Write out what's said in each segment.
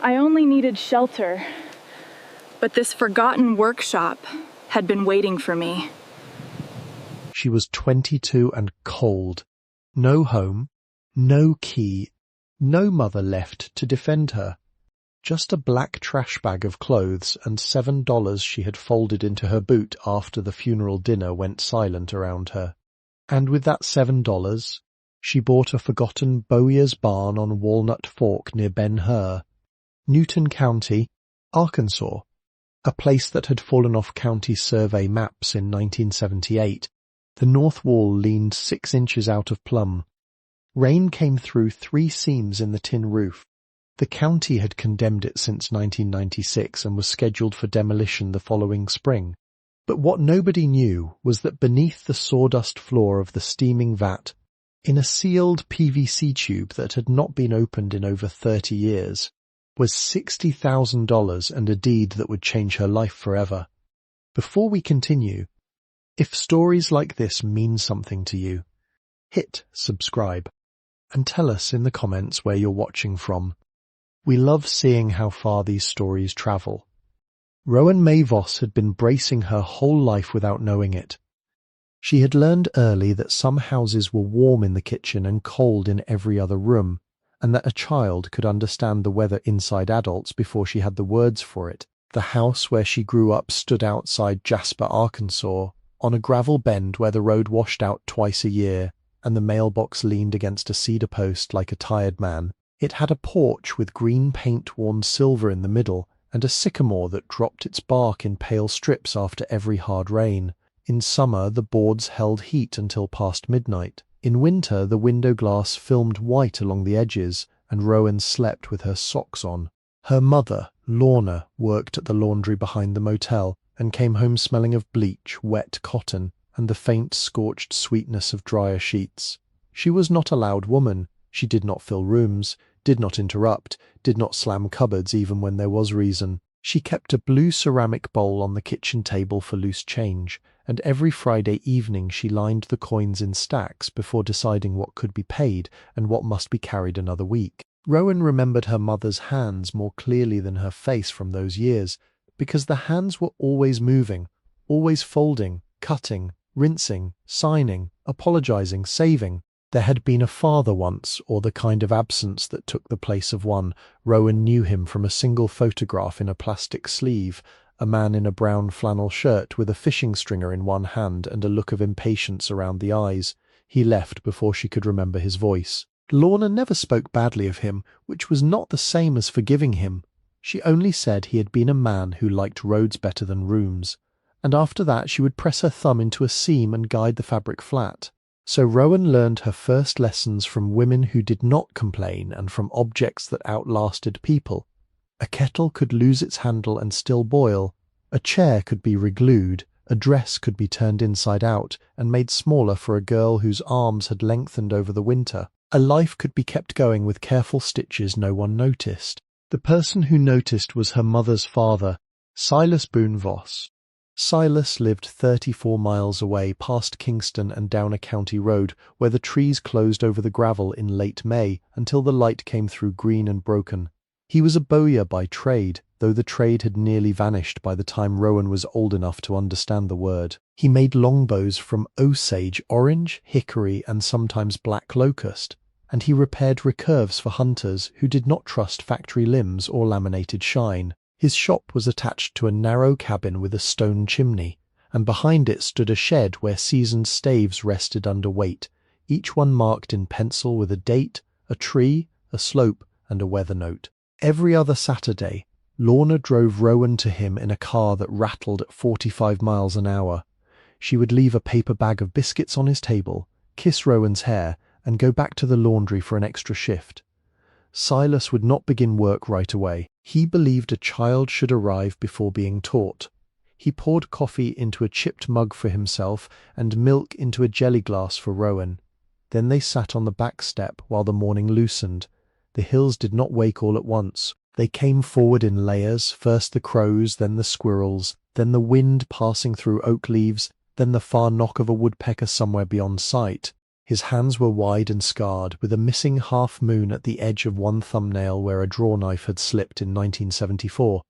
I only needed shelter, but this forgotten workshop had been waiting for me. She was 22 and cold. No home, no key, no mother left to defend her. Just a black trash bag of clothes and $7 she had folded into her boot after the funeral dinner went silent around her. And with that $7, she bought a forgotten Bowyer's barn on Walnut Fork near Ben Hur, Newton County, Arkansas, a place that had fallen off county survey maps in 1978. The north wall leaned 6 inches out of plumb. Rain came through 3 seams in the tin roof. The county had condemned it since 1996 and was scheduled for demolition the following spring. But what nobody knew was that beneath the sawdust floor of the steaming vat, in a sealed PVC tube that had not been opened in over 30 years, was $60,000 and a deed that would change her life forever. Before we continue, if stories like this mean something to you, hit subscribe and tell us in the comments where you're watching from. We love seeing how far these stories travel. Rowan Mae Voss had been bracing her whole life without knowing it. She had learned early that some houses were warm in the kitchen and cold in every other room, and that a child could understand the weather inside adults before she had the words for it. The house where she grew up stood outside Jasper, Arkansas, on a gravel bend where the road washed out twice a year, and the mailbox leaned against a cedar post like a tired man. It had a porch with green paint worn silver in the middle, and a sycamore that dropped its bark in pale strips after every hard rain. In summer, the boards held heat until past midnight. In winter, the window glass filmed white along the edges, and Rowan slept with her socks on. Her mother, Lorna, worked at the laundry behind the motel, and came home smelling of bleach, wet cotton, and the faint scorched sweetness of dryer sheets. She was not a loud woman. She did not fill rooms, did not interrupt, did not slam cupboards even when there was reason. She kept a blue ceramic bowl on the kitchen table for loose change, and every Friday evening she lined the coins in stacks before deciding what could be paid and what must be carried another week. Rowan remembered her mother's hands more clearly than her face from those years, because the hands were always moving, always folding, cutting, rinsing, signing, apologizing, saving. There had been a father once, or the kind of absence that took the place of one. Rowan knew him from a single photograph in a plastic sleeve, a man in a brown flannel shirt with a fishing stringer in one hand and a look of impatience around the eyes. He left before she could remember his voice. Lorna never spoke badly of him, which was not the same as forgiving him. She only said he had been a man who liked roads better than rooms, and after that she would press her thumb into a seam and guide the fabric flat. So Rowan learned her first lessons from women who did not complain and from objects that outlasted people. A kettle could lose its handle and still boil, a chair could be reglued, a dress could be turned inside out and made smaller for a girl whose arms had lengthened over the winter. A life could be kept going with careful stitches no one noticed. The person who noticed was her mother's father, Silas Boone Voss. Silas lived 34 miles away, past Kingston and down a county road where the trees closed over the gravel in late May until the light came through green and broken. He was a bowyer by trade, though the trade had nearly vanished by the time Rowan was old enough to understand the word. He made longbows from Osage, orange, hickory, and sometimes black locust, and he repaired recurves for hunters who did not trust factory limbs or laminated shine. His shop was attached to a narrow cabin with a stone chimney, and behind it stood a shed where seasoned staves rested under weight, each one marked in pencil with a date, a tree, a slope, and a weather note. Every other Saturday, Lorna drove Rowan to him in a car that rattled at 45 miles an hour. She would leave a paper bag of biscuits on his table, kiss Rowan's hair, and go back to the laundry for an extra shift. Silas would not begin work right away. He believed a child should arrive before being taught. He poured coffee into a chipped mug for himself and milk into a jelly glass for Rowan. Then they sat on the back step while the morning loosened. The hills did not wake all at once. They came forward in layers, first the crows, then the squirrels, then the wind passing through oak leaves, then the far knock of a woodpecker somewhere beyond sight. His hands were wide and scarred, with a missing half-moon at the edge of one thumbnail where a draw-knife had slipped in 1974.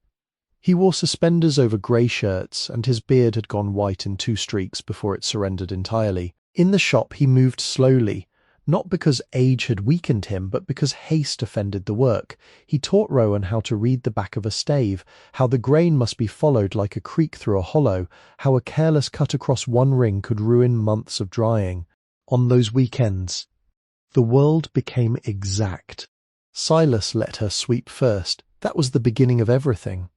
He wore suspenders over grey shirts, and his beard had gone white in 2 streaks before it surrendered entirely. In the shop he moved slowly, not because age had weakened him, but because haste offended the work. He taught Rowan how to read the back of a stave, how the grain must be followed like a creek through a hollow, how a careless cut across one ring could ruin months of drying. On those weekends, the world became exact. Silas let her sweep first. That was the beginning of everything.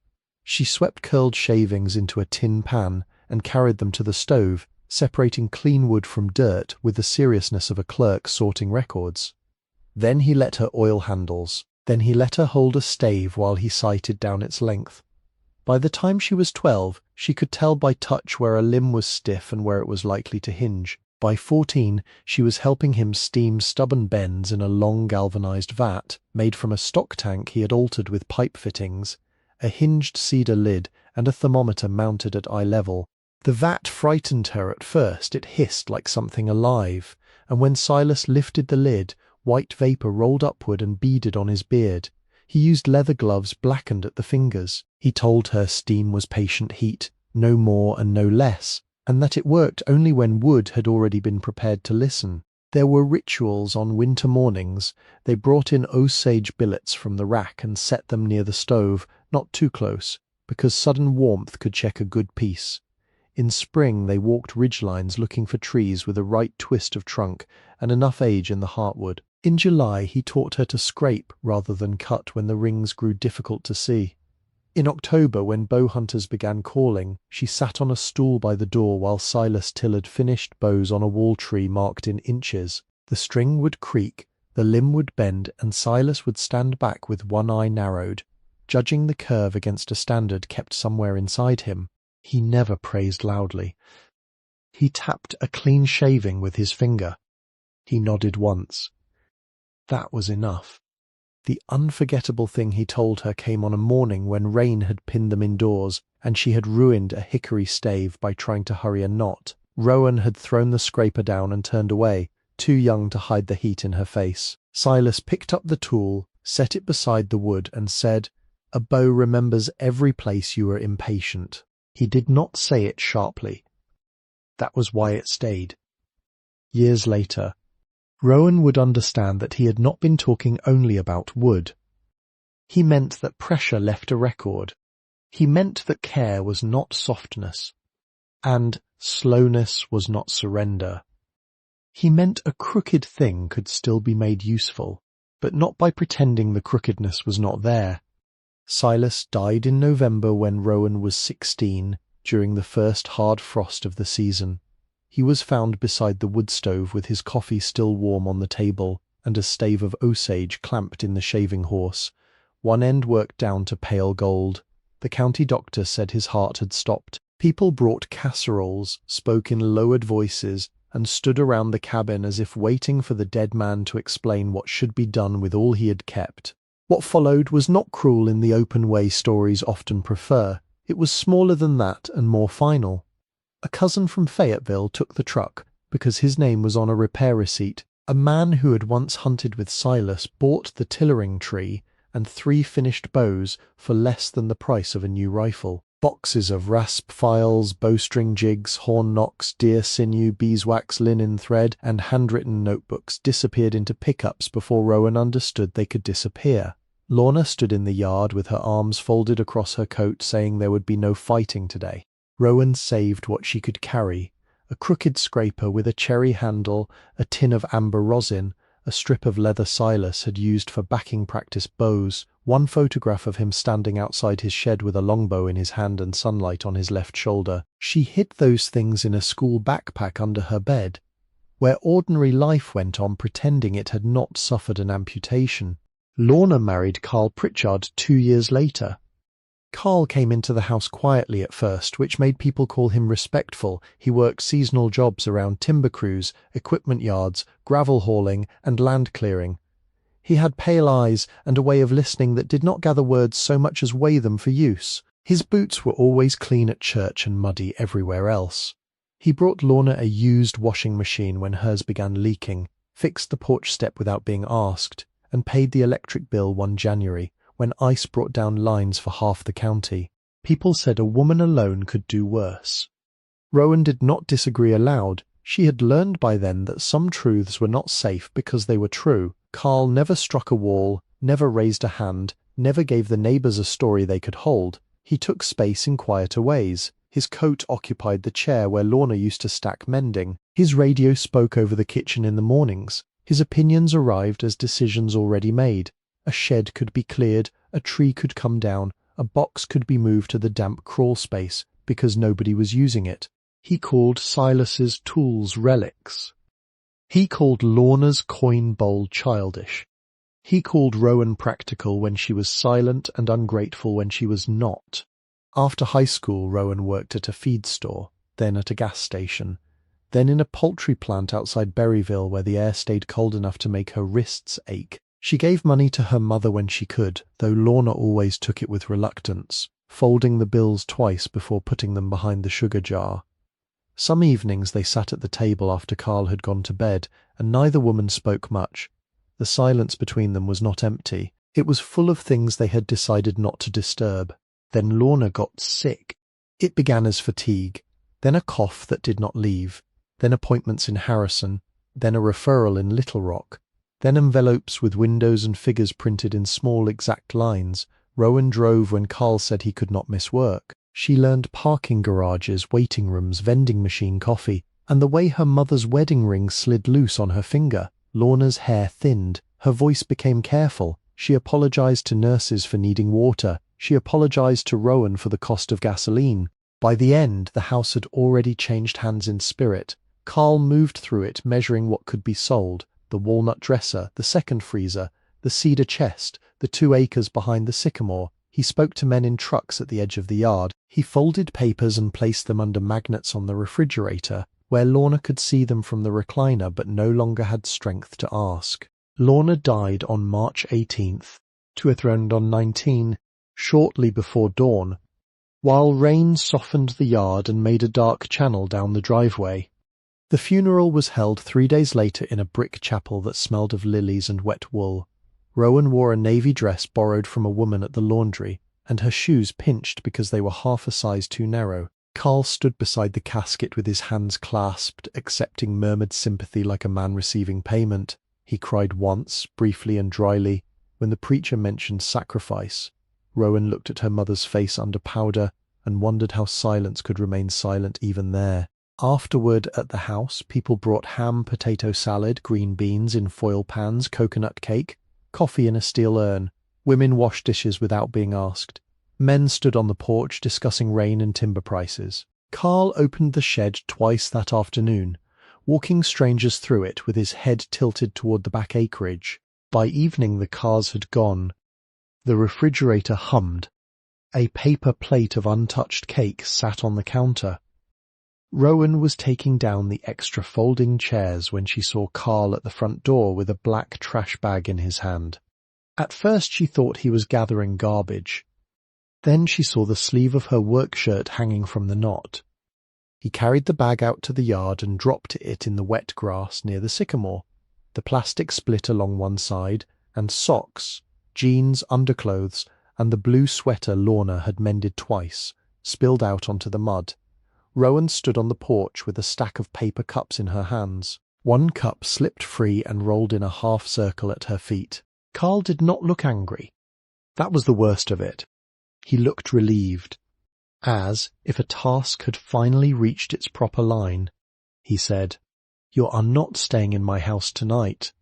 She swept curled shavings into a tin pan and carried them to the stove, separating clean wood from dirt with the seriousness of a clerk sorting records. Then he let her oil handles. Then he let her hold a stave while he sighted down its length. By the time she was 12, she could tell by touch where a limb was stiff and where it was likely to hinge. By 14, she was helping him steam stubborn bends in a long galvanized vat, made from a stock tank he had altered with pipe fittings, a hinged cedar lid, and a thermometer mounted at eye level. The vat frightened her at first. It hissed like something alive, and when Silas lifted the lid, white vapour rolled upward and beaded on his beard. He used leather gloves blackened at the fingers. He told her steam was patient heat, no more and no less, and that it worked only when wood had already been prepared to listen. There were rituals on winter mornings. They brought in Osage billets from the rack and set them near the stove, not too close, because sudden warmth could check a good piece. In spring they walked ridgelines looking for trees with a right twist of trunk and enough age in the heartwood. In July he taught her to scrape rather than cut when the rings grew difficult to see. In October, when bow hunters began calling, she sat on a stool by the door while Silas tillered finished bows on a wall tree marked in inches. The string would creak, the limb would bend, and Silas would stand back with one eye narrowed, judging the curve against a standard kept somewhere inside him. He never praised loudly. He tapped a clean shaving with his finger. He nodded once. That was enough. The unforgettable thing he told her came on a morning when rain had pinned them indoors, and she had ruined a hickory stave by trying to hurry a knot. Rowan had thrown the scraper down and turned away, too young to hide the heat in her face. Silas picked up the tool, set it beside the wood, and said, "A bow remembers every place you were impatient." He did not say it sharply. That was why it stayed. Years later, Rowan would understand that he had not been talking only about wood. He meant that pressure left a record. He meant that care was not softness, and slowness was not surrender. He meant a crooked thing could still be made useful, but not by pretending the crookedness was not there. Silas died in November when Rowan was 16, during the first hard frost of the season. He was found beside the wood stove with his coffee still warm on the table and a stave of Osage clamped in the shaving horse, one end worked down to pale gold. The county doctor said his heart had stopped. People brought casseroles, spoke in lowered voices, and stood around the cabin as if waiting for the dead man to explain what should be done with all he had kept. What followed was not cruel in the open way stories often prefer. It was smaller than that and more final. A cousin from Fayetteville took the truck because his name was on a repair receipt. A man who had once hunted with Silas bought the tillering tree and 3 finished bows for less than the price of a new rifle. Boxes of rasp files, bowstring jigs, horn knocks, deer sinew, beeswax, linen thread, and handwritten notebooks disappeared into pickups before Rowan understood they could disappear. Lorna stood in the yard with her arms folded across her coat, saying there would be no fighting today. Rowan saved what she could carry: a crooked scraper with a cherry handle, a tin of amber rosin, a strip of leather Silas had used for backing practice bows, one photograph of him standing outside his shed with a longbow in his hand and sunlight on his left shoulder. She hid those things in a school backpack under her bed, where ordinary life went on, pretending it had not suffered an amputation. Lorna married Carl Pritchard 2 years later. Carl came into the house quietly at first, which made people call him respectful. He worked seasonal jobs around timber crews, equipment yards, gravel hauling, and land clearing. He had pale eyes and a way of listening that did not gather words so much as weigh them for use. His boots were always clean at church and muddy everywhere else. He brought Lorna a used washing machine when hers began leaking, fixed the porch step without being asked, and paid the electric bill one January, when ice brought down lines for half the county. People said a woman alone could do worse. Rowan did not disagree aloud. She had learned by then that some truths were not safe because they were true. Carl never struck a wall, never raised a hand, never gave the neighbours a story they could hold. He took space in quieter ways. His coat occupied the chair where Lorna used to stack mending. His radio spoke over the kitchen in the mornings. His opinions arrived as decisions already made. A shed could be cleared, a tree could come down, a box could be moved to the damp crawl space because nobody was using it. He called Silas's tools relics. He called Lorna's coin bowl childish. He called Rowan practical when she was silent and ungrateful when she was not. After high school, Rowan worked at a feed store, then at a gas station, then in a poultry plant outside Berryville where the air stayed cold enough to make her wrists ache. She gave money to her mother when she could, though Lorna always took it with reluctance, folding the bills twice before putting them behind the sugar jar. Some evenings they sat at the table after Carl had gone to bed, and neither woman spoke much. The silence between them was not empty. It was full of things they had decided not to disturb. Then Lorna got sick. It began as fatigue, then a cough that did not leave, then appointments in Harrison, then a referral in Little Rock, then envelopes with windows and figures printed in small exact lines. Rowan drove when Carl said he could not miss work. She learned parking garages, waiting rooms, vending machine coffee, and the way her mother's wedding ring slid loose on her finger. Lorna's hair thinned. Her voice became careful. She apologized to nurses for needing water. She apologized to Rowan for the cost of gasoline. By the end, the house had already changed hands in spirit. Carl moved through it, measuring what could be sold: the walnut dresser, the second freezer, the cedar chest, the 2 acres behind the sycamore. He spoke to men in trucks at the edge of the yard. He folded papers and placed them under magnets on the refrigerator, where Lorna could see them from the recliner but no longer had strength to ask. Lorna died on March 18th, Tuathroned on 19, shortly before dawn, while rain softened the yard and made a dark channel down the driveway. The funeral was held 3 days later in a brick chapel that smelled of lilies and wet wool. Rowan wore a navy dress borrowed from a woman at the laundry, and her shoes pinched because they were half a size too narrow. Carl stood beside the casket with his hands clasped, accepting murmured sympathy like a man receiving payment. He cried once, briefly and dryly, when the preacher mentioned sacrifice. Rowan looked at her mother's face under powder and wondered how silence could remain silent even there. Afterward, at the house, people brought ham, potato salad, green beans in foil pans, coconut cake, coffee in a steel urn. Women washed dishes without being asked. Men stood on the porch discussing rain and timber prices. Carl opened the shed twice that afternoon, walking strangers through it with his head tilted toward the back acreage. By evening the cars had gone. The refrigerator hummed. A paper plate of untouched cake sat on the counter. Rowan was taking down the extra folding chairs when she saw Carl at the front door with a black trash bag in his hand. At first she thought he was gathering garbage. Then she saw the sleeve of her work shirt hanging from the knot. He carried the bag out to the yard and dropped it in the wet grass near the sycamore. The plastic split along one side, and socks, jeans, underclothes, and the blue sweater Lorna had mended twice, spilled out onto the mud. Rowan stood on the porch with a stack of paper cups in her hands. One cup slipped free and rolled in a half circle at her feet. Carl did not look angry. That was the worst of it. He looked relieved, as if a task had finally reached its proper line. He said, "You are not staying in my house tonight."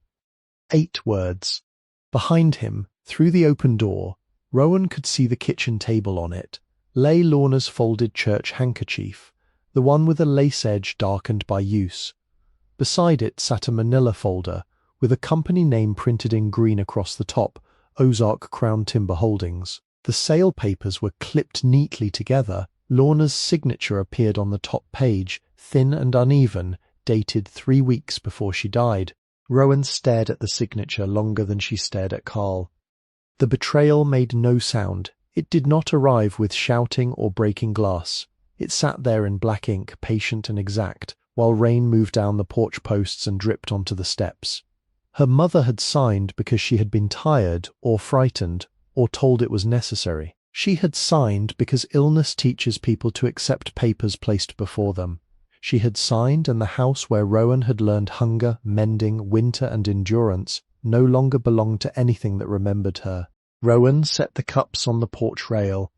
8 words. Behind him, through the open door, Rowan could see the kitchen table. On it lay Lorna's folded church handkerchief, the one with a lace edge darkened by use. Beside it sat a manila folder, with a company name printed in green across the top, Ozark Crown Timber Holdings. The sale papers were clipped neatly together. Lorna's signature appeared on the top page, thin and uneven, dated 3 weeks before she died. Rowan stared at the signature longer than she stared at Carl. The betrayal made no sound. It did not arrive with shouting or breaking glass. It sat there in black ink, patient and exact, while rain moved down the porch posts and dripped onto the steps. Her mother had signed because she had been tired or frightened or told it was necessary. She had signed because illness teaches people to accept papers placed before them. She had signed, and the house where Rowan had learned hunger, mending, winter and endurance no longer belonged to anything that remembered her. Rowan set the cups on the porch rail.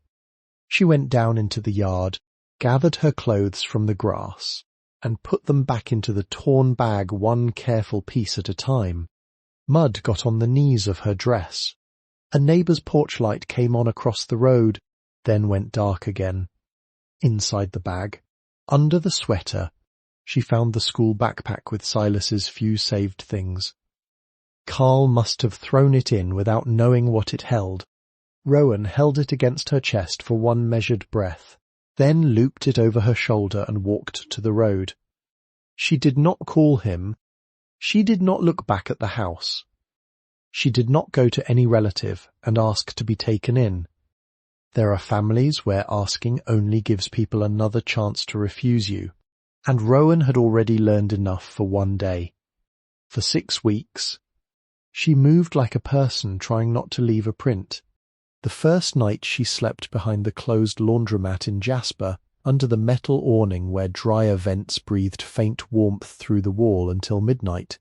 She went down into the yard, gathered her clothes from the grass, and put them back into the torn bag, one careful piece at a time. Mud got on the knees of her dress. A neighbour's porch light came on across the road, then went dark again. Inside the bag, under the sweater, she found the school backpack with Silas's few saved things. Carl must have thrown it in without knowing what it held. Rowan held it against her chest for one measured breath, then looped it over her shoulder and walked to the road. She did not call him. She did not look back at the house. She did not go to any relative and ask to be taken in. There are families where asking only gives people another chance to refuse you, and Rowan had already learned enough for one day. For 6 weeks, she moved like a person trying not to leave a print. The first night she slept behind the closed laundromat in Jasper, under the metal awning where dryer vents breathed faint warmth through the wall until midnight.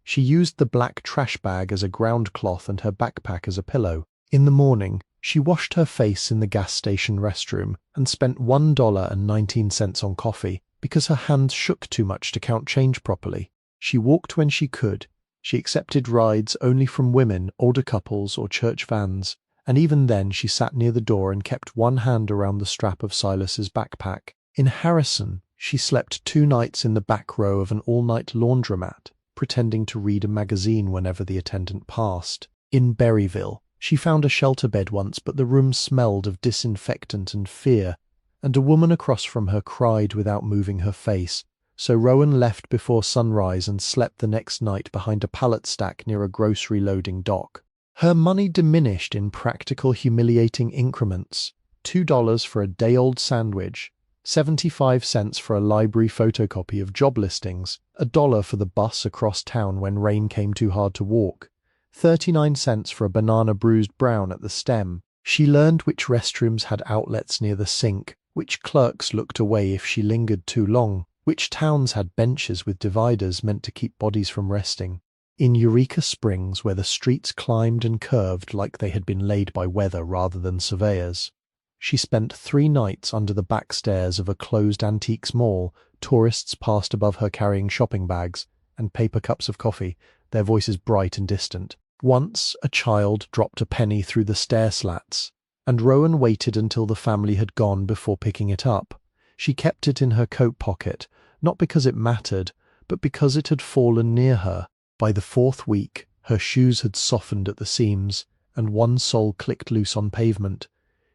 She used the black trash bag as a ground cloth and her backpack as a pillow. In the morning, she washed her face in the gas station restroom and spent $1.19 on coffee because her hands shook too much to count change properly. She walked when she could. She accepted rides only from women, older couples, or church vans, and even then she sat near the door and kept one hand around the strap of Silas's backpack. In Harrison, she slept 2 nights in the back row of an all-night laundromat, pretending to read a magazine whenever the attendant passed. In Berryville, she found a shelter bed once, but the room smelled of disinfectant and fear, and a woman across from her cried without moving her face, so Rowan left before sunrise and slept the next night behind a pallet stack near a grocery loading dock. Her money diminished in practical, humiliating increments: $2 for a day-old sandwich, 75 cents for a library photocopy of job listings, $1 for the bus across town when rain came too hard to walk, 39 cents for a banana bruised brown at the stem. She learned which restrooms had outlets near the sink, which clerks looked away if she lingered too long, which towns had benches with dividers meant to keep bodies from resting. In Eureka Springs, where the streets climbed and curved like they had been laid by weather rather than surveyors, she spent 3 nights under the back stairs of a closed antiques mall. Tourists passed above her carrying shopping bags and paper cups of coffee, their voices bright and distant. Once a child dropped a penny through the stair slats, and Rowan waited until the family had gone before picking it up. She kept it in her coat pocket, not because it mattered, but because it had fallen near her. By the 4th week, her shoes had softened at the seams, and one sole clicked loose on pavement.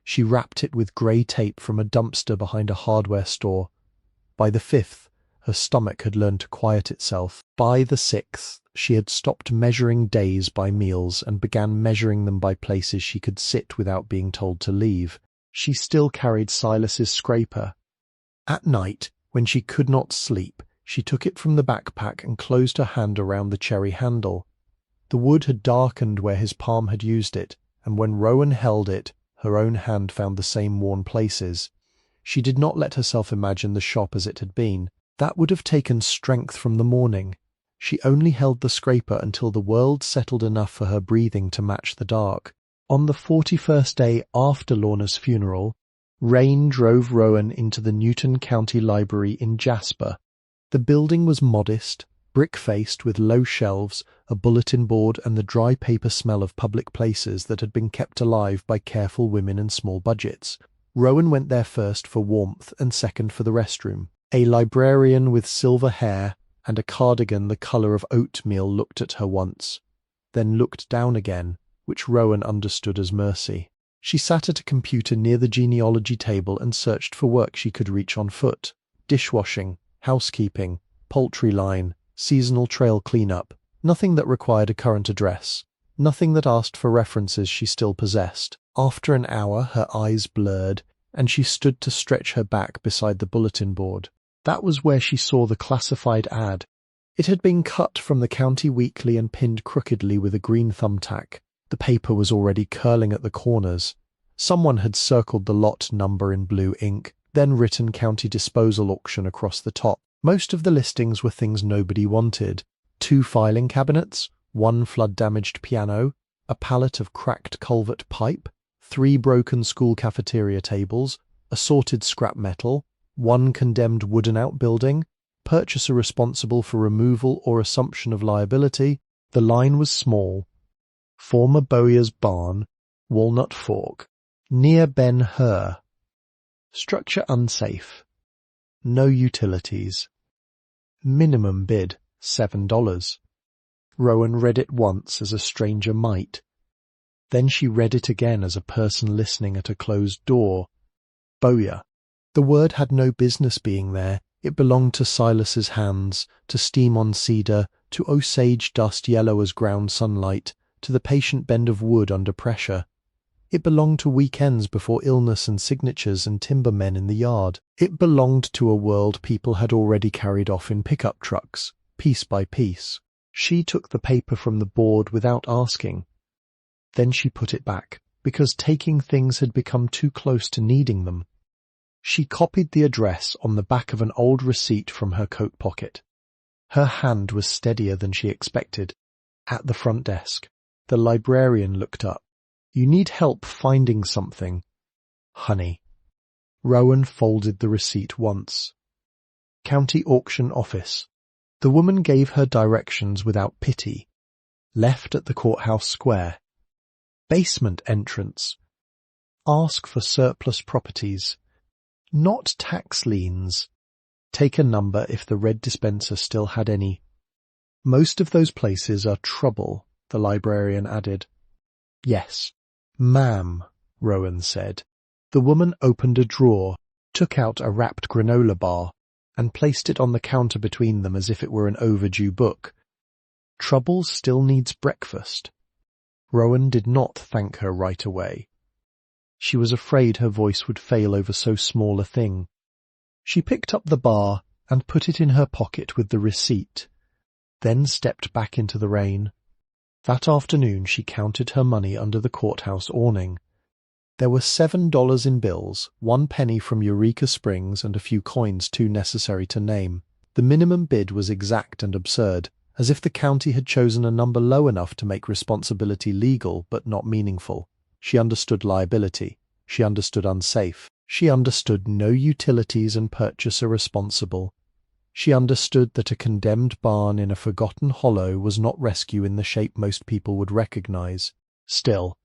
She wrapped it with grey tape from a dumpster behind a hardware store. By the 5th, her stomach had learned to quiet itself. By the 6th, she had stopped measuring days by meals and began measuring them by places she could sit without being told to leave. She still carried Silas's scraper. At night, when she could not sleep, she took it from the backpack and closed her hand around the cherry handle. The wood had darkened where his palm had used it, and when Rowan held it, her own hand found the same worn places. She did not let herself imagine the shop as it had been. That would have taken strength from the morning. She only held the scraper until the world settled enough for her breathing to match the dark. On the 41st day after Lorna's funeral, rain drove Rowan into the Newton County Library in Jasper. The building was modest, brick-faced with low shelves, a bulletin board and the dry paper smell of public places that had been kept alive by careful women and small budgets. Rowan went there first for warmth and second for the restroom. A librarian with silver hair and a cardigan the colour of oatmeal looked at her once, then looked down again, which Rowan understood as mercy. She sat at a computer near the genealogy table and searched for work she could reach on foot: dishwashing, housekeeping, poultry line, seasonal trail cleanup. Nothing that required a current address. Nothing that asked for references she still possessed. After an hour, her eyes blurred. and she stood to stretch her back beside the bulletin board. That was where she saw the classified ad. It had been cut from the county weekly and pinned crookedly with a green thumbtack. The paper was already curling at the corners. Someone had circled the lot number in blue ink, then written county disposal auction across the top. Most of the listings were things nobody wanted. 2 filing cabinets, 1 flood-damaged piano, a pallet of cracked culvert pipe, 3 broken school cafeteria tables, assorted scrap metal, 1 condemned wooden outbuilding, purchaser responsible for removal or assumption of liability. The line was small. Former Bowyer's barn, Walnut Fork, near Ben Hur. Structure unsafe. No utilities. Minimum bid, $7. Rowan read it once as a stranger might. Then she read it again as a person listening at a closed door. Bowyer. The word had no business being there. It belonged to Silas's hands, to steam on cedar, to Osage dust yellow as ground sunlight, to the patient bend of wood under pressure. It belonged to weekends before illness and signatures and timbermen in the yard. It belonged to a world people had already carried off in pickup trucks, piece by piece. She took the paper from the board without asking. Then she put it back, because taking things had become too close to needing them. She copied the address on the back of an old receipt from her coat pocket. Her hand was steadier than she expected. At the front desk, the librarian looked up. "You need help finding something, honey." Rowan folded the receipt once. County auction office. The woman gave her directions without pity. Left at the courthouse square. Basement entrance. Ask for surplus properties. Not tax liens. Take a number if the red dispenser still had any. Most of those places are trouble, the librarian added. Yes. Ma'am, Rowan said. The woman opened a drawer, took out a wrapped granola bar, and placed it on the counter between them as if it were an overdue book. Trouble still needs breakfast. Rowan did not thank her right away. She was afraid her voice would fail over so small a thing. She picked up the bar and put it in her pocket with the receipt, then stepped back into the rain. That afternoon she counted her money under the courthouse awning. There were $7 in bills, 1 penny from Eureka Springs and a few coins too necessary to name. The minimum bid was exact and absurd, as if the county had chosen a number low enough to make responsibility legal but not meaningful. She understood liability. She understood unsafe. She understood no utilities and purchaser responsible. She understood that a condemned barn in a forgotten hollow was not rescue in the shape most people would recognize. Still,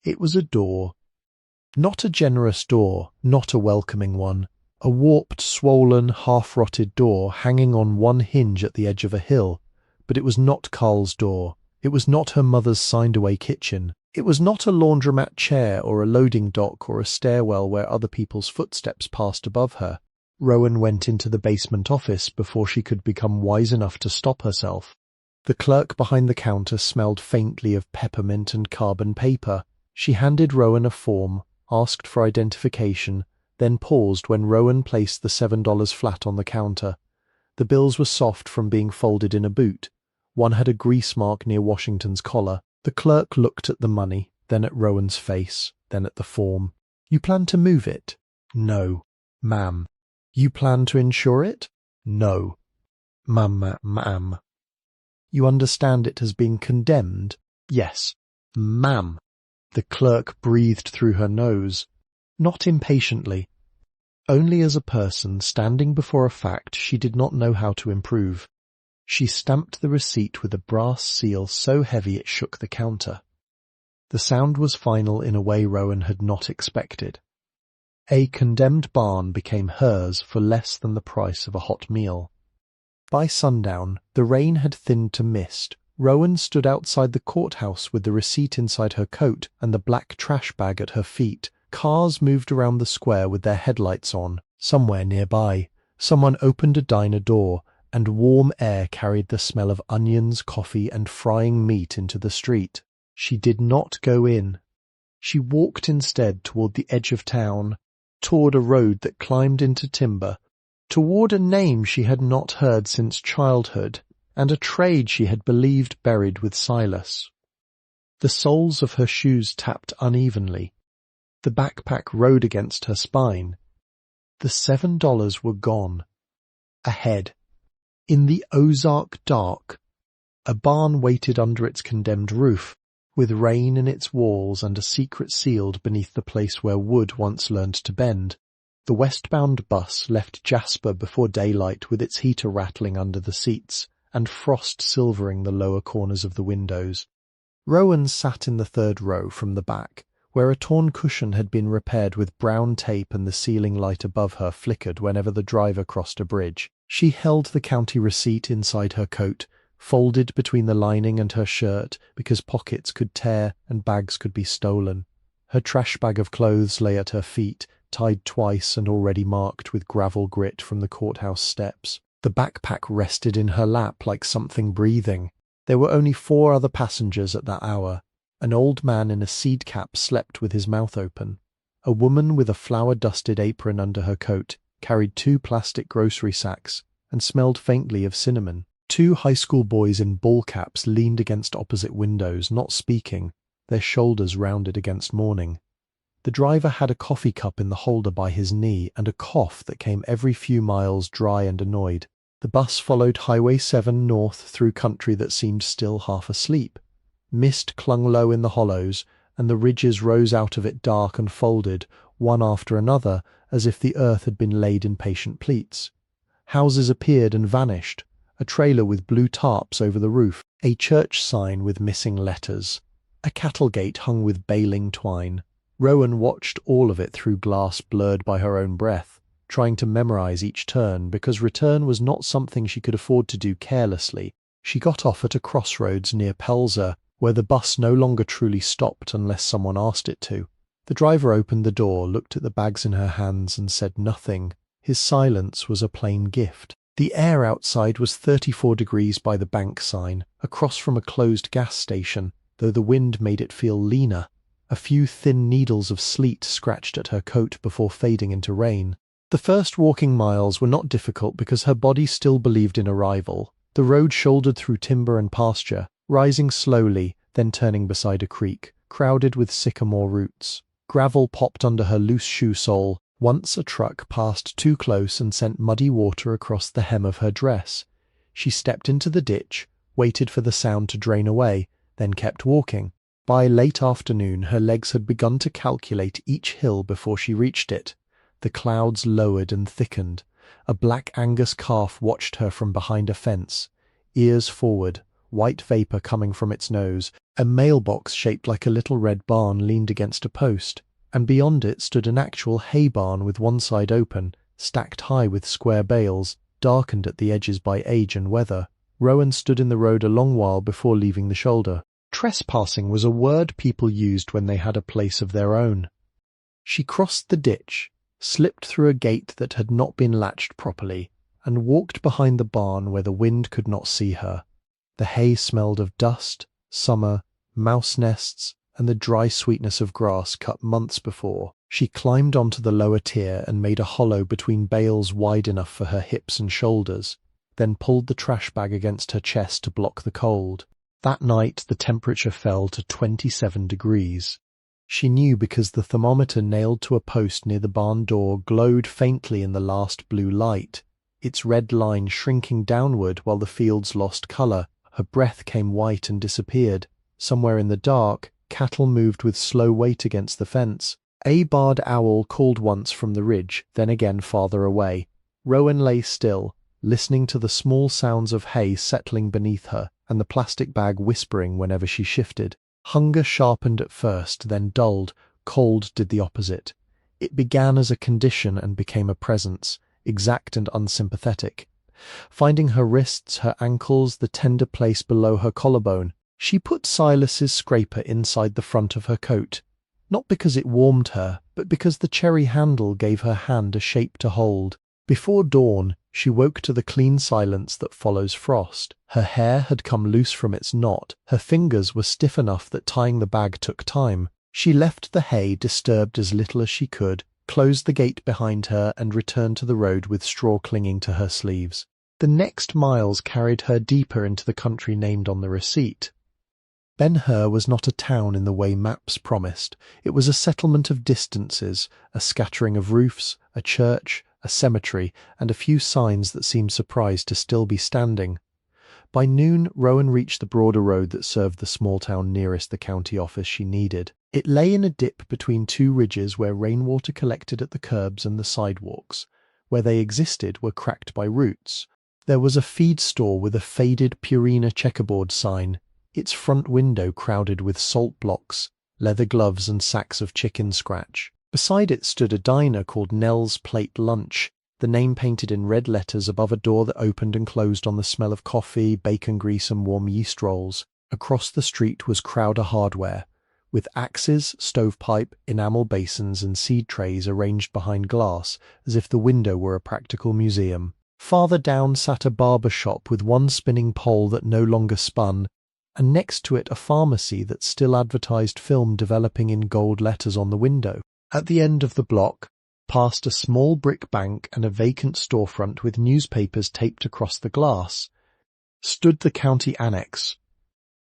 it was a door. Not a generous door, not a welcoming one. A warped, swollen, half-rotted door hanging on one hinge at the edge of a hill. But it was not Carl's door. It was not her mother's signed-away kitchen. It was not a laundromat chair or a loading dock or a stairwell where other people's footsteps passed above her. Rowan went into the basement office before she could become wise enough to stop herself. The clerk behind the counter smelled faintly of peppermint and carbon paper. She handed Rowan a form, asked for identification, then paused when Rowan placed the $7 flat on the counter. The bills were soft from being folded in a boot. One had a grease mark near Washington's collar. The clerk looked at the money, then at Rowan's face, then at the form. "You plan to move it?" "No, ma'am." "You plan to insure it?" "No, ma'am." "You understand it has been condemned?" "Yes, ma'am." The clerk breathed through her nose, not impatiently, only as a person standing before a fact she did not know how to improve. She stamped the receipt with a brass seal so heavy it shook the counter. The sound was final in a way Rowan had not expected. A condemned barn became hers for less than the price of a hot meal. By sundown, the rain had thinned to mist. Rowan stood outside the courthouse with the receipt inside her coat and the black trash bag at her feet. Cars moved around the square with their headlights on. Somewhere nearby, someone opened a diner door, and warm air carried the smell of onions, coffee, and frying meat into the street. She did not go in. She walked instead toward the edge of town, toward a road that climbed into timber, toward a name she had not heard since childhood, and a trade she had believed buried with Silas. The soles of her shoes tapped unevenly. The backpack rode against her spine. The $7 were gone. Ahead, in the Ozark dark, a barn waited under its condemned roof, with rain in its walls and a secret sealed beneath the place where wood once learned to bend. The westbound bus left Jasper before daylight with its heater rattling under the seats and frost silvering the lower corners of the windows. Rowan sat in the third row from the back, where a torn cushion had been repaired with brown tape and the ceiling light above her flickered whenever the driver crossed a bridge. She held the county receipt inside her coat, folded between the lining and her shirt because pockets could tear and bags could be stolen. Her trash bag of clothes lay at her feet, tied twice and already marked with gravel grit from the courthouse steps. The backpack rested in her lap like something breathing. There were only 4 other passengers at that hour. An old man in a seed cap slept with his mouth open. A woman with a flour-dusted apron under her coat carried 2 plastic grocery sacks and smelled faintly of cinnamon. 2 high school boys in ball caps leaned against opposite windows, not speaking, their shoulders rounded against morning. The driver had a coffee cup in the holder by his knee and a cough that came every few miles, dry and annoyed. The bus followed Highway 7 north through country that seemed still half asleep. Mist clung low in the hollows, and the ridges rose out of it dark and folded, one after another, as if the earth had been laid in patient pleats. Houses appeared and vanished, a trailer with blue tarps over the roof, a church sign with missing letters, a cattle gate hung with baling twine. Rowan watched all of it through glass blurred by her own breath, trying to memorize each turn, because return was not something she could afford to do carelessly. She got off at a crossroads near Pelzer, where the bus no longer truly stopped unless someone asked it to. The driver opened the door, looked at the bags in her hands, and said nothing. His silence was a plain gift. The air outside was 34 degrees by the bank sign, across from a closed gas station, though the wind made it feel leaner. A few thin needles of sleet scratched at her coat before fading into rain. The first walking miles were not difficult because her body still believed in arrival. The road shouldered through timber and pasture, rising slowly, then turning beside a creek, crowded with sycamore roots. Gravel popped under her loose shoe sole. Once a truck passed too close and sent muddy water across the hem of her dress. She stepped into the ditch, waited for the sound to drain away, then kept walking. By late afternoon her legs had begun to calculate each hill before she reached it. The clouds lowered and thickened. A black Angus calf watched her from behind a fence, ears forward, white vapour coming from its nose. A mailbox shaped like a little red barn leaned against a post, and beyond it stood an actual hay barn with one side open, stacked high with square bales, darkened at the edges by age and weather. Rowan stood in the road a long while before leaving the shoulder. Trespassing was a word people used when they had a place of their own. She crossed the ditch, slipped through a gate that had not been latched properly, and walked behind the barn where the wind could not see her. The hay smelled of dust, summer, mouse nests, and the dry sweetness of grass cut months before. She climbed onto the lower tier and made a hollow between bales wide enough for her hips and shoulders, then pulled the trash bag against her chest to block the cold. That night the temperature fell to 27 degrees. She knew because the thermometer nailed to a post near the barn door glowed faintly in the last blue light, its red line shrinking downward while the fields lost colour. Her breath came white and disappeared. Somewhere in the dark, cattle moved with slow weight against the fence. A barred owl called once from the ridge, then again farther away. Rowan lay still, listening to the small sounds of hay settling beneath her and the plastic bag whispering whenever she shifted. Hunger sharpened at first, then dulled. Cold did the opposite. It began as a condition and became a presence, exact and unsympathetic. Finding her wrists, her ankles, the tender place below her collarbone, she put Silas's scraper inside the front of her coat, not because it warmed her, but because the cherry handle gave her hand a shape to hold. Before dawn, she woke to the clean silence that follows frost. Her hair had come loose from its knot. Her fingers were stiff enough that tying the bag took time. She left the hay disturbed as little as she could, closed the gate behind her and returned to the road with straw clinging to her sleeves. The next miles carried her deeper into the country named on the receipt. Ben Hur was not a town in the way maps promised. It was a settlement of distances, a scattering of roofs, a church, a cemetery, and a few signs that seemed surprised to still be standing. By noon, Rowan reached the broader road that served the small town nearest the county office she needed. It lay in a dip between two ridges where rainwater collected at the curbs and the sidewalks. Where they existed were cracked by roots. There was a feed store with a faded Purina checkerboard sign, its front window crowded with salt blocks, leather gloves and sacks of chicken scratch. Beside it stood a diner called Nell's Plate Lunch, the name painted in red letters above a door that opened and closed on the smell of coffee, bacon grease and warm yeast rolls. Across the street was Crowder Hardware, with axes, stovepipe, enamel basins and seed trays arranged behind glass as if the window were a practical museum. Farther down sat a barber shop with one spinning pole that no longer spun, and next to it a pharmacy that still advertised film developing in gold letters on the window. At the end of the block, past a small brick bank and a vacant storefront with newspapers taped across the glass, stood the county annex.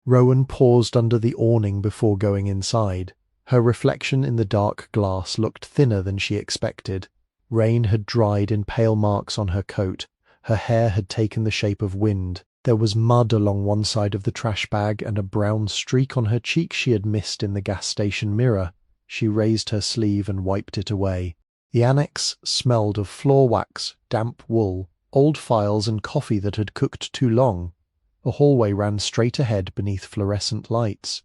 Rowan paused under the awning before going inside. Her reflection in the dark glass looked thinner than she expected. Rain had dried in pale marks on her coat. Her hair had taken the shape of wind. There was mud along one side of the trash bag and a brown streak on her cheek she had missed in the gas station mirror. She raised her sleeve and wiped it away. The annex smelled of floor wax, damp wool, old files and coffee that had cooked too long. A hallway ran straight ahead beneath fluorescent lights.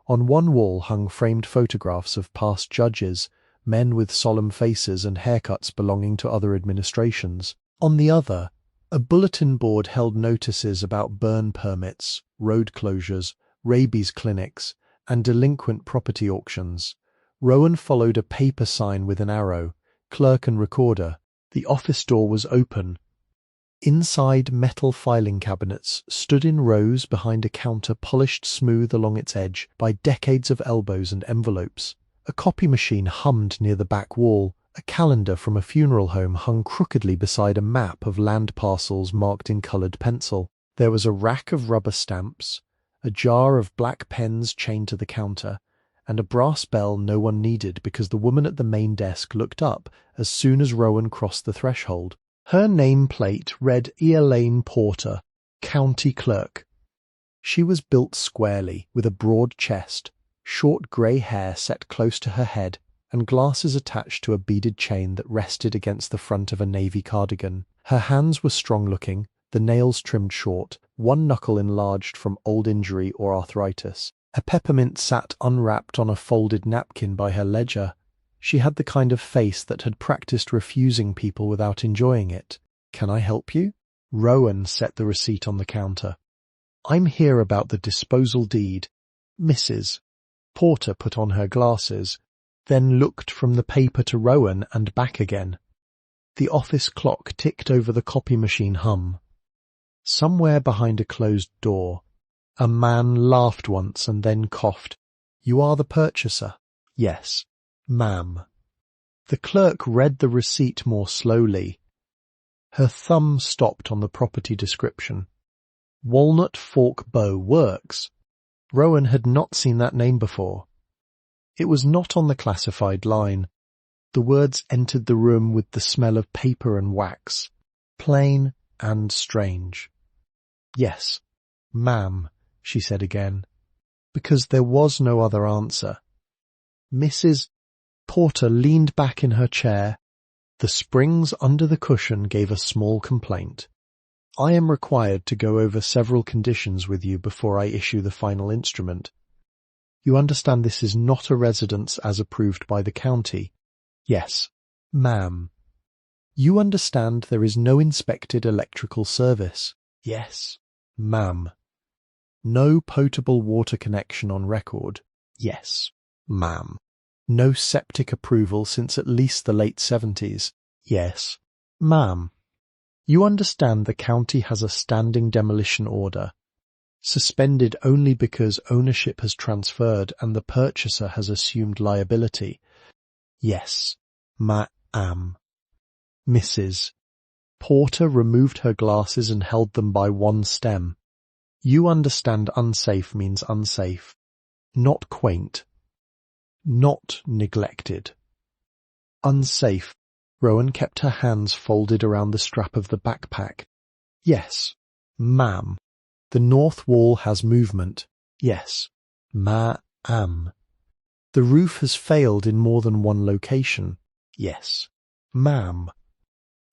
On one wall hung framed photographs of past judges, men with solemn faces and haircuts belonging to other administrations. On the other, a bulletin board held notices about burn permits, road closures, rabies clinics, and delinquent property auctions. Rowan followed a paper sign with an arrow, clerk and recorder. The office door was open. Inside, metal filing cabinets stood in rows behind a counter polished smooth along its edge by decades of elbows and envelopes. A copy machine hummed near the back wall. A calendar from a funeral home hung crookedly beside a map of land parcels marked in coloured pencil. There was a rack of rubber stamps, a jar of black pens chained to the counter, and a brass bell no one needed because the woman at the main desk looked up as soon as Rowan crossed the threshold. Her nameplate read Elaine Porter, County Clerk. She was built squarely, with a broad chest, short grey hair set close to her head, and glasses attached to a beaded chain that rested against the front of a navy cardigan. Her hands were strong-looking, the nails trimmed short, one knuckle enlarged from old injury or arthritis. A peppermint sat unwrapped on a folded napkin by her ledger. She had the kind of face that had practiced refusing people without enjoying it. "Can I help you?" Rowan set the receipt on the counter. "I'm here about the disposal deed, Mrs." Porter put on her glasses, then looked from the paper to Rowan and back again. The office clock ticked over the copy machine hum. Somewhere behind a closed door, a man laughed once and then coughed. "You are the purchaser?" "Yes, ma'am." The clerk read the receipt more slowly. Her thumb stopped on the property description. Walnut Fork Bow Works. Rowan had not seen that name before. It was not on the classified line. The words entered the room with the smell of paper and wax, plain and strange. "Yes, ma'am," she said again, because there was no other answer. Mrs. Porter leaned back in her chair. The springs under the cushion gave a small complaint. "I am required to go over several conditions with you before I issue the final instrument. You understand this is not a residence as approved by the county?" "Yes, ma'am." "You understand there is no inspected electrical service?" "Yes, ma'am." "No potable water connection on record?" "Yes, ma'am." "No septic approval since at least the late 70s? "Yes, ma'am." "You understand the county has a standing demolition order, suspended only because ownership has transferred and the purchaser has assumed liability?" "Yes, Ma'am. Mrs. Porter removed her glasses and held them by one stem. You understand unsafe means unsafe. Not quaint. Not neglected. Unsafe. Rowan kept her hands folded around the strap of the backpack. Yes, ma'am. The north wall has movement. Yes, ma'am. The roof has failed in more than one location. Yes, ma'am.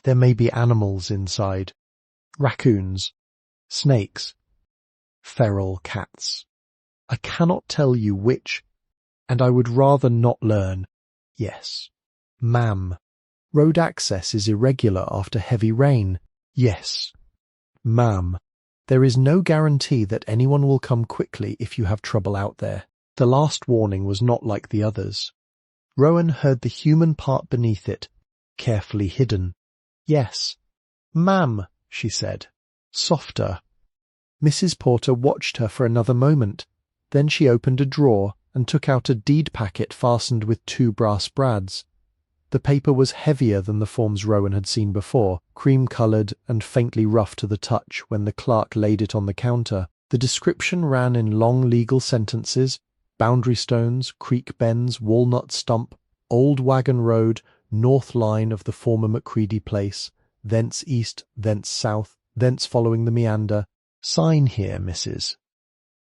There may be animals inside. Raccoons, snakes, feral cats. I cannot tell you which, and I would rather not learn. Yes, ma'am. Road access is irregular after heavy rain. Yes, ma'am. There is no guarantee that anyone will come quickly if you have trouble out there. The last warning was not like the others. Rowan heard the human part beneath it, carefully hidden. Yes, ma'am, she said, softer. Mrs. Porter watched her for another moment. Then she opened a drawer and took out a deed packet fastened with 2 brass brads. The paper was heavier than the forms Rowan had seen before, cream-coloured and faintly rough to the touch when the clerk laid it on the counter. The description ran in long legal sentences: boundary stones, creek bends, walnut stump, old wagon road, north line of the former McCready place, thence east, thence south, thence following the meander. Sign here, Mrs.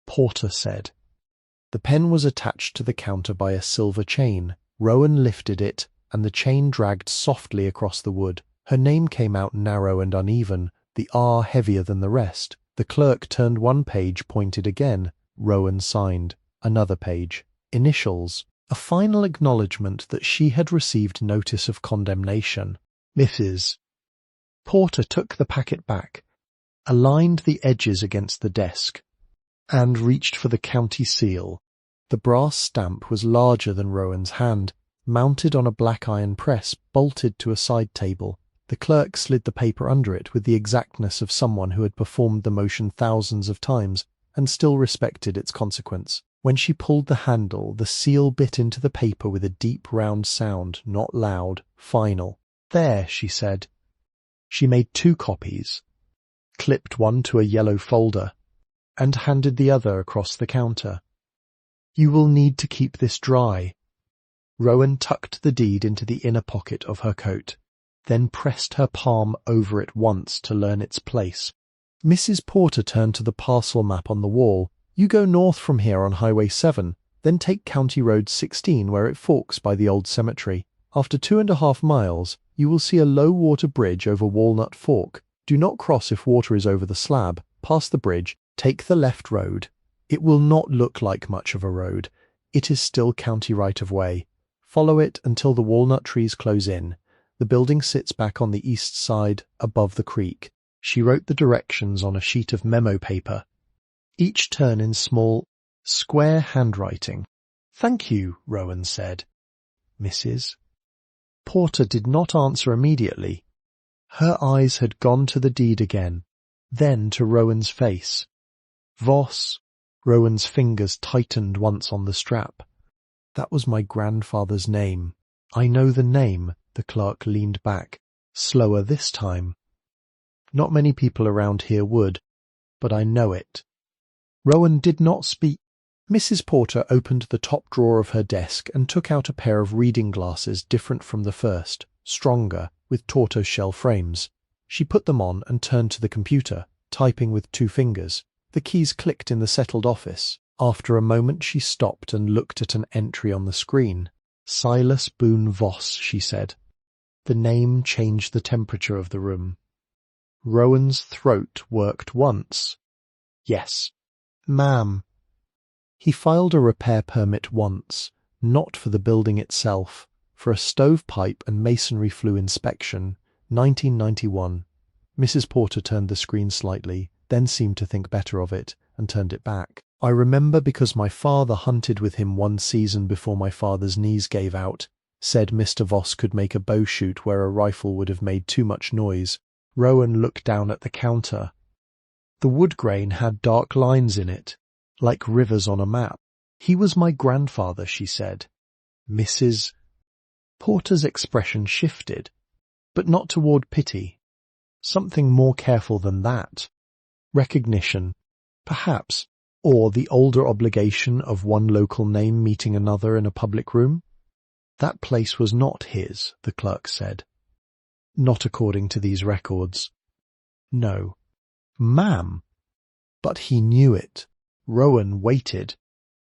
Porter said. The pen was attached to the counter by a silver chain. Rowan lifted it, and the chain dragged softly across the wood. Her name came out narrow and uneven, the R heavier than the rest. The clerk turned one page, pointed again. Rowan signed. Another page. Initials. A final acknowledgement that she had received notice of condemnation. Mrs. Porter took the packet back, aligned the edges against the desk, and reached for the county seal. The brass stamp was larger than Rowan's hand, mounted on a black iron press bolted to a side table. The clerk slid the paper under it with the exactness of someone who had performed the motion thousands of times and still respected its consequence. When she pulled the handle, the seal bit into the paper with a deep round sound, not loud, final. There, she said. She made 2 copies, clipped one to a yellow folder, and handed the other across the counter. You will need to keep this dry. Rowan tucked the deed into the inner pocket of her coat, then pressed her palm over it once to learn its place. Mrs. Porter turned to the parcel map on the wall. You go north from here on Highway 7, then take County Road 16 where it forks by the old cemetery. After 2.5 miles, you will see a low-water bridge over Walnut Fork. Do not cross if water is over the slab. Pass the bridge, take the left road. It will not look like much of a road. It is still county right-of-way. Follow it until the walnut trees close in. The building sits back on the east side, above the creek. She wrote the directions on a sheet of memo paper, each turn in small, square handwriting. Thank you, Rowan said. Mrs. Porter did not answer immediately. Her eyes had gone to the deed again, then to Rowan's face. Voss. Rowan's fingers tightened once on the strap. That was my grandfather's name. I know the name. The clerk leaned back, slower this time. Not many people around here would, but I know it. Rowan did not speak. Mrs. Porter opened the top drawer of her desk and took out a pair of reading glasses different from the first, stronger, with tortoiseshell frames. She put them on and turned to the computer, typing with 2 fingers. The keys clicked in the settled office. After a moment she stopped and looked at an entry on the screen. Silas Boone Voss, she said. The name changed the temperature of the room. Rowan's throat worked once. Yes, ma'am. He filed a repair permit once, not for the building itself, for a stovepipe and masonry flue inspection, 1991. Mrs. Porter turned the screen slightly, then seemed to think better of it, and turned it back. I remember because my father hunted with him one season before my father's knees gave out. Said Mr. Voss could make a bow shoot where a rifle would have made too much noise. Rowan looked down at the counter. The wood grain had dark lines in it, like rivers on a map. He was my grandfather, she said. Mrs. Porter's expression shifted, but not toward pity. Something more careful than that. Recognition, perhaps, or the older obligation of one local name meeting another in a public room. That place was not his, the clerk said. Not according to these records. No. Ma'am. But he knew it. Rowan waited.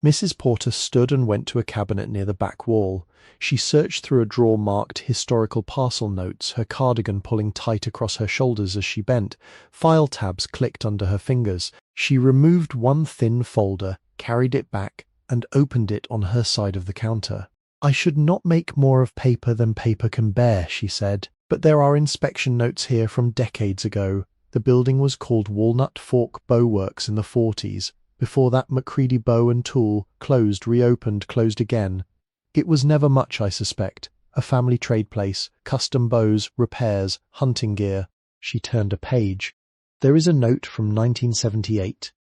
Mrs. Porter stood and went to a cabinet near the back wall. She searched through a drawer marked historical parcel notes, her cardigan pulling tight across her shoulders as she bent. File tabs clicked under her fingers. She removed one thin folder, carried it back, and opened it on her side of the counter. "I should not make more of paper than paper can bear," she said, "but there are inspection notes here from decades ago. The building was called Walnut Fork Bow Works in the 40s. Before that, McCready Bow and Tool, closed, reopened, closed again. It was never much, I suspect. A family trade place, custom bows, repairs, hunting gear." She turned a page. There is a note from 1978.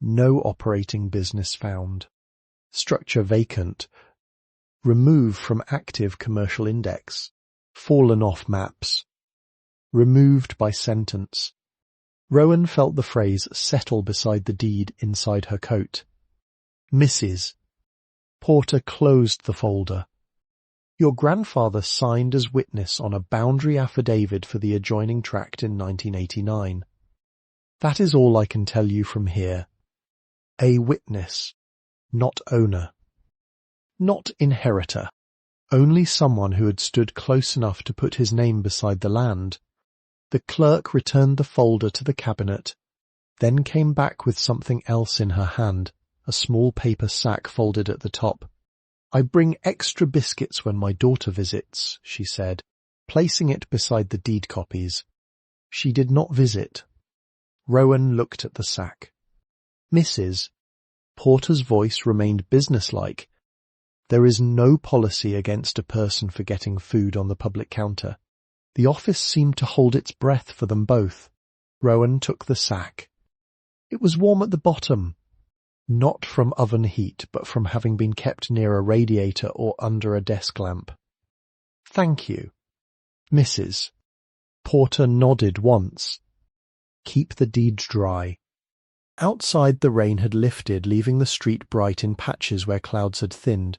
No operating business found. Structure vacant. Remove from active commercial index. Fallen off maps. Removed by sentence. Rowan felt the phrase settle beside the deed inside her coat. Mrs. Porter closed the folder. "Your grandfather signed as witness on a boundary affidavit for the adjoining tract in 1989. That is all I can tell you from here. A witness, not owner. Not inheritor. Only someone who had stood close enough to put his name beside the land." The clerk returned the folder to the cabinet, then came back with something else in her hand, a small paper sack folded at the top. "I bring extra biscuits when my daughter visits," she said, placing it beside the deed copies. She did not visit. Rowan looked at the sack. "Mrs." Porter's voice remained businesslike. "There is no policy against a person forgetting food on the public counter." The office seemed to hold its breath for them both. Rowan took the sack. It was warm at the bottom. Not from oven heat, but from having been kept near a radiator or under a desk lamp. "Thank you." "Mrs." Porter nodded once. "Keep the deed dry." Outside the rain had lifted, leaving the street bright in patches where clouds had thinned.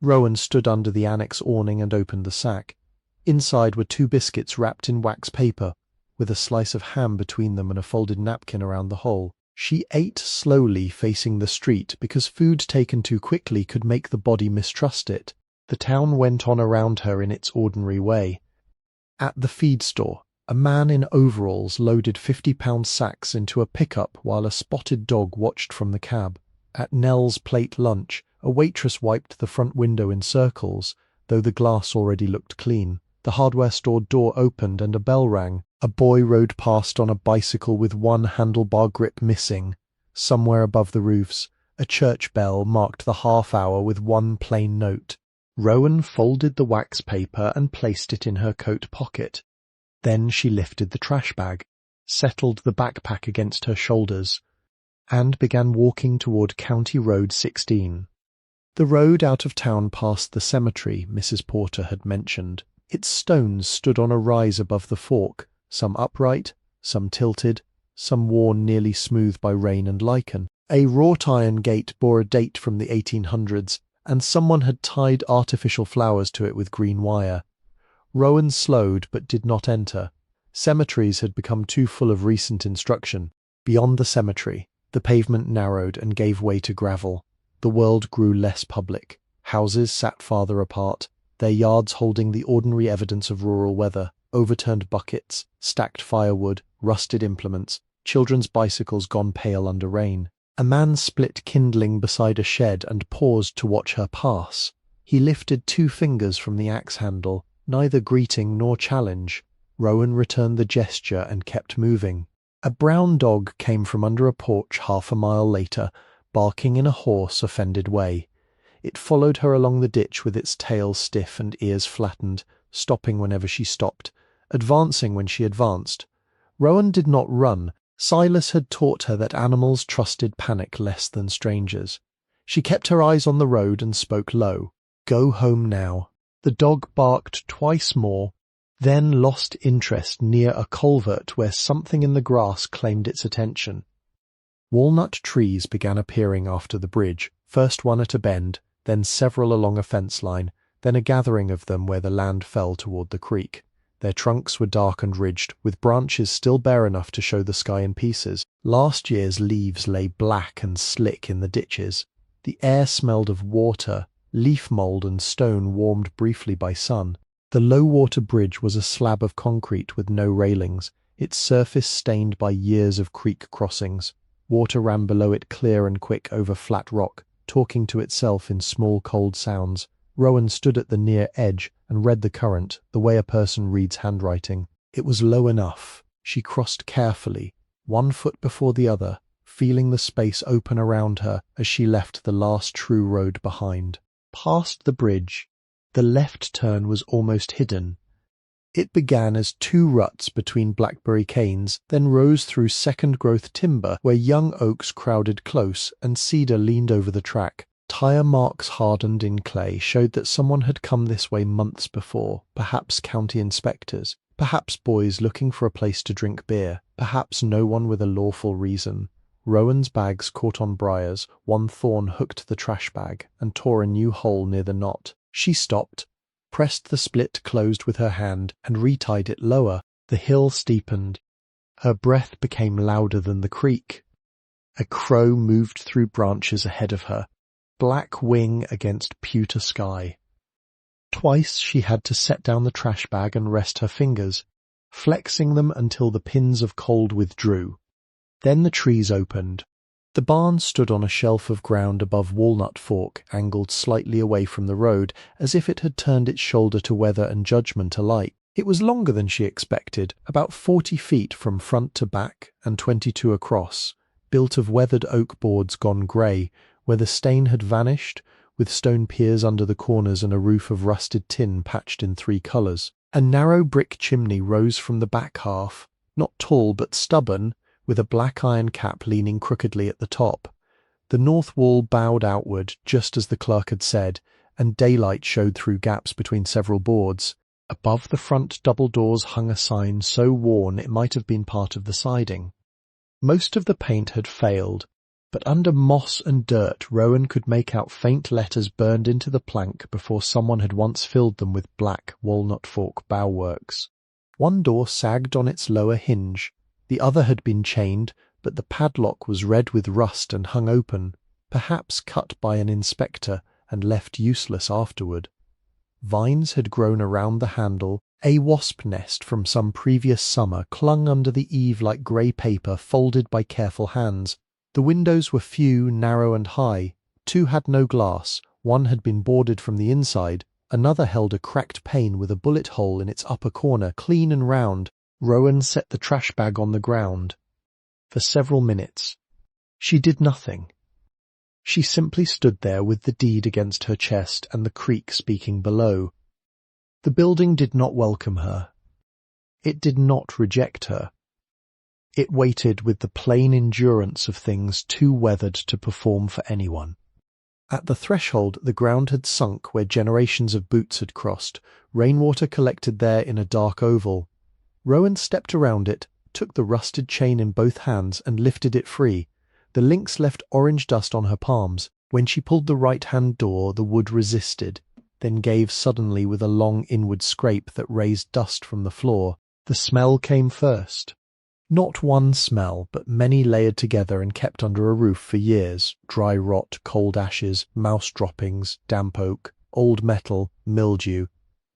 Rowan stood under the annex awning and opened the sack. Inside were 2 biscuits wrapped in wax paper, with a slice of ham between them and a folded napkin around the hole. She ate slowly, facing the street, because food taken too quickly could make the body mistrust it. The town went on around her in its ordinary way. At the feed store, a man in overalls loaded 50-pound sacks into a pickup while a spotted dog watched from the cab. At Nell's plate lunch, a waitress wiped the front window in circles, though the glass already looked clean. The hardware store door opened and a bell rang. A boy rode past on a bicycle with one handlebar grip missing. Somewhere above the roofs, a church bell marked the half-hour with one plain note. Rowan folded the wax paper and placed it in her coat pocket. Then she lifted the trash bag, settled the backpack against her shoulders, and began walking toward County Road 16. The road out of town past the cemetery Mrs. Porter had mentioned. Its stones stood on a rise above the fork, some upright, some tilted, some worn nearly smooth by rain and lichen. A wrought-iron gate bore a date from the 1800s, and someone had tied artificial flowers to it with green wire. Rowan slowed but did not enter. Cemeteries had become too full of recent instruction. Beyond the cemetery, the pavement narrowed and gave way to gravel. The world grew less public. Houses sat farther apart, their yards holding the ordinary evidence of rural weather: overturned buckets, stacked firewood, rusted implements, children's bicycles gone pale under rain. A man split kindling beside a shed and paused to watch her pass. He lifted 2 fingers from the axe handle, neither greeting nor challenge. Rowan returned the gesture and kept moving. A brown dog came from under a porch half a mile later, barking in a hoarse, offended way. It followed her along the ditch with its tail stiff and ears flattened, stopping whenever she stopped, advancing when she advanced. Rowan did not run. Silas had taught her that animals trusted panic less than strangers. She kept her eyes on the road and spoke low. "Go home now." The dog barked twice more, then lost interest near a culvert where something in the grass claimed its attention. Walnut trees began appearing after the bridge, first one at a bend, then several along a fence line, then a gathering of them where the land fell toward the creek. Their trunks were dark and ridged, with branches still bare enough to show the sky in pieces. Last year's leaves lay black and slick in the ditches. The air smelled of water, leaf mold and stone warmed briefly by sun. The low-water bridge was a slab of concrete with no railings, its surface stained by years of creek crossings. Water ran below it clear and quick over flat rock, talking to itself in small cold sounds. Rowan stood at the near edge and read the current, the way a person reads handwriting. It was low enough. She crossed carefully, one foot before the other, feeling the space open around her as she left the last true road behind. Past the bridge, the left turn was almost hidden. It began as two ruts between blackberry canes, then rose through second-growth timber where young oaks crowded close and cedar leaned over the track. Tire marks hardened in clay showed that someone had come this way months before, perhaps county inspectors, perhaps boys looking for a place to drink beer, perhaps no one with a lawful reason. Rowan's bags caught on briars, one thorn hooked the trash bag and tore a new hole near the knot. She stopped, pressed the split closed with her hand, and retied it lower. The hill steepened. Her breath became louder than the creek. A crow moved through branches ahead of her, black wing against pewter sky. Twice she had to set down the trash bag and rest her fingers, flexing them until the pins of cold withdrew. Then the trees opened. The barn stood on a shelf of ground above Walnut Fork, angled slightly away from the road, as if it had turned its shoulder to weather and judgment alike. It was longer than she expected, about 40 feet from front to back and 22 across, built of weathered oak boards gone grey, where the stain had vanished, with stone piers under the corners and a roof of rusted tin patched in 3 colours. A narrow brick chimney rose from the back half, not tall but stubborn, with a black iron cap leaning crookedly at the top. The north wall bowed outward, just as the clerk had said, and daylight showed through gaps between several boards. Above the front double doors hung a sign so worn it might have been part of the siding. Most of the paint had failed, but under moss and dirt Rowan could make out faint letters burned into the plank before someone had once filled them with black Walnut Fork Bowworks. One door sagged on its lower hinge. The other had been chained, but the padlock was red with rust and hung open, perhaps cut by an inspector and left useless afterward. Vines had grown around the handle. A wasp nest from some previous summer clung under the eave like grey paper folded by careful hands. The windows were few, narrow and high. 2 had no glass, one had been boarded from the inside, another held a cracked pane with a bullet hole in its upper corner, clean and round. Rowan set the trash bag on the ground. For several minutes, she did nothing. She simply stood there with the deed against her chest and the creek speaking below. The building did not welcome her. It did not reject her. It waited with the plain endurance of things too weathered to perform for anyone. At the threshold, the ground had sunk where generations of boots had crossed. Rainwater collected there in a dark oval. Rowan stepped around it, took the rusted chain in both hands and lifted it free. The links left orange dust on her palms. When she pulled the right-hand door, the wood resisted, then gave suddenly with a long inward scrape that raised dust from the floor. The smell came first. Not one smell, but many layered together and kept under a roof for years. Dry rot, cold ashes, mouse droppings, damp oak, old metal, mildew,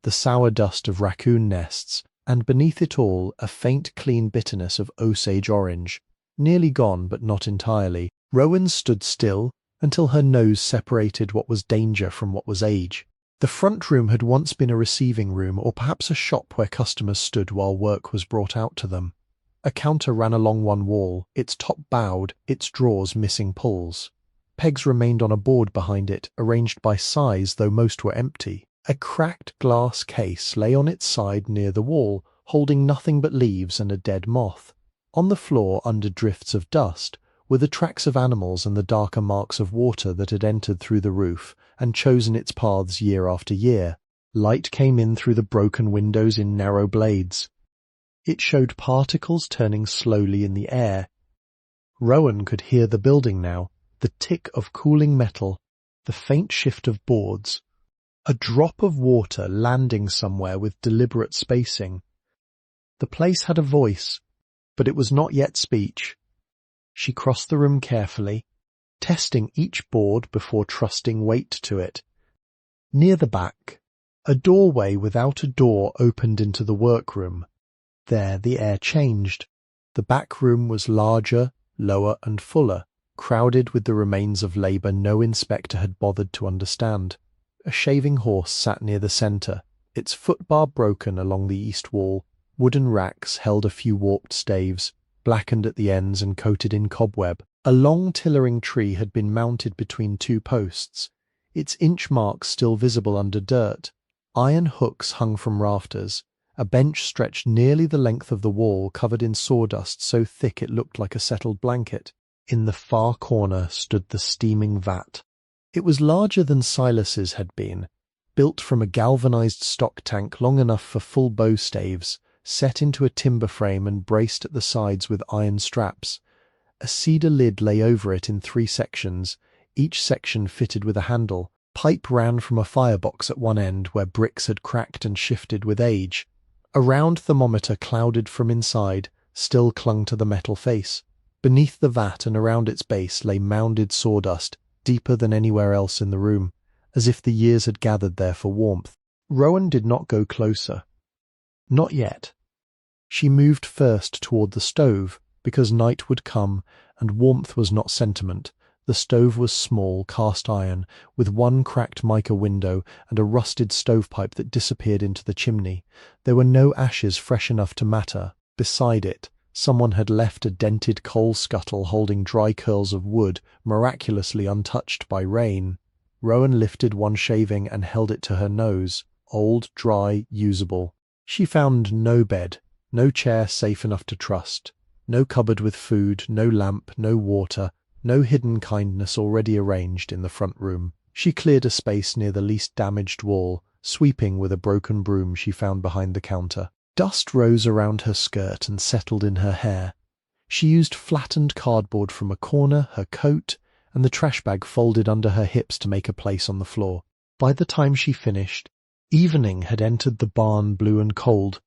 the sour dust of raccoon nests, and beneath it all a faint clean bitterness of Osage orange, nearly gone but not entirely. Rowan stood still until her nose separated what was danger from what was age. The front room had once been a receiving room or perhaps a shop where customers stood while work was brought out to them. A counter ran along one wall, its top bowed, its drawers missing pulls. Pegs remained on a board behind it, arranged by size, though most were empty. A cracked glass case lay on its side near the wall, holding nothing but leaves and a dead moth. On the floor, under drifts of dust, were the tracks of animals and the darker marks of water that had entered through the roof and chosen its paths year after year. Light came in through the broken windows in narrow blades. It showed particles turning slowly in the air. Rowan could hear the building now, the tick of cooling metal, the faint shift of boards. A drop of water landing somewhere with deliberate spacing. The place had a voice, but it was not yet speech. She crossed the room carefully, testing each board before trusting weight to it. Near the back, a doorway without a door opened into the workroom. There the air changed. The back room was larger, lower and fuller, crowded with the remains of labour no inspector had bothered to understand. A shaving horse sat near the centre, its footbar broken along the east wall. Wooden racks held a few warped staves, blackened at the ends and coated in cobweb. A long tillering tree had been mounted between two posts, its inch marks still visible under dirt. Iron hooks hung from rafters. A bench stretched nearly the length of the wall, covered in sawdust so thick it looked like a settled blanket. In the far corner stood the steaming vat. It was larger than Silas's had been, built from a galvanized stock tank long enough for full bow staves, set into a timber frame and braced at the sides with iron straps. A cedar lid lay over it in 3 sections, each section fitted with a handle. Pipe ran from a firebox at one end where bricks had cracked and shifted with age. A round thermometer, clouded from inside, still clung to the metal face. Beneath the vat and around its base lay mounded sawdust, deeper than anywhere else in the room, as if the years had gathered there for warmth. Rowan did not go closer. Not yet. She moved first toward the stove, because night would come, and warmth was not sentiment. The stove was small, cast iron, with one cracked mica window and a rusted stovepipe that disappeared into the chimney. There were no ashes fresh enough to matter. Beside it, someone had left a dented coal scuttle holding dry curls of wood, miraculously untouched by rain. Rowan lifted one shaving and held it to her nose, old, dry, usable. She found no bed, no chair safe enough to trust, no cupboard with food, no lamp, no water, no hidden kindness already arranged in the front room. She cleared a space near the least damaged wall, sweeping with a broken broom she found behind the counter. Dust rose around her skirt and settled in her hair. She used flattened cardboard from a corner, her coat, and the trash bag folded under her hips to make a place on the floor. By the time she finished, evening had entered the barn blue and cold.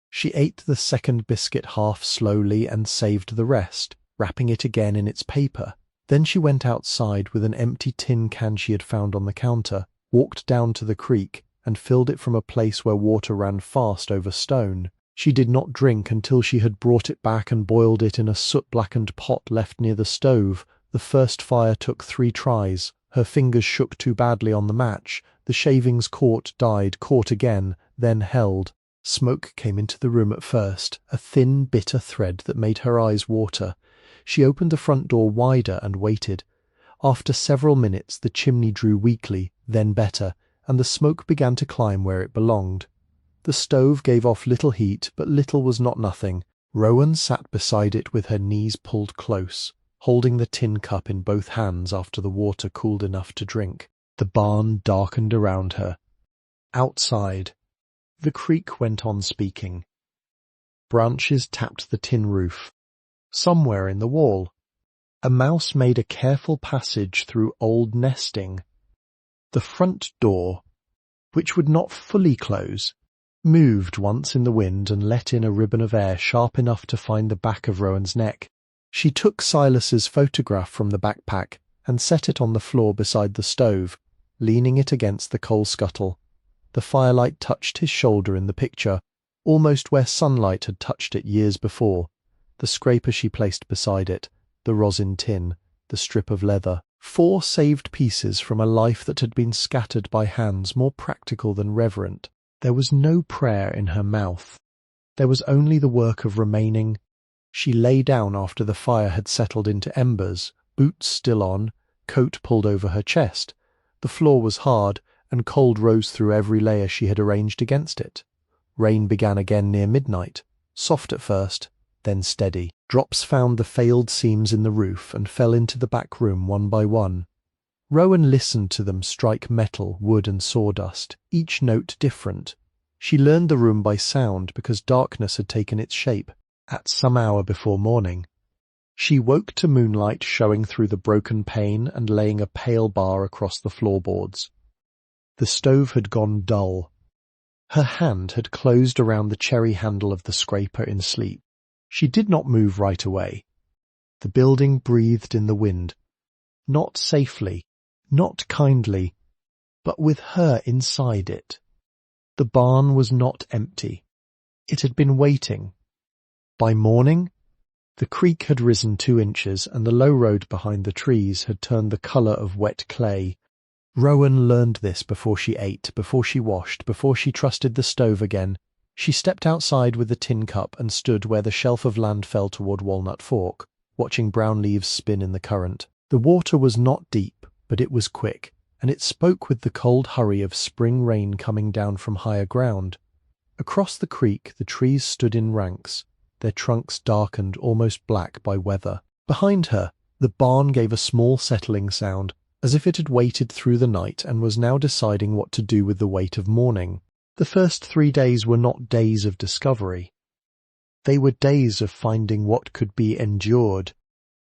She ate the second biscuit half slowly and saved the rest, wrapping it again in its paper. Then she went outside with an empty tin can she had found on the counter, walked down to the creek, and filled it from a place where water ran fast over stone. She did not drink until she had brought it back and boiled it in a soot-blackened pot left near the stove. The first fire took 3 tries. Her fingers shook too badly on the match. The shavings caught, died, caught again, then held. Smoke came into the room at first, a thin, bitter thread that made her eyes water. She opened the front door wider and waited. After several minutes the chimney drew weakly, then better, and the smoke began to climb where it belonged. The stove gave off little heat, but little was not nothing. Rowan sat beside it with her knees pulled close, holding the tin cup in both hands after the water cooled enough to drink. The barn darkened around her. Outside, the creek went on speaking. Branches tapped the tin roof. Somewhere in the wall, a mouse made a careful passage through old nesting. The front door, which would not fully close, moved once in the wind and let in a ribbon of air sharp enough to find the back of Rowan's neck. She took Silas's photograph from the backpack and set it on the floor beside the stove, leaning it against the coal scuttle. The firelight touched his shoulder in the picture, almost where sunlight had touched it years before. The scraper she placed beside it, the rosin tin, the strip of leather. 4 saved pieces from a life that had been scattered by hands more practical than reverent. There was no prayer in her mouth. There was only the work of remaining. She lay down after the fire had settled into embers, boots still on, coat pulled over her chest. The floor was hard, and cold rose through every layer she had arranged against it. Rain began again near midnight, soft at first, then steady. Drops found the failed seams in the roof and fell into the back room one by one. Rowan listened to them strike metal, wood and sawdust, each note different. She learned the room by sound because darkness had taken its shape at some hour before morning. She woke to moonlight showing through the broken pane and laying a pale bar across the floorboards. The stove had gone dull. Her hand had closed around the cherry handle of the scraper in sleep. She did not move right away. The building breathed in the wind, not safely, not kindly, but with her inside it. The barn was not empty. It had been waiting. By morning, the creek had risen 2 inches and the low road behind the trees had turned the colour of wet clay. Rowan learned this before she ate, before she washed, before she trusted the stove again. She stepped outside with the tin cup and stood where the shelf of land fell toward Walnut Fork, watching brown leaves spin in the current. The water was not deep, but it was quick, and it spoke with the cold hurry of spring rain coming down from higher ground. Across the creek the trees stood in ranks, their trunks darkened almost black by weather. Behind her, the barn gave a small settling sound, as if it had waited through the night and was now deciding what to do with the weight of morning. The first 3 days were not days of discovery. They were days of finding what could be endured.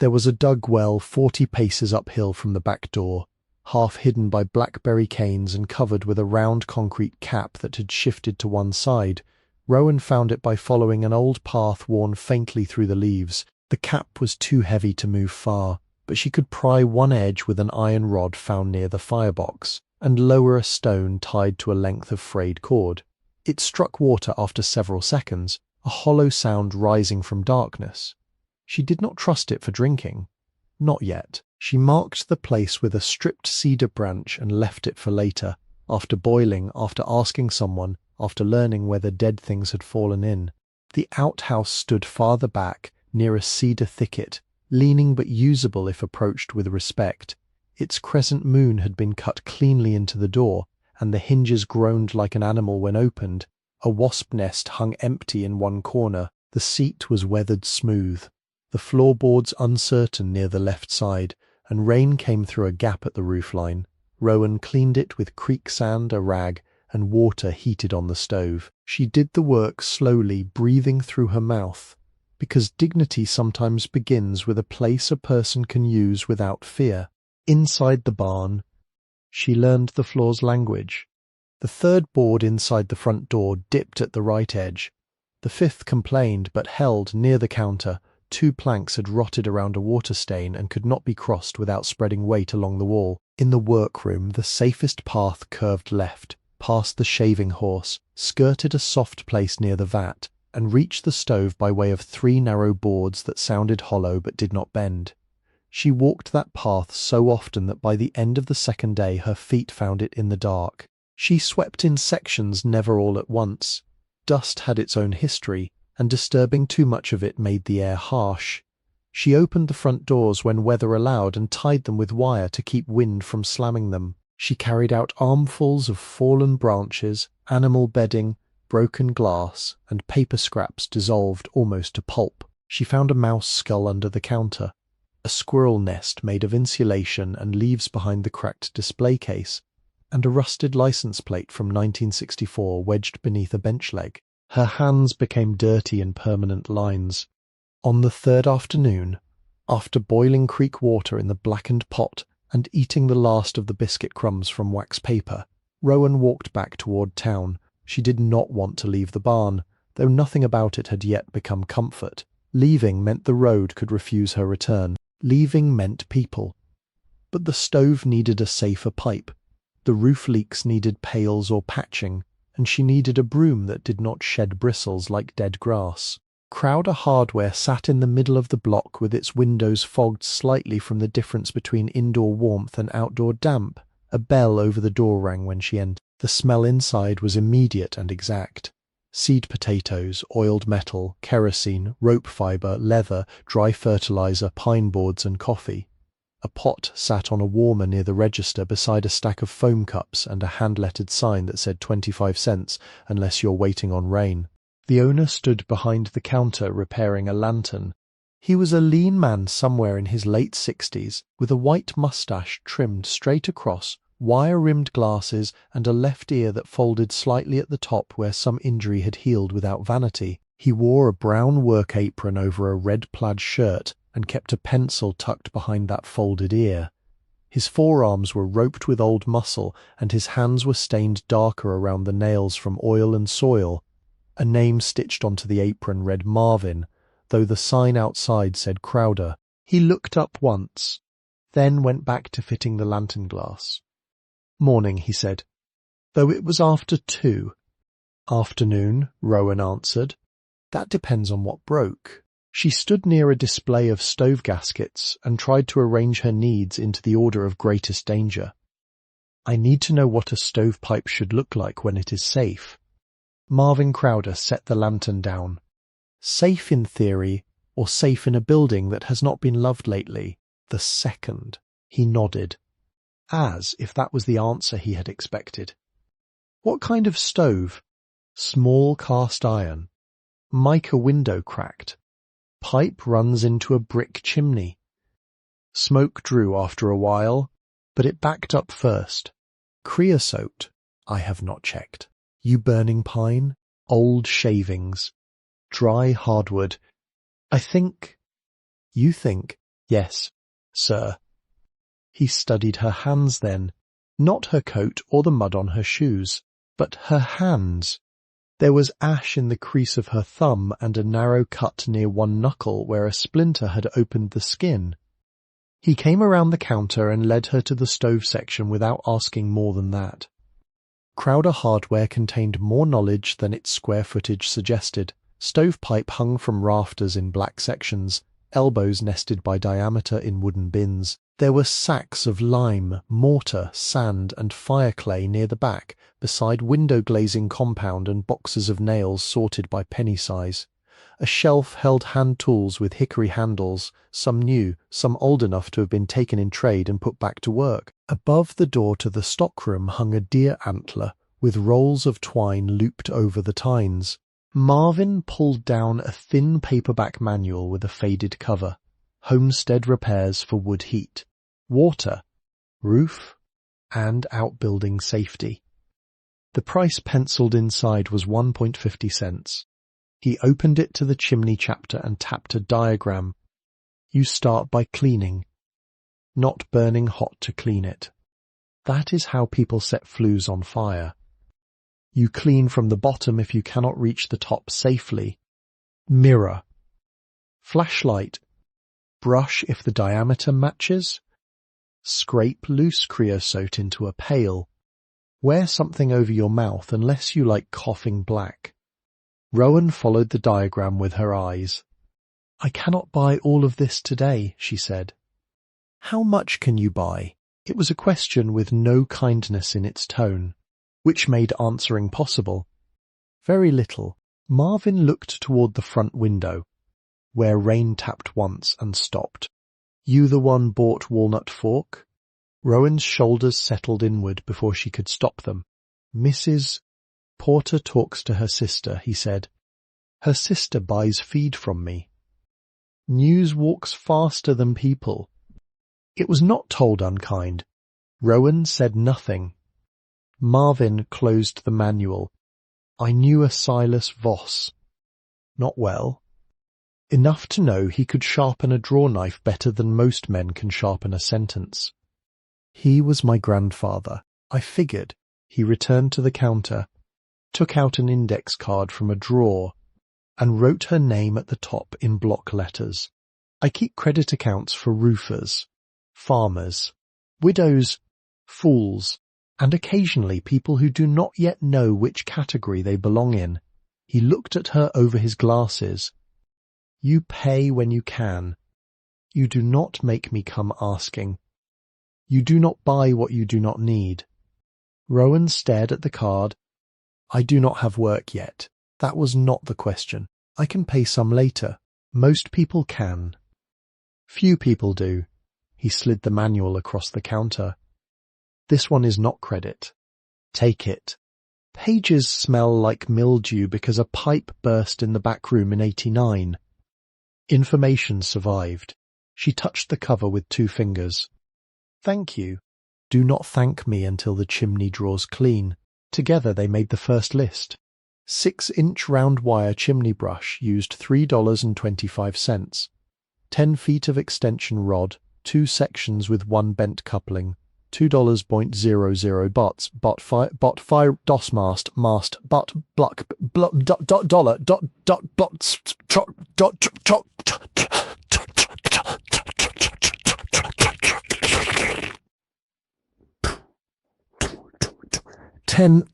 There was a dug well 40 paces uphill from the back door, half hidden by blackberry canes and covered with a round concrete cap that had shifted to one side. Rowan found it by following an old path worn faintly through the leaves. The cap was too heavy to move far, but she could pry one edge with an iron rod found near the firebox, and lower a stone tied to a length of frayed cord. It struck water after several seconds, a hollow sound rising from darkness. She did not trust it for drinking. Not yet. She marked the place with a stripped cedar branch and left it for later, after boiling, after asking someone, after learning whether dead things had fallen in. The outhouse stood farther back, near a cedar thicket, leaning but usable if approached with respect. Its crescent moon had been cut cleanly into the door, and the hinges groaned like an animal when opened. A wasp nest hung empty in one corner. The seat was weathered smooth, the floorboards uncertain near the left side, and rain came through a gap at the roofline. Rowan cleaned it with creek sand, a rag, and water heated on the stove. She did the work slowly, breathing through her mouth, because dignity sometimes begins with a place a person can use without fear. Inside the barn, she learned the floor's language. The 3rd board inside the front door dipped at the right edge. The 5th complained, but held near the counter. 2 planks had rotted around a water stain and could not be crossed without spreading weight along the wall. In the workroom, the safest path curved left, past the shaving horse, skirted a soft place near the vat, and reached the stove by way of 3 narrow boards that sounded hollow but did not bend. She walked that path so often that by the end of the 2nd day her feet found it in the dark. She swept in sections, never all at once. Dust had its own history, and disturbing too much of it made the air harsh. She opened the front doors when weather allowed and tied them with wire to keep wind from slamming them. She carried out armfuls of fallen branches, animal bedding, broken glass, and paper scraps dissolved almost to pulp. She found a mouse skull under the counter, a squirrel nest made of insulation and leaves behind the cracked display case, and a rusted license plate from 1964 wedged beneath a bench leg. Her hands became dirty in permanent lines. On the 3rd afternoon, after boiling creek water in the blackened pot and eating the last of the biscuit crumbs from wax paper, Rowan walked back toward town. She did not want to leave the barn, though nothing about it had yet become comfort. Leaving meant the road could refuse her return. Leaving meant people. But the stove needed a safer pipe. The roof leaks needed pails or patching, and she needed a broom that did not shed bristles like dead grass. Crowder Hardware sat in the middle of the block with its windows fogged slightly from the difference between indoor warmth and outdoor damp. A bell over the door rang when she entered. The smell inside was immediate and exact. Seed potatoes, oiled metal, kerosene, rope fibre, leather, dry fertilizer, pine boards and coffee. A pot sat on a warmer near the register beside a stack of foam cups and a hand-lettered sign that said 25 cents unless you're waiting on rain. The owner stood behind the counter repairing a lantern. He was a lean man somewhere in his late 60s, with a white moustache trimmed straight across, wire-rimmed glasses, and a left ear that folded slightly at the top where some injury had healed without vanity. He wore a brown work apron over a red plaid shirt and kept a pencil tucked behind that folded ear. His forearms were roped with old muscle, and his hands were stained darker around the nails from oil and soil. A name stitched onto the apron read Marvin, though the sign outside said Crowder. He looked up once, then went back to fitting the lantern glass. "Morning," he said, though it was after 2. "Afternoon," Rowan answered. "That depends on what broke." She stood near a display of stove gaskets and tried to arrange her needs into the order of greatest danger. "I need to know what a stovepipe should look like when it is safe." Marvin Crowder set the lantern down. "Safe in theory, or safe in a building that has not been loved lately? The second." He nodded, as if that was the answer he had expected. "What kind of stove?" "Small cast iron. Mica window cracked. Pipe runs into a brick chimney." Smoke drew after a while, but it backed up first. "Creosote?" "I have not checked." "You burning pine?" "Old shavings. Dry hardwood." "I think—" "You think?" "Yes, sir." He studied her hands then, not her coat or the mud on her shoes, but her hands. There was ash in the crease of her thumb and a narrow cut near one knuckle where a splinter had opened the skin. He came around the counter and led her to the stove section without asking more than that. Crowder hardware contained more knowledge than its square footage suggested. Stovepipe hung from rafters in black sections, elbows nested by diameter in wooden bins. There were sacks of lime, mortar, sand, and fire clay near the back, beside window glazing compound and boxes of nails sorted by penny size. A shelf held hand tools with hickory handles, some new, some old enough to have been taken in trade and put back to work. Above the door to the stockroom hung a deer antler, with rolls of twine looped over the tines. Marvin pulled down a thin paperback manual with a faded cover. Homestead repairs for wood heat. Water, roof, and outbuilding safety. The price penciled inside was 1.50 cents. He opened it to the chimney chapter and tapped a diagram. You start by cleaning, not burning hot to clean it. That is how people set flues on fire. You clean from the bottom if you cannot reach the top safely. Mirror. Flashlight. Brush if the diameter matches. Scrape loose creosote into a pail. Wear something over your mouth unless you like coughing black. Rowan followed the diagram with her eyes. "I cannot buy all of this today," she said. "How much can you buy?" It was a question with no kindness in its tone, which made answering possible. "Very little." Marvin looked toward the front window, where rain tapped once and stopped. "You the one bought walnut fork?" Rowan's shoulders settled inward before she could stop them. "Mrs. Porter talks to her sister," he said. "Her sister buys feed from me." News walks faster than people. It was not told unkind. Rowan said nothing. Marvin closed the manual. "I knew a Silas Voss." "Not well." "Enough to know he could sharpen a draw knife better than most men can sharpen a sentence." "He was my grandfather. I figured." He returned to the counter, took out an index card from a drawer, and wrote her name at the top in block letters. "I keep credit accounts for roofers, farmers, widows, fools, and occasionally people who do not yet know which category they belong in." He looked at her over his glasses. "You pay when you can. You do not make me come asking. You do not buy what you do not need." Rowan stared at the card. "I do not have work yet. That was not the question. I can pay some later. Most people can. Few people do." He slid the manual across the counter. "This one is not credit. Take it. Pages smell like mildew because a pipe burst in the back room in '89. Information survived. She touched the cover with 2 fingers. Thank you. Do not thank me until the chimney draws clean. Together they made the first list. 6-inch round wire chimney brush used $3.25. 10 feet of extension rod, 2 sections with 1 bent coupling, $2.00 bot 5 dos mast butt bluck dollar dot ten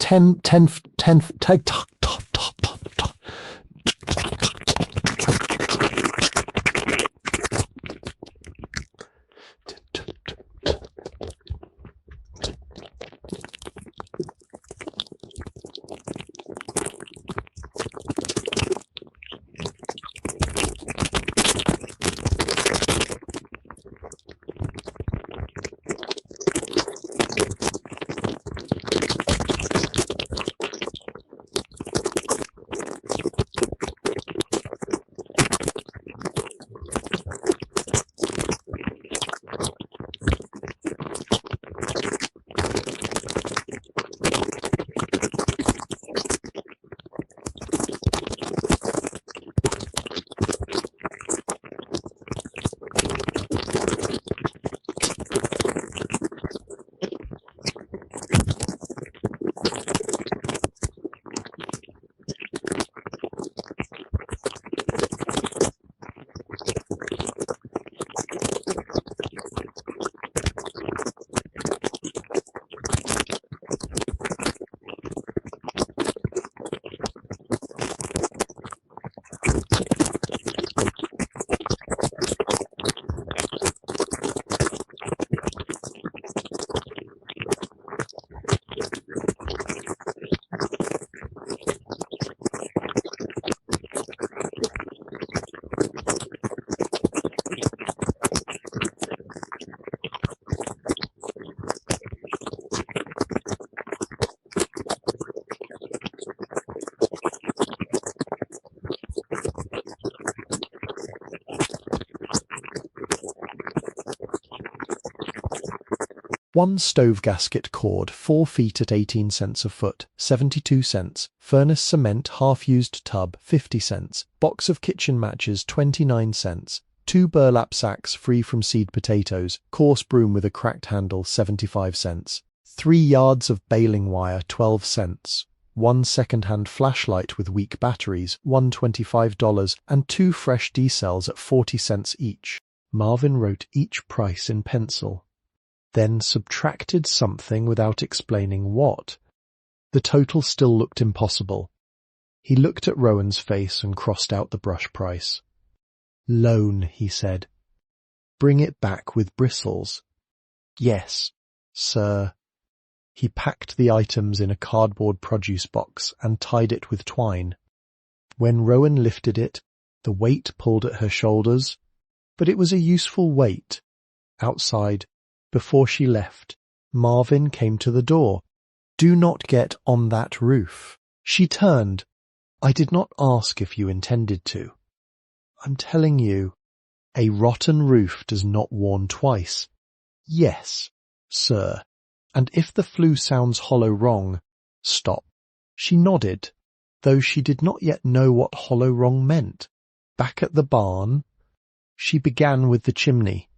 One stove gasket cord, 4 feet at 18 cents a foot, 72 cents. Furnace cement half-used tub, 50 cents. Box of kitchen matches, 29 cents. 2 burlap sacks free from seed potatoes. Coarse broom with a cracked handle, 75 cents. 3 yards of baling wire, 12 cents. 1 second-hand flashlight with weak batteries, $125, and 2 fresh D-cells at 40 cents each. Marvin wrote each price in pencil, then subtracted something without explaining what. The total still looked impossible. He looked at Rowan's face and crossed out the brush price. Loan, he said. Bring it back with bristles. Yes, sir. He packed the items in a cardboard produce box and tied it with twine. When Rowan lifted it, the weight pulled at her shoulders, but it was a useful weight. Outside, before she left, Marvin came to the door. Do not get on that roof. She turned. I did not ask if you intended to. I'm telling you, a rotten roof does not warn twice. Yes, sir. And if the flue sounds hollow wrong, stop. She nodded, though she did not yet know what hollow wrong meant. Back at the barn, she began with the chimney.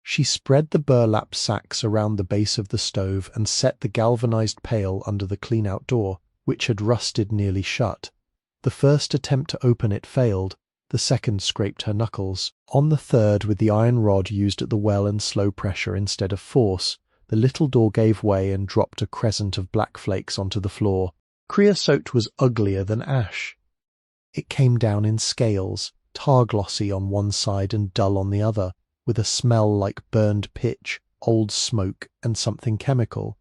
She spread the burlap sacks around the base of the stove and set the galvanized pail under the clean-out door, which had rusted nearly shut. The first attempt to open it failed. The second scraped her knuckles. On the third, with the iron rod used at the well and slow pressure instead of force, the little door gave way and dropped a crescent of black flakes onto the floor. Creosote was uglier than ash. It came down in scales, tar-glossy on one side and dull on the other, with a smell like burned pitch, old smoke, and something chemical.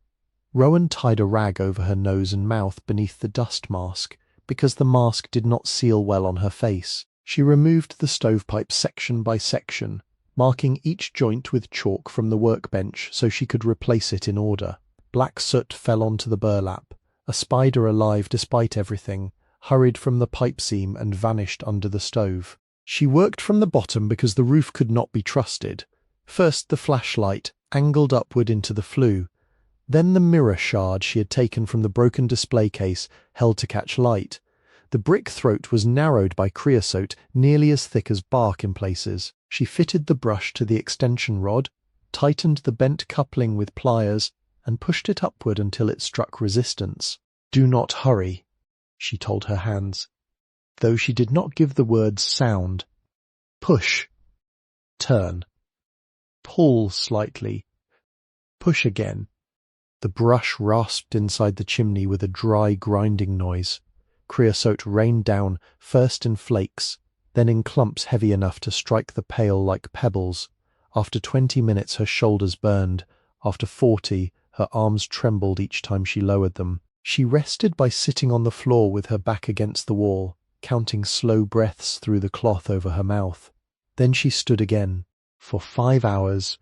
Rowan tied a rag over her nose and mouth beneath the dust mask, because the mask did not seal well on her face. She removed the stovepipe section by section, marking each joint with chalk from the workbench so she could replace it in order. Black soot fell onto the burlap. A spider alive despite everything hurried from the pipe seam and vanished under the stove. She worked from the bottom because the roof could not be trusted. First the flashlight, angled upward into the flue. Then the mirror shard she had taken from the broken display case, held to catch light. The brick throat was narrowed by creosote, nearly as thick as bark in places. She fitted the brush to the extension rod, tightened the bent coupling with pliers, and pushed it upward until it struck resistance. "Do not hurry," she told her hands, though she did not give the words sound. "Push. Turn. Pull slightly. Push again." The brush rasped inside the chimney with a dry, grinding noise. Creosote rained down, first in flakes, then in clumps heavy enough to strike the pail like pebbles. After 20 minutes her shoulders burned. After 40, her arms trembled each time she lowered them. She rested by sitting on the floor with her back against the wall, counting slow breaths through the cloth over her mouth. Then she stood again. For 5 hours,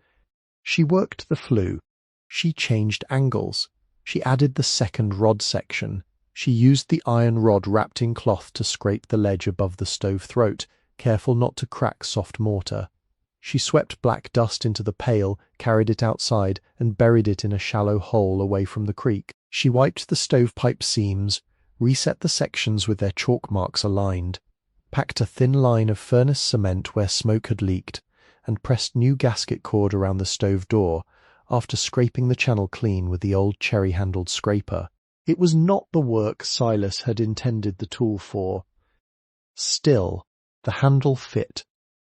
she worked the flue. She changed angles. She added the second rod section. She used the iron rod wrapped in cloth to scrape the ledge above the stove throat, careful not to crack soft mortar. She swept black dust into the pail, carried it outside, and buried it in a shallow hole away from the creek. She wiped the stovepipe seams, reset the sections with their chalk marks aligned, packed a thin line of furnace cement where smoke had leaked, and pressed new gasket cord around the stove door, after scraping the channel clean with the old cherry-handled scraper. It was not the work Silas had intended the tool for. Still, the handle fit.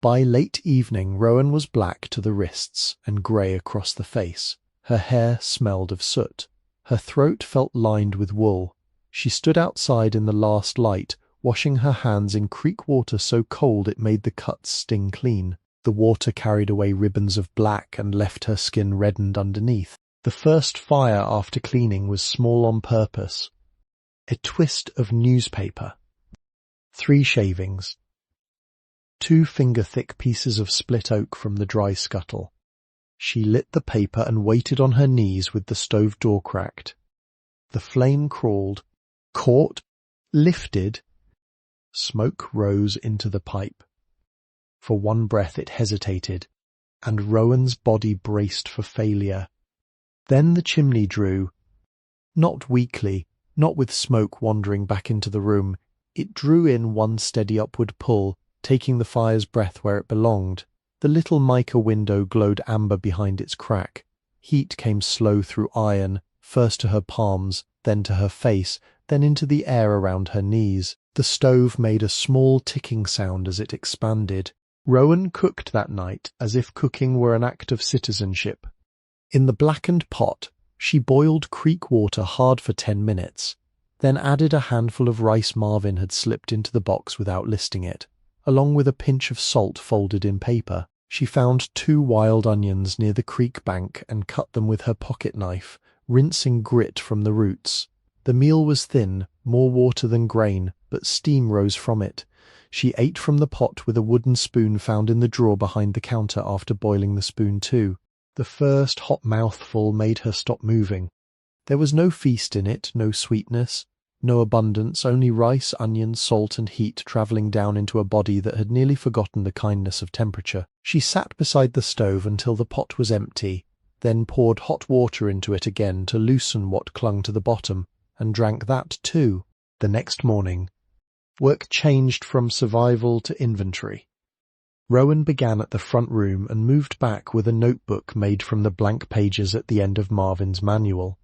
By late evening, Rowan was black to the wrists and grey across the face. Her hair smelled of soot. Her throat felt lined with wool. She stood outside in the last light, washing her hands in creek water so cold it made the cuts sting clean. The water carried away ribbons of black and left her skin reddened underneath. The first fire after cleaning was small on purpose. A twist of newspaper. 3 shavings. 2 finger-thick pieces of split oak from the dry scuttle. She lit the paper and waited on her knees with the stove door cracked. The flame crawled, caught, lifted. Smoke rose into the pipe. For one breath it hesitated, and Rowan's body braced for failure. Then the chimney drew. Not weakly, not with smoke wandering back into the room. It drew in one steady upward pull, taking the fire's breath where it belonged. The little mica window glowed amber behind its crack. Heat came slow through iron, first to her palms, then to her face, then into the air around her knees. The stove made a small ticking sound as it expanded. Rowan cooked that night as if cooking were an act of citizenship. In the blackened pot, she boiled creek water hard for 10 minutes, then added a handful of rice Marvin had slipped into the box without listing it, along with a pinch of salt folded in paper. She found 2 wild onions near the creek bank and cut them with her pocket knife, rinsing grit from the roots. The meal was thin, more water than grain, but steam rose from it. She ate from the pot with a wooden spoon found in the drawer behind the counter after boiling the spoon too. The first hot mouthful made her stop moving. There was no feast in it, no sweetness, no abundance, only rice, onions, salt and heat travelling down into a body that had nearly forgotten the kindness of temperature. She sat beside the stove until the pot was empty, then poured hot water into it again to loosen what clung to the bottom, and drank that too. The next morning, work changed from survival to inventory. Rowan began at the front room and moved back with a notebook made from the blank pages at the end of Marvin's manual.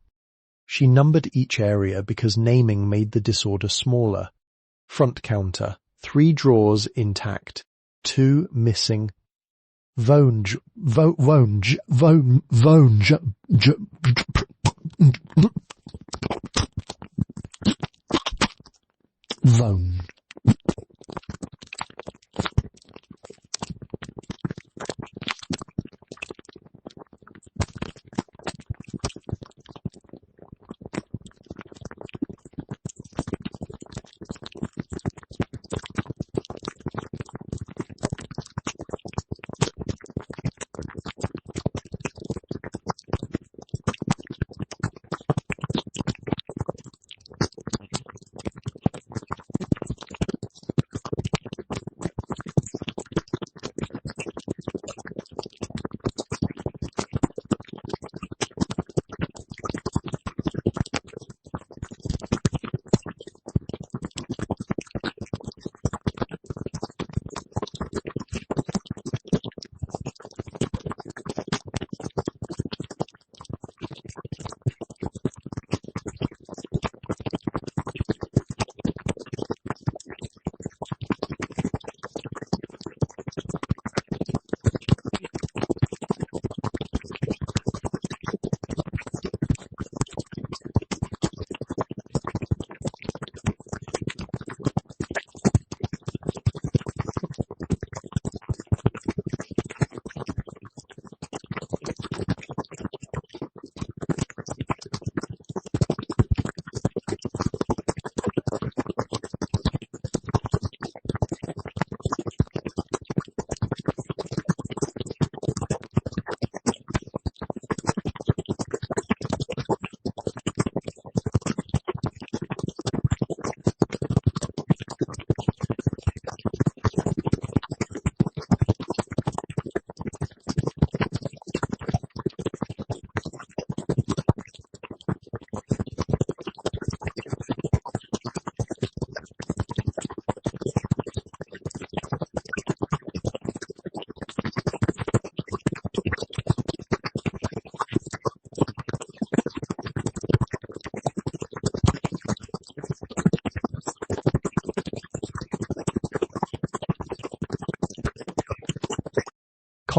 She numbered each area because naming made the disorder smaller. Front counter, 3 drawers intact, 2 missing. Vonge.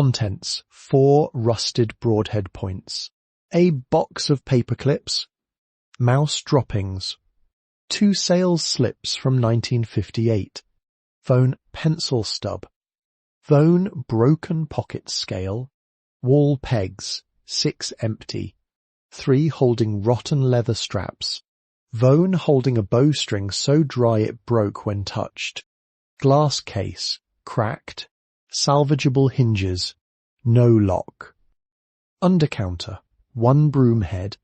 Contents: 4 rusted broadhead points, a box of paper clips, mouse droppings, 2 sales slips from 1958, phone pencil stub, phone broken pocket scale, wall pegs, 6 empty, 3 holding rotten leather straps, phone holding a bowstring so dry it broke when touched, glass case, cracked, salvageable hinges, no lock. Undercounter, 1 broom head,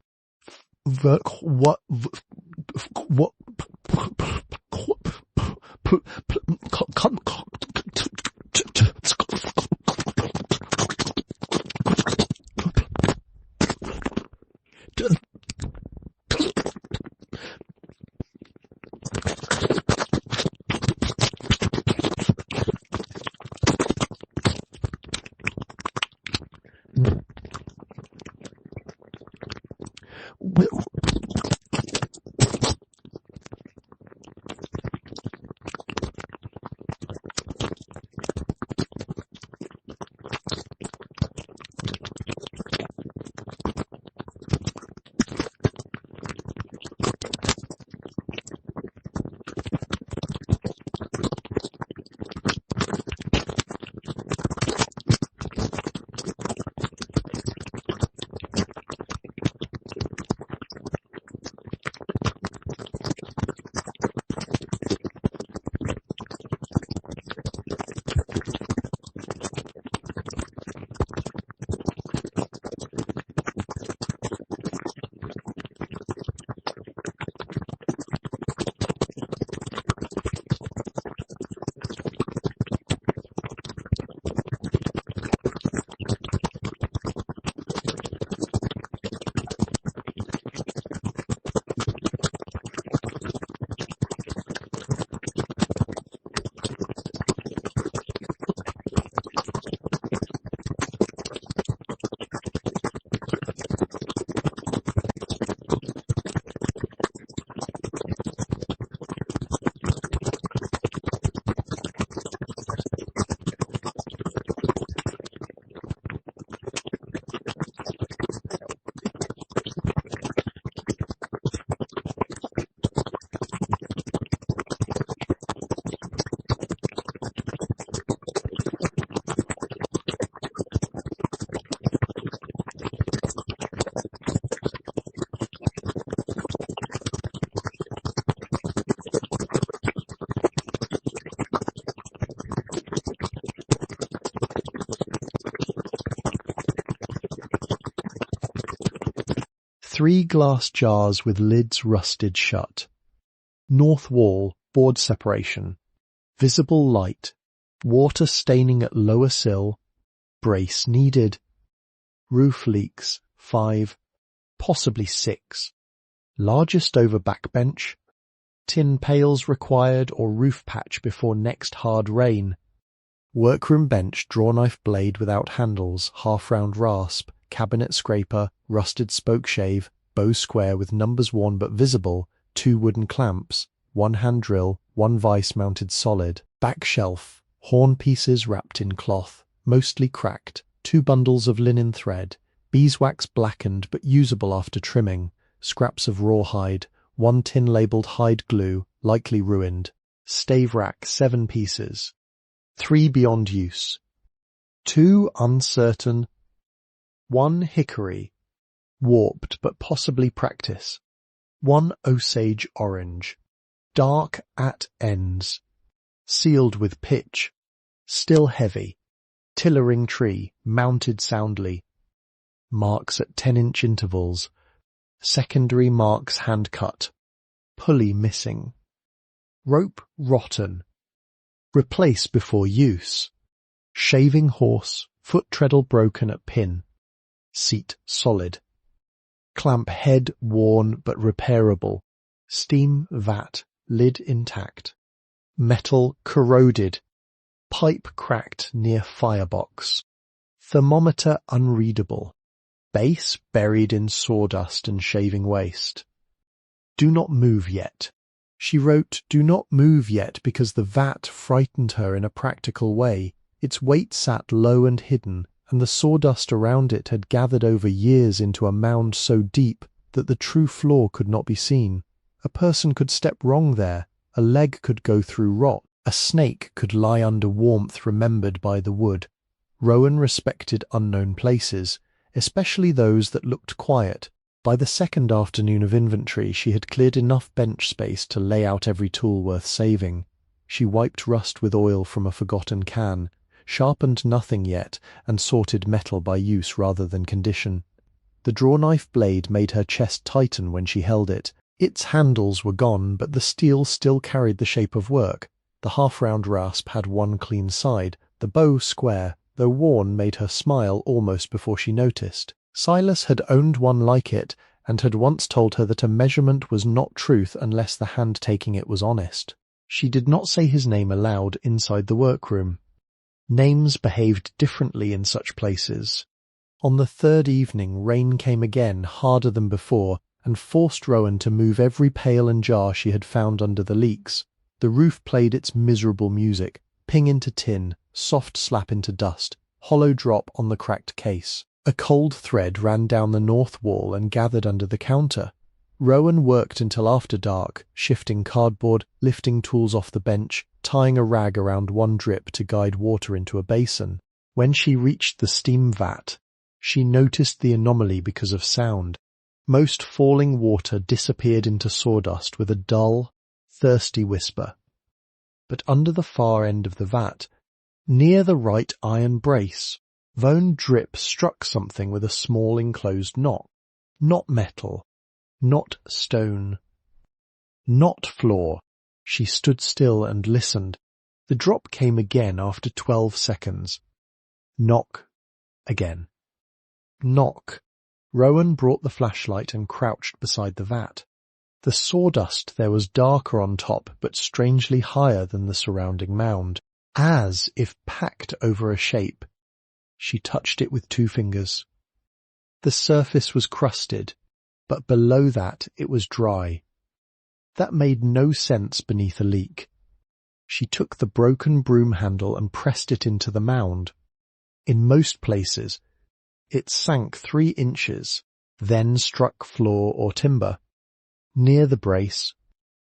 Three glass jars with lids rusted shut. North wall, board separation. Visible light. Water staining at lower sill. Brace needed. Roof leaks, 5, possibly 6. Largest over backbench. Tin pails required or roof patch before next hard rain. Workroom bench, draw knife blade without handles, half-round rasp, cabinet scraper, rusted spoke shave, bow square with numbers worn but visible, 2 wooden clamps, 1 hand drill, 1 vice mounted solid, back shelf, horn pieces wrapped in cloth, mostly cracked, 2 bundles of linen thread, beeswax blackened but usable after trimming, scraps of rawhide, 1 tin labelled hide glue, likely ruined, stave rack 7 pieces, 3 beyond use, 2 uncertain, 1 hickory, warped but possibly practice, 1 Osage orange, dark at ends, sealed with pitch, still heavy, tillering tree, mounted soundly, marks at 10-inch intervals, secondary marks hand cut, pulley missing, rope rotten, replace before use, shaving horse, foot treadle broken at pin, seat solid, clamp head worn but repairable, steam vat, lid intact, metal corroded, pipe cracked near firebox, thermometer unreadable, base buried in sawdust and shaving waste. Do not move yet. She wrote, do not move yet because the vat frightened her in a practical way. Its weight sat low and hidden, and the sawdust around it had gathered over years into a mound so deep that the true floor could not be seen. A person could step wrong there, a leg could go through rot, a snake could lie under warmth remembered by the wood. Rowan respected unknown places, especially those that looked quiet. By the second afternoon of inventory, she had cleared enough bench space to lay out every tool worth saving. She wiped rust with oil from a forgotten can, sharpened nothing yet, and sorted metal by use rather than condition. The draw-knife blade made her chest tighten when she held it. Its handles were gone, but the steel still carried the shape of work. The half-round rasp had one clean side, the bow square, though worn, made her smile almost before she noticed. Silas had owned one like it, and had once told her that a measurement was not truth unless the hand taking it was honest. She did not say his name aloud inside the workroom. Names behaved differently in such places. On the third evening, rain came again, harder than before, and forced Rowan to move every pail and jar she had found under the leaks. The roof played its miserable music, ping into tin, soft slap into dust, hollow drop on the cracked case. A cold thread ran down the north wall and gathered under the counter. Rowan worked until after dark, shifting cardboard, lifting tools off the bench, tying a rag around one drip to guide water into a basin. When she reached the steam vat, she noticed the anomaly because of sound. Most falling water disappeared into sawdust with a dull, thirsty whisper. But under the far end of the vat, near the right iron brace, Vone drip struck something with a small enclosed knock. Not metal, not stone, not floor. She stood still and listened. The drop came again after 12 seconds. Knock. Again. Knock. Rowan brought the flashlight and crouched beside the vat. The sawdust there was darker on top, but strangely higher than the surrounding mound, as if packed over a shape. She touched it with 2 fingers. The surface was crusted, but below that it was dry. That made no sense beneath a leak. She took the broken broom handle and pressed it into the mound. In most places, it sank 3 inches, then struck floor or timber. Near the brace,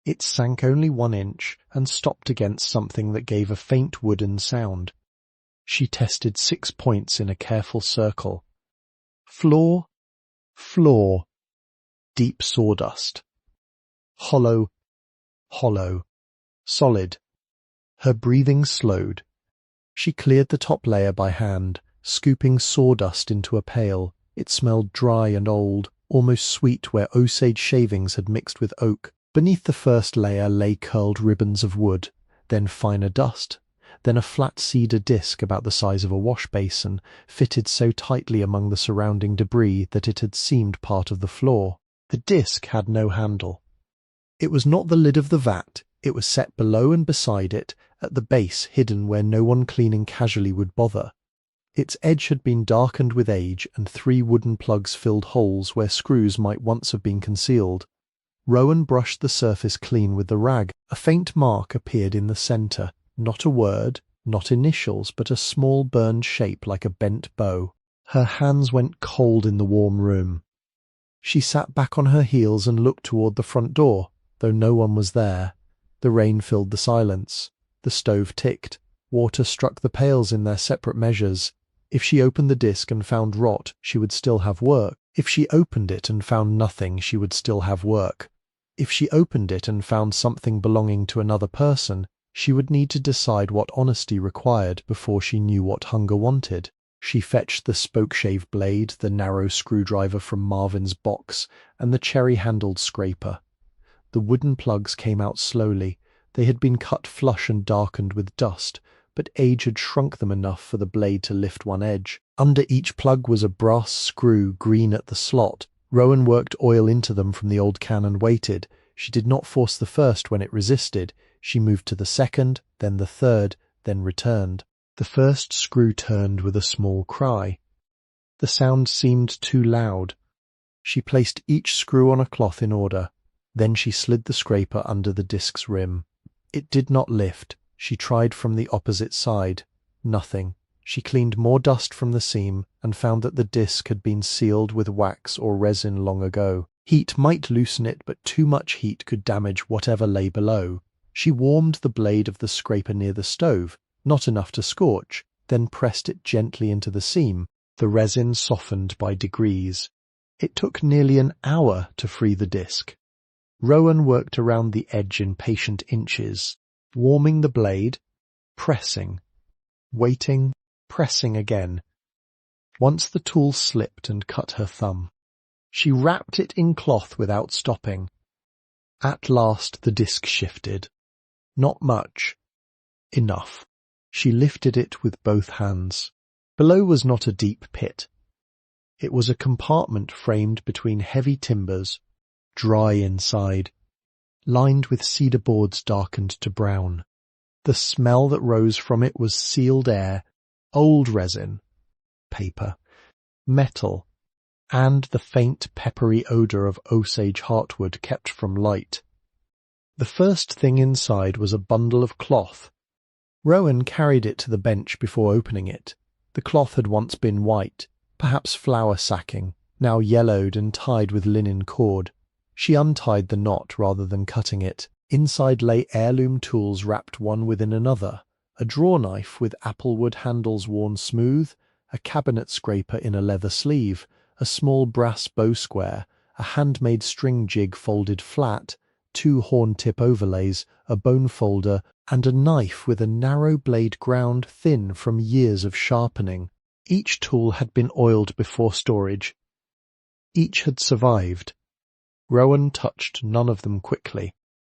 it sank only 1 inch and stopped against something that gave a faint wooden sound. She tested 6 points in a careful circle. Floor, floor, deep sawdust. Hollow, hollow, solid. Her breathing slowed. She cleared the top layer by hand, scooping sawdust into a pail. It smelled dry and old, almost sweet where Osage shavings had mixed with oak. Beneath the first layer lay curled ribbons of wood, then finer dust, then a flat cedar disc about the size of a wash basin, fitted so tightly among the surrounding debris that it had seemed part of the floor. The disc had no handle. It was not the lid of the vat. It was set below and beside it, at the base hidden where no one cleaning casually would bother. Its edge had been darkened with age, and 3 wooden plugs filled holes where screws might once have been concealed. Rowan brushed the surface clean with the rag. A faint mark appeared in the centre. Not a word, not initials, but a small burned shape like a bent bow. Her hands went cold in the warm room. She sat back on her heels and looked toward the front door, though no one was there. The rain filled the silence. The stove ticked. Water struck the pails in their separate measures. If she opened the disc and found rot, she would still have work. If she opened it and found nothing, she would still have work. If she opened it and found something belonging to another person, she would need to decide what honesty required before she knew what hunger wanted. She fetched the spoke-shave blade, the narrow screwdriver from Marvin's box, and the cherry-handled scraper. The wooden plugs came out slowly. They had been cut flush and darkened with dust, but age had shrunk them enough for the blade to lift one edge. Under each plug was a brass screw, green at the slot. Rowan worked oil into them from the old can and waited. She did not force the first when it resisted. She moved to the second, then the third, then returned. The first screw turned with a small cry. The sound seemed too loud. She placed each screw on a cloth in order. Then she slid the scraper under the disc's rim. It did not lift. She tried from the opposite side. Nothing. She cleaned more dust from the seam and found that the disc had been sealed with wax or resin long ago. Heat might loosen it, but too much heat could damage whatever lay below. She warmed the blade of the scraper near the stove, not enough to scorch, then pressed it gently into the seam. The resin softened by degrees. It took nearly an hour to free the disc. Rowan worked around the edge in patient inches, warming the blade, pressing, waiting, pressing again. Once the tool slipped and cut her thumb. She wrapped it in cloth without stopping. At last the disc shifted. Not much. Enough. She lifted it with both hands. Below was not a deep pit. It was a compartment framed between heavy timbers, dry inside, lined with cedar boards darkened to brown. The smell that rose from it was sealed air, old resin, paper, metal, and the faint peppery odour of Osage heartwood kept from light. The first thing inside was a bundle of cloth. Rowan carried it to the bench before opening it. The cloth had once been white, perhaps flour sacking, now yellowed and tied with linen cord. She untied the knot rather than cutting it. Inside lay heirloom tools wrapped one within another, a draw knife with applewood handles worn smooth, a cabinet scraper in a leather sleeve, a small brass bow square, a handmade string jig folded flat, 2 horn-tip overlays, a bone folder, and a knife with a narrow blade ground thin from years of sharpening. Each tool had been oiled before storage. Each had survived. Rowan touched none of them quickly.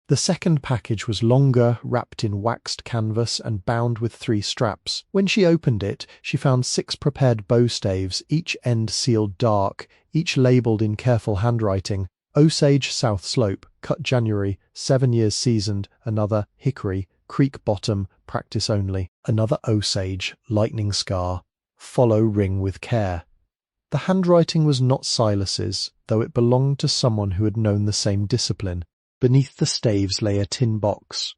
The second package was longer, wrapped in waxed canvas and bound with 3 straps. When she opened it, she found 6 prepared bow staves, each end sealed dark, each labelled in careful handwriting. Osage South Slope, cut January, 7 years seasoned. Another, Hickory, creek bottom, practice only. Another Osage, lightning scar. Follow ring with care. The handwriting was not Silas's, though it belonged to someone who had known the same discipline. Beneath the staves lay a tin box.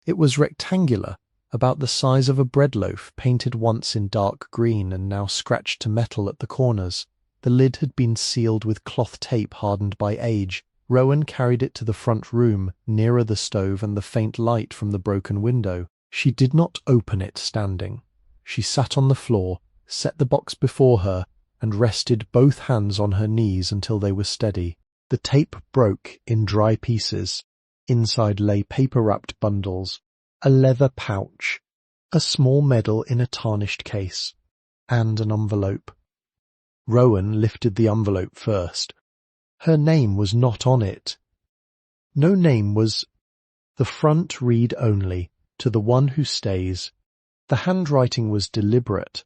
It was rectangular, about the size of a bread loaf, painted once in dark green and now scratched to metal at the corners. The lid had been sealed with cloth tape hardened by age. Rowan carried it to the front room, nearer the stove and the faint light from the broken window. She did not open it standing. She sat on the floor, set the box before her, and rested both hands on her knees until they were steady. The tape broke in dry pieces. Inside lay paper-wrapped bundles, a leather pouch, a small medal in a tarnished case, and an envelope. Rowan lifted the envelope first. Her name was not on it. No name was. The front read only, to the one who stays. The handwriting was deliberate,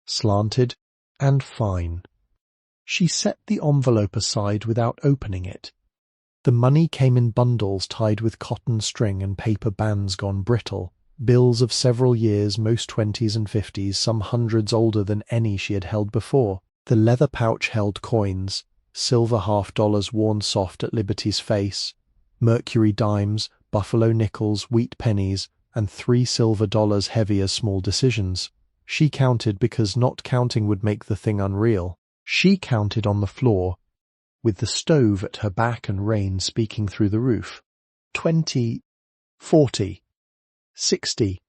slanted, and fine. She set the envelope aside without opening it. The money came in bundles tied with cotton string and paper bands gone brittle, bills of several years, most 20s and 50s, some hundreds older than any she had held before. The leather pouch held coins, silver $half worn soft at Liberty's face, mercury dimes, buffalo nickels, wheat pennies, and 3 silver dollars heavy as small decisions. She counted because not counting would make the thing unreal. She counted on the floor, with the stove at her back and rain speaking through the roof. 20, 40, 60,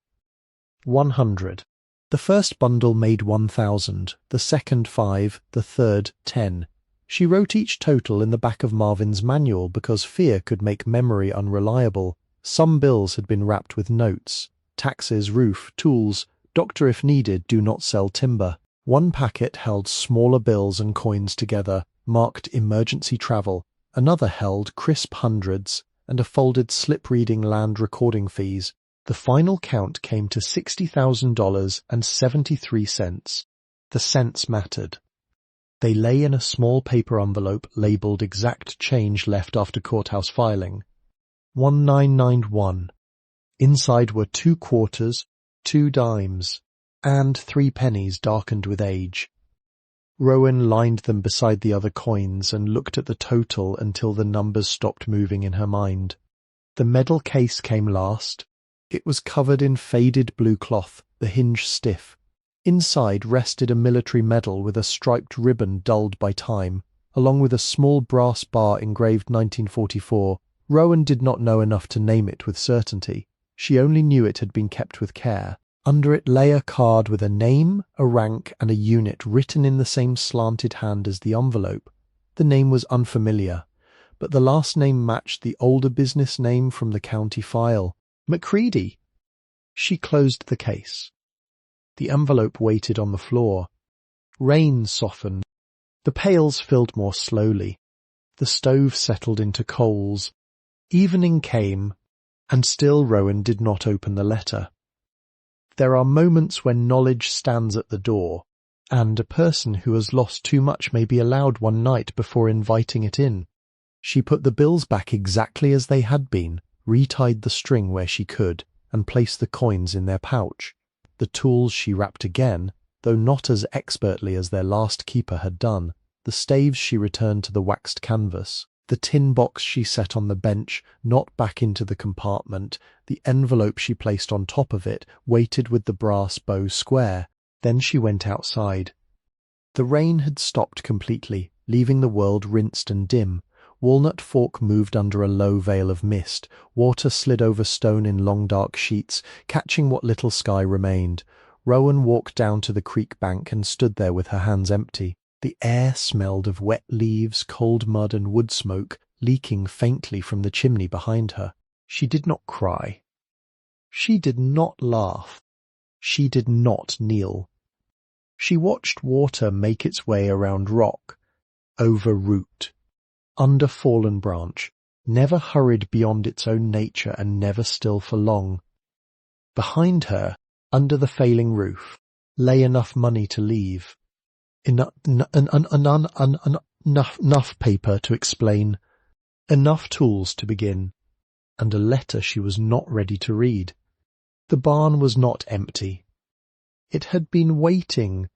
100. The first bundle made 1,000, the second 5, the third 10. She wrote each total in the back of Marvin's manual because fear could make memory unreliable. Some bills had been wrapped with notes. Taxes, roof, tools, doctor if needed, do not sell timber. One packet held smaller bills and coins together, marked emergency travel. Another held crisp hundreds and a folded slip-reading land recording fees. The final count came to $60,000.73. The cents mattered. They lay in a small paper envelope labelled exact change left after courthouse filing. 1991. Inside were 2 quarters, 2 dimes, and 3 pennies darkened with age. Rowan lined them beside the other coins and looked at the total until the numbers stopped moving in her mind. The medal case came last, It was covered in faded blue cloth, the hinge stiff. Inside rested a military medal with a striped ribbon dulled by time, along with a small brass bar engraved 1944. Rowan did not know enough to name it with certainty. She only knew it had been kept with care. Under it lay a card with a name, a rank, and a unit written in the same slanted hand as the envelope. The name was unfamiliar, but the last name matched the older business name from the county file. McCready. She closed the case. The envelope waited on the floor. Rain softened. The pails filled more slowly. The stove settled into coals. Evening came, and still Rowan did not open the letter. There are moments when knowledge stands at the door, and a person who has lost too much may be allowed one night before inviting it in. She put the bills back exactly as they had been, retied the string where she could, and placed the coins in their pouch. The tools she wrapped again, though not as expertly as their last keeper had done. The staves she returned to the waxed canvas. The tin box she set on the bench, not back into the compartment. The envelope she placed on top of it, weighted with the brass bow square. Then she went outside. The rain had stopped completely, leaving the world rinsed and dim. Walnut Fork moved under a low veil of mist. Water slid over stone in long dark sheets, catching what little sky remained. Rowan walked down to the creek bank and stood there with her hands empty. The air smelled of wet leaves, cold mud, and wood smoke, leaking faintly from the chimney behind her. She did not cry. She did not laugh. She did not kneel. She watched water make its way around rock, over root, under fallen branch, never hurried beyond its own nature and never still for long. Behind her, under the failing roof, lay enough money to leave. Enough paper to explain, enough tools to begin, and a letter she was not ready to read. The barn was not empty. It had been waiting.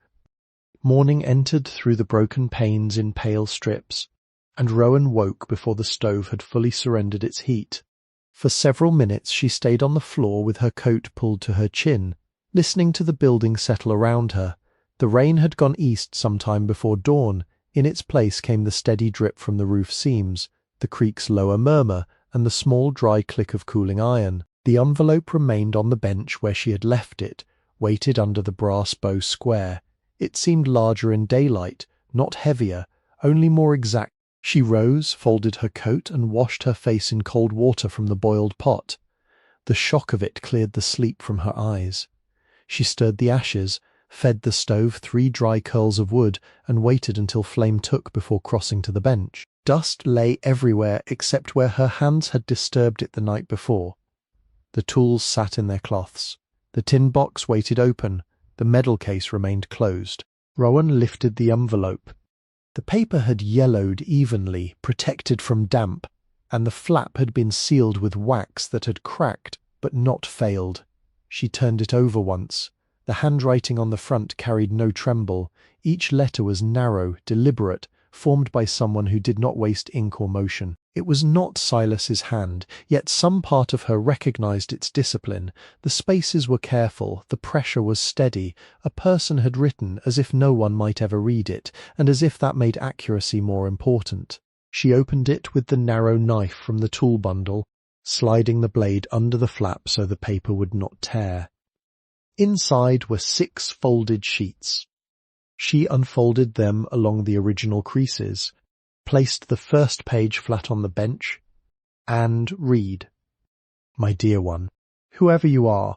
Morning entered through the broken panes in pale strips, and Rowan woke before the stove had fully surrendered its heat. For several minutes she stayed on the floor with her coat pulled to her chin, listening to the building settle around her. The rain had gone east some time before dawn. In its place came the steady drip from the roof seams, the creak's lower murmur, and the small dry click of cooling iron. The envelope remained on the bench where she had left it, weighted under the brass bow square. It seemed larger in daylight, not heavier, only more exact. She rose, folded her coat, and washed her face in cold water from the boiled pot. The shock of it cleared the sleep from her eyes. She stirred the ashes, fed the stove 3 dry curls of wood, and waited until flame took before crossing to the bench. Dust lay everywhere except where her hands had disturbed it the night before. The tools sat in their cloths. The tin box waited open. The medal case remained closed. Rowan lifted the envelope. The paper had yellowed evenly, protected from damp, and the flap had been sealed with wax that had cracked, but not failed. She turned it over once. The handwriting on the front carried no tremble. Each letter was narrow, deliberate, formed by someone who did not waste ink or motion. It was not Silas's hand, yet some part of her recognized its discipline. The spaces were careful, the pressure was steady. A person had written as if no one might ever read it, and as if that made accuracy more important. She opened it with the narrow knife from the tool bundle, sliding the blade under the flap so the paper would not tear. Inside were 6 folded sheets. She unfolded them along the original creases, placed the first page flat on the bench, and read. My dear one, whoever you are,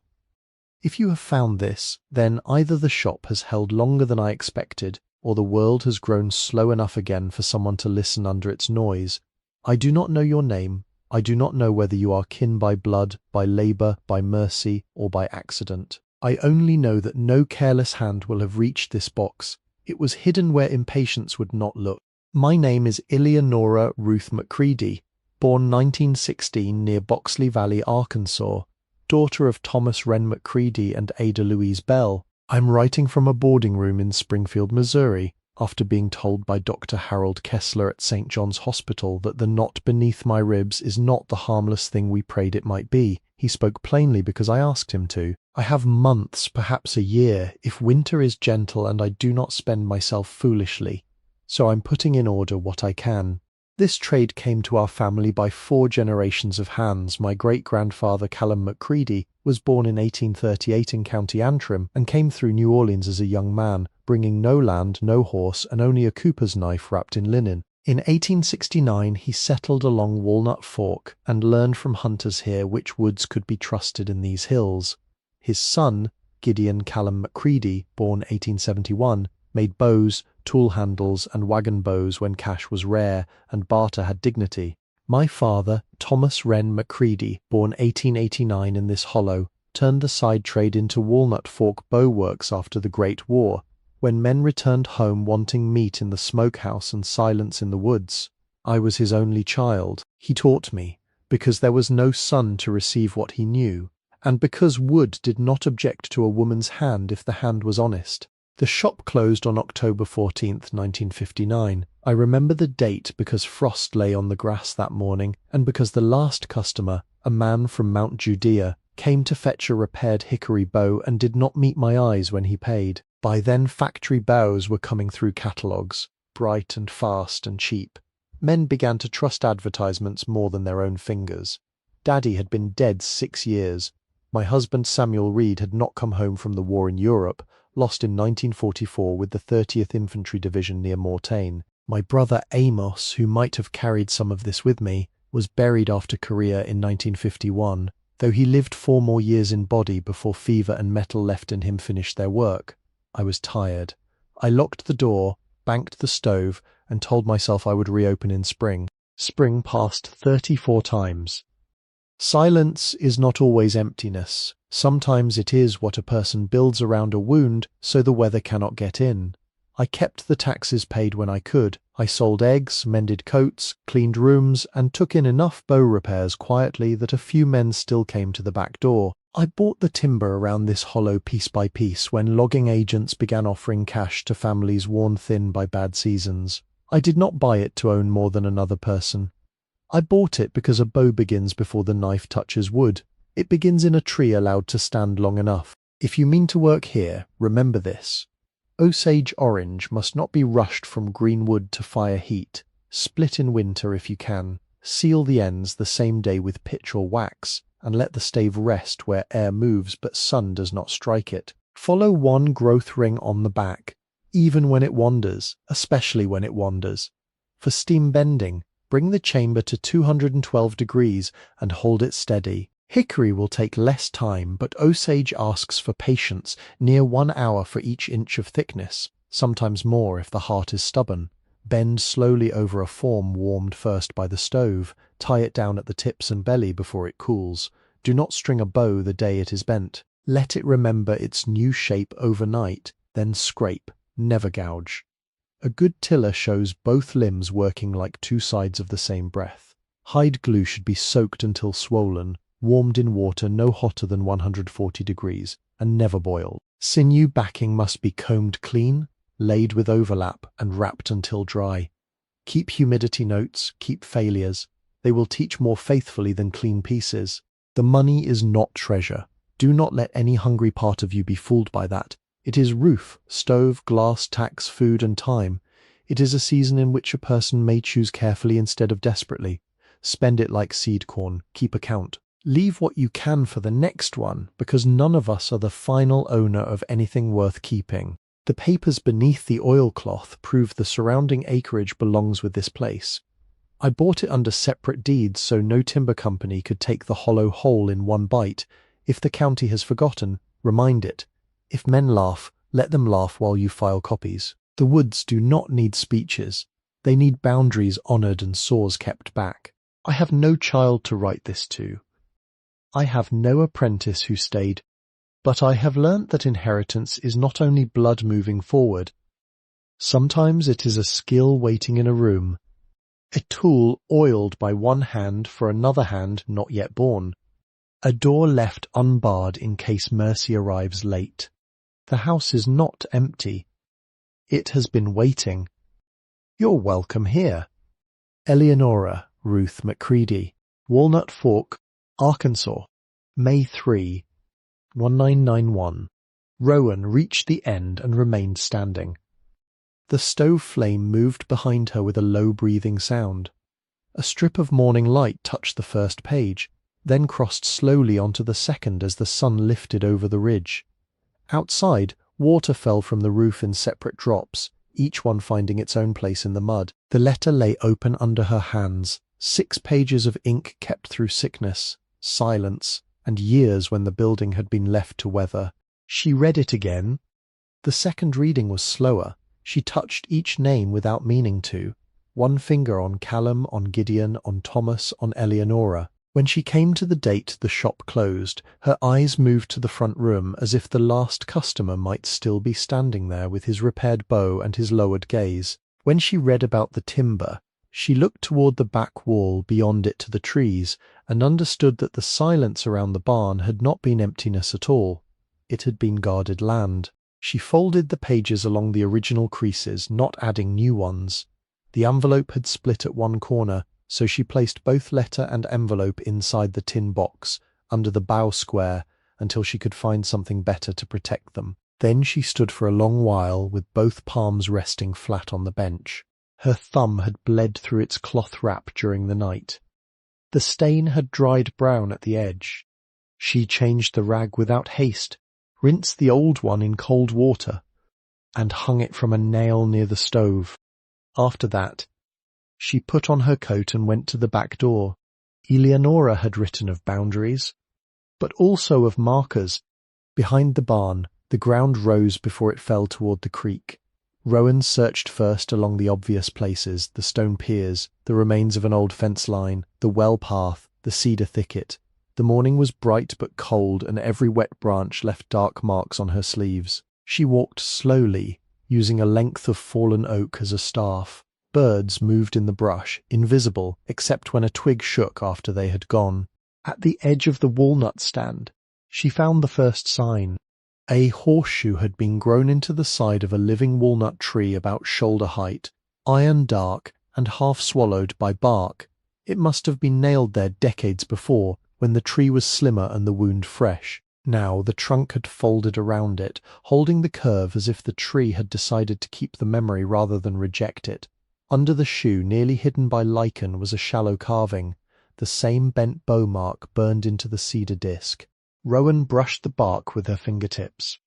if you have found this, then either the shop has held longer than I expected, or the world has grown slow enough again for someone to listen under its noise. I do not know your name. I do not know whether you are kin by blood, by labour, by mercy, or by accident. I only know that no careless hand will have reached this box. It was hidden where impatience would not look. My name is Elianora Ruth McCready, born 1916 near Boxley Valley, Arkansas, daughter of Thomas Wren McCready and Ada Louise Bell. I'm writing from a boarding room in Springfield, Missouri. after being told by Dr. Harold Kessler at St. John's Hospital that the knot beneath my ribs is not the harmless thing we prayed it might be. He spoke plainly because I asked him to. I have months, perhaps a year, if winter is gentle and I do not spend myself foolishly. So I'm putting in order what I can. This trade came to our family by 4 generations of hands. My great-grandfather Callum McCready was born in 1838 in County Antrim and came through New Orleans as a young man, bringing no land, no horse, and only a cooper's knife wrapped in linen. In 1869 he settled along Walnut Fork and learned from hunters here which woods could be trusted in these hills. His son, Gideon Callum McCready, born 1871, made bows, tool handles, and wagon bows when cash was rare and barter had dignity. My father, Thomas Wren McCready, born 1889 in this hollow, turned the side trade into Walnut Fork bow works after the Great War, when men returned home wanting meat in the smokehouse and silence in the woods. I was his only child. He taught me, because there was no son to receive what he knew, and because wood did not object to a woman's hand if the hand was honest. The shop closed on October 14th, 1959. I remember the date because frost lay on the grass that morning, and because the last customer, a man from Mount Judea, came to fetch a repaired hickory bow and did not meet my eyes when he paid. By then factory bows were coming through catalogues, bright and fast and cheap. Men began to trust advertisements more than their own fingers. Daddy had been dead 6 years. My husband Samuel Reed had not come home from the war in Europe, lost in 1944 with the 30th Infantry Division near Mortain. My brother Amos, who might have carried some of this with me, was buried after Korea in 1951, though he lived 4 more years in body before fever and metal left in him finished their work. I was tired. I locked the door, banked the stove, and told myself I would reopen in spring. Spring passed 34 times. Silence is not always emptiness. Sometimes it is what a person builds around a wound so the weather cannot get in. I kept the taxes paid when I could. I sold eggs, mended coats, cleaned rooms, and took in enough bow repairs quietly that a few men still came to the back door. I bought the timber around this hollow piece by piece when logging agents began offering cash to families worn thin by bad seasons. I did not buy it to own more than another person. I bought it because a bow begins before the knife touches wood. It begins in a tree allowed to stand long enough. If you mean to work here, remember this. Osage orange must not be rushed from green wood to fire heat. Split in winter if you can. Seal the ends the same day with pitch or wax, and let the stave rest where air moves but sun does not strike it. Follow one growth ring on the back, even when it wanders, especially when it wanders. For steam bending, bring the chamber to 212 degrees and hold it steady. Hickory will take less time, but Osage asks for patience, near 1 hour for each inch of thickness, sometimes more if the heart is stubborn. Bend slowly over a form warmed first by the stove. Tie it down at the tips and belly before it cools. Do not string a bow the day it is bent. Let it remember its new shape overnight, then scrape, never gouge. A good tiller shows both limbs working like 2 sides of the same breath. Hide glue should be soaked until swollen, warmed in water no hotter than 140 degrees, and never boiled. Sinew backing must be combed clean, laid with overlap, and wrapped until dry. Keep humidity notes, keep failures. They will teach more faithfully than clean pieces. The money is not treasure. Do not let any hungry part of you be fooled by that. It is roof, stove, glass, tax, food, and time. It is a season in which a person may choose carefully instead of desperately. Spend it like seed corn. Keep account. Leave what you can for the next one, because none of us are the final owner of anything worth keeping. The papers beneath the oilcloth prove the surrounding acreage belongs with this place. I bought it under separate deeds so no timber company could take the hollow whole in one bite. If the county has forgotten, remind it. If men laugh, let them laugh while you file copies. The woods do not need speeches. They need boundaries honoured and saws kept back. I have no child to write this to. I have no apprentice who stayed, but I have learnt that inheritance is not only blood moving forward. Sometimes it is a skill waiting in a room, a tool oiled by one hand for another hand not yet born, a door left unbarred in case mercy arrives late. The house is not empty. It has been waiting. You're welcome here. Elianora Ruth McCready, Walnut Fork, Arkansas, May 3, 1991. Rowan reached the end and remained standing. The stove flame moved behind her with a low-breathing sound. A strip of morning light touched the first page, then crossed slowly onto the second as the sun lifted over the ridge. Outside, water fell from the roof in separate drops, each one finding its own place in the mud. The letter lay open under her hands, 6 pages of ink kept through sickness, silence, and years when the building had been left to weather. She read it again. The second reading was slower. She touched each name without meaning to, one finger on Callum, on Gideon, on Thomas, on Elianora. When she came to the date the shop closed, her eyes moved to the front room as if the last customer might still be standing there with his repaired bow and his lowered gaze. When she read about the timber, she looked toward the back wall beyond it to the trees and understood that the silence around the barn had not been emptiness at all. It had been guarded land. She folded the pages along the original creases, not adding new ones. The envelope had split at one corner, so she placed both letter and envelope inside the tin box, under the bow square, until she could find something better to protect them. Then she stood for a long while with both palms resting flat on the bench. Her thumb had bled through its cloth wrap during the night. The stain had dried brown at the edge. She changed the rag without haste, rinsed the old one in cold water, and hung it from a nail near the stove. After that, she put on her coat and went to the back door. Elianora had written of boundaries, but also of markers. Behind the barn, the ground rose before it fell toward the creek. Rowan searched first along the obvious places, the stone piers, the remains of an old fence line, the well path, the cedar thicket. The morning was bright but cold, and every wet branch left dark marks on her sleeves. She walked slowly, using a length of fallen oak as a staff. Birds moved in the brush, invisible, except when a twig shook after they had gone. At the edge of the walnut stand, she found the first sign. A horseshoe had been grown into the side of a living walnut tree about shoulder height, iron dark and half swallowed by bark. It must have been nailed there decades before, when the tree was slimmer and the wound fresh. Now the trunk had folded around it, holding the curve as if the tree had decided to keep the memory rather than reject it. Under the shoe, nearly hidden by lichen, was a shallow carving, the same bent bow mark burned into the cedar disc. Rowan brushed the bark with her fingertips.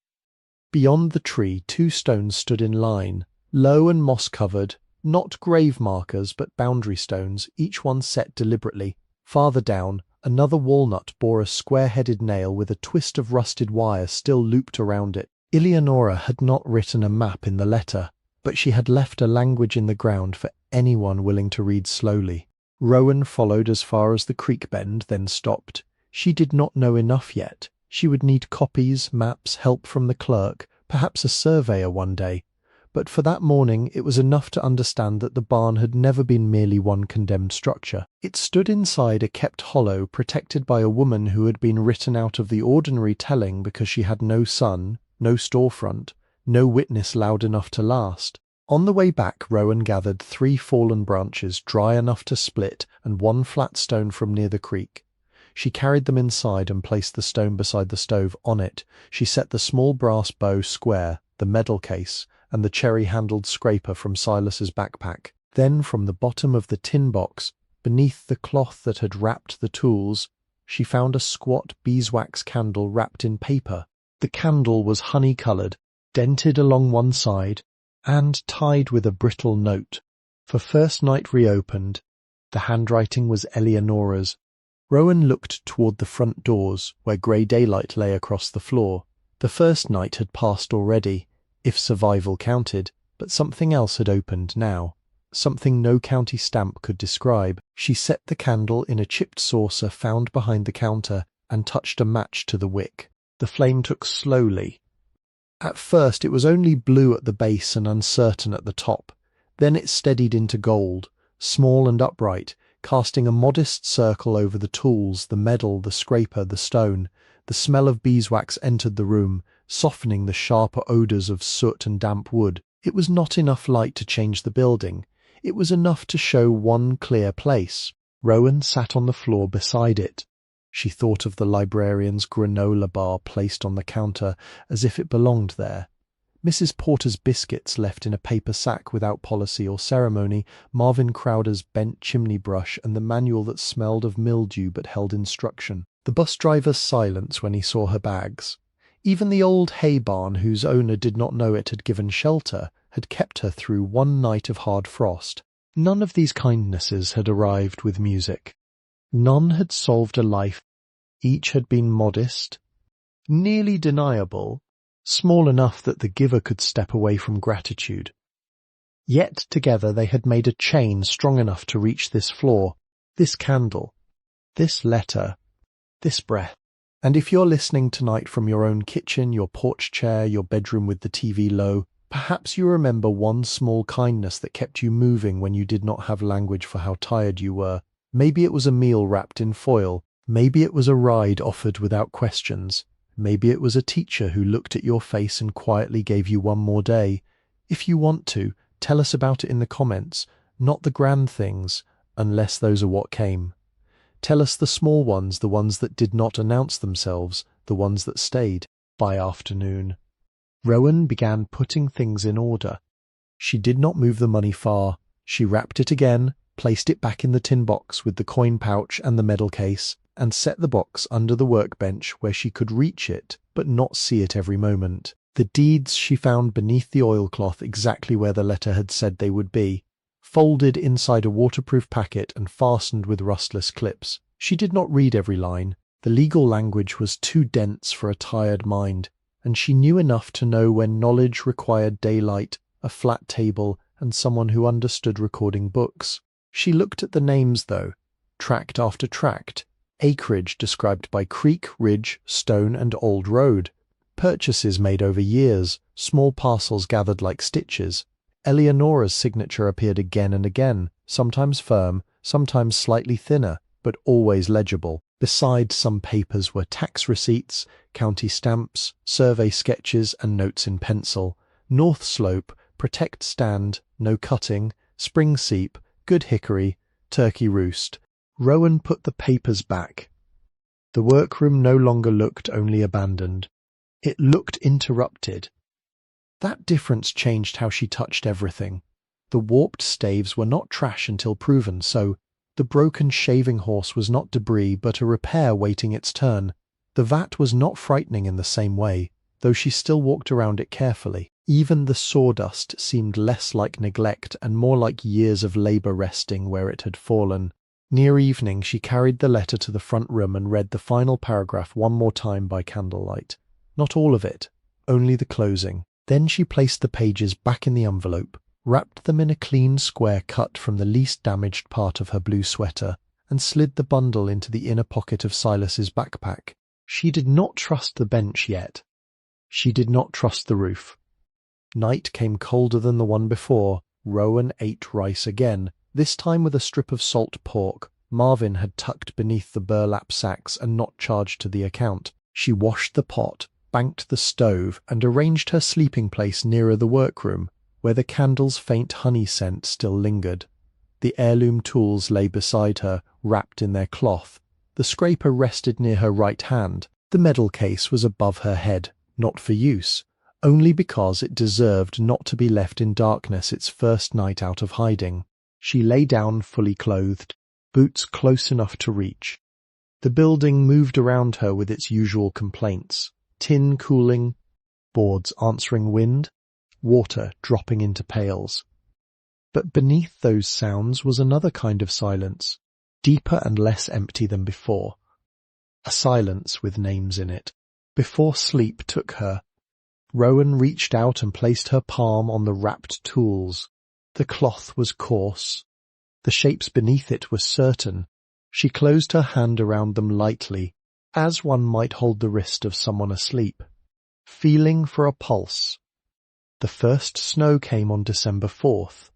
Beyond the tree, 2 stones stood in line, low and moss-covered, not grave markers but boundary stones, each one set deliberately. Farther down, another walnut bore a square-headed nail with a twist of rusted wire still looped around it. Elianora had not written a map in the letter, but she had left a language in the ground for anyone willing to read slowly. Rowan followed as far as the creek bend, then stopped. She did not know enough yet. She would need copies, maps, help from the clerk, perhaps a surveyor one day. But for that morning it was enough to understand that the barn had never been merely one condemned structure. It stood inside a kept hollow protected by a woman who had been written out of the ordinary telling because she had no son, no storefront, no witness loud enough to last. On the way back, Rowan gathered 3 fallen branches dry enough to split and 1 flat stone from near the creek. She carried them inside and placed the stone beside the stove. On it, she set the small brass bow square, the medal case, and the cherry-handled scraper from Silas's backpack. Then, from the bottom of the tin box, beneath the cloth that had wrapped the tools, she found a squat beeswax candle wrapped in paper. The candle was honey-coloured, dented along one side, and tied with a brittle note. For first night reopened, the handwriting was Elianora's. Rowan looked toward the front doors, where grey daylight lay across the floor. The first night had passed already, if survival counted, but something else had opened now, something no county stamp could describe. She set the candle in a chipped saucer found behind the counter and touched a match to the wick. The flame took slowly. At first it was only blue at the base and uncertain at the top. Then it steadied into gold, small and upright, casting a modest circle over the tools, the medal, the scraper, the stone. The smell of beeswax entered the room, softening the sharper odours of soot and damp wood. It was not enough light to change the building. It was enough to show one clear place. Rowan sat on the floor beside it. She thought of the librarian's granola bar placed on the counter as if it belonged there. Mrs. Porter's biscuits left in a paper sack without policy or ceremony, Marvin Crowder's bent chimney brush, and the manual that smelled of mildew but held instruction. The bus driver's silence when he saw her bags. Even the old hay barn, whose owner did not know it had given shelter, had kept her through one night of hard frost. None of these kindnesses had arrived with music. None had solved a life. Each had been modest, nearly deniable, small enough that the giver could step away from gratitude. Yet together they had made a chain strong enough to reach this floor, this candle, this letter, this breath. And if you're listening tonight from your own kitchen, your porch chair, your bedroom with the TV low, perhaps you remember one small kindness that kept you moving when you did not have language for how tired you were. Maybe it was a meal wrapped in foil. Maybe it was a ride offered without questions. Maybe it was a teacher who looked at your face and quietly gave you one more day. If you want to, tell us about it in the comments, not the grand things, unless those are what came. Tell us the small ones, the ones that did not announce themselves, the ones that stayed. By afternoon, Rowan began putting things in order. She did not move the money far. She wrapped it again, placed it back in the tin box with the coin pouch and the medal case, and set the box under the workbench where she could reach it, but not see it every moment. The deeds she found beneath the oilcloth exactly where the letter had said they would be, folded inside a waterproof packet and fastened with rustless clips. She did not read every line. The legal language was too dense for a tired mind, and she knew enough to know when knowledge required daylight, a flat table, and someone who understood recording books. She looked at the names, though, tract after tract, acreage described by creek, ridge, stone, and old road, purchases made over years, small parcels gathered like stitches. Elianora's signature appeared again and again, sometimes firm, sometimes slightly thinner, but always legible. Beside some papers were tax receipts, county stamps, survey sketches, and notes in pencil. North Slope, protect stand, no cutting, spring seep, good hickory, turkey roost. Rowan put the papers back. The workroom no longer looked only abandoned. It looked interrupted. That difference changed how she touched everything. The warped staves were not trash until proven so. The broken shaving horse was not debris but a repair waiting its turn. The vat was not frightening in the same way, though she still walked around it carefully. Even the sawdust seemed less like neglect and more like years of labour resting where it had fallen. Near evening she carried the letter to the front room and read the final paragraph one more time by candlelight. Not all of it, only the closing. Then she placed the pages back in the envelope, wrapped them in a clean square cut from the least damaged part of her blue sweater, and slid the bundle into the inner pocket of Silas's backpack. She did not trust the bench yet. She did not trust the roof. Night came colder than the one before. Rowan ate rice again, this time with a strip of salt pork Marvin had tucked beneath the burlap sacks and not charged to the account. She washed the pot, banked the stove, and arranged her sleeping place nearer the workroom, where the candle's faint honey scent still lingered. The heirloom tools lay beside her, wrapped in their cloth. The scraper rested near her right hand. The medal case was above her head, not for use, only because it deserved not to be left in darkness its first night out of hiding. She lay down fully clothed, boots close enough to reach. The building moved around her with its usual complaints: tin cooling, boards answering wind, water dropping into pails. But beneath those sounds was another kind of silence, deeper and less empty than before. A silence with names in it. Before sleep took her, Rowan reached out and placed her palm on the wrapped tools. The cloth was coarse. The shapes beneath it were certain. She closed her hand around them lightly, as one might hold the wrist of someone asleep, feeling for a pulse. The first snow came on December 4th,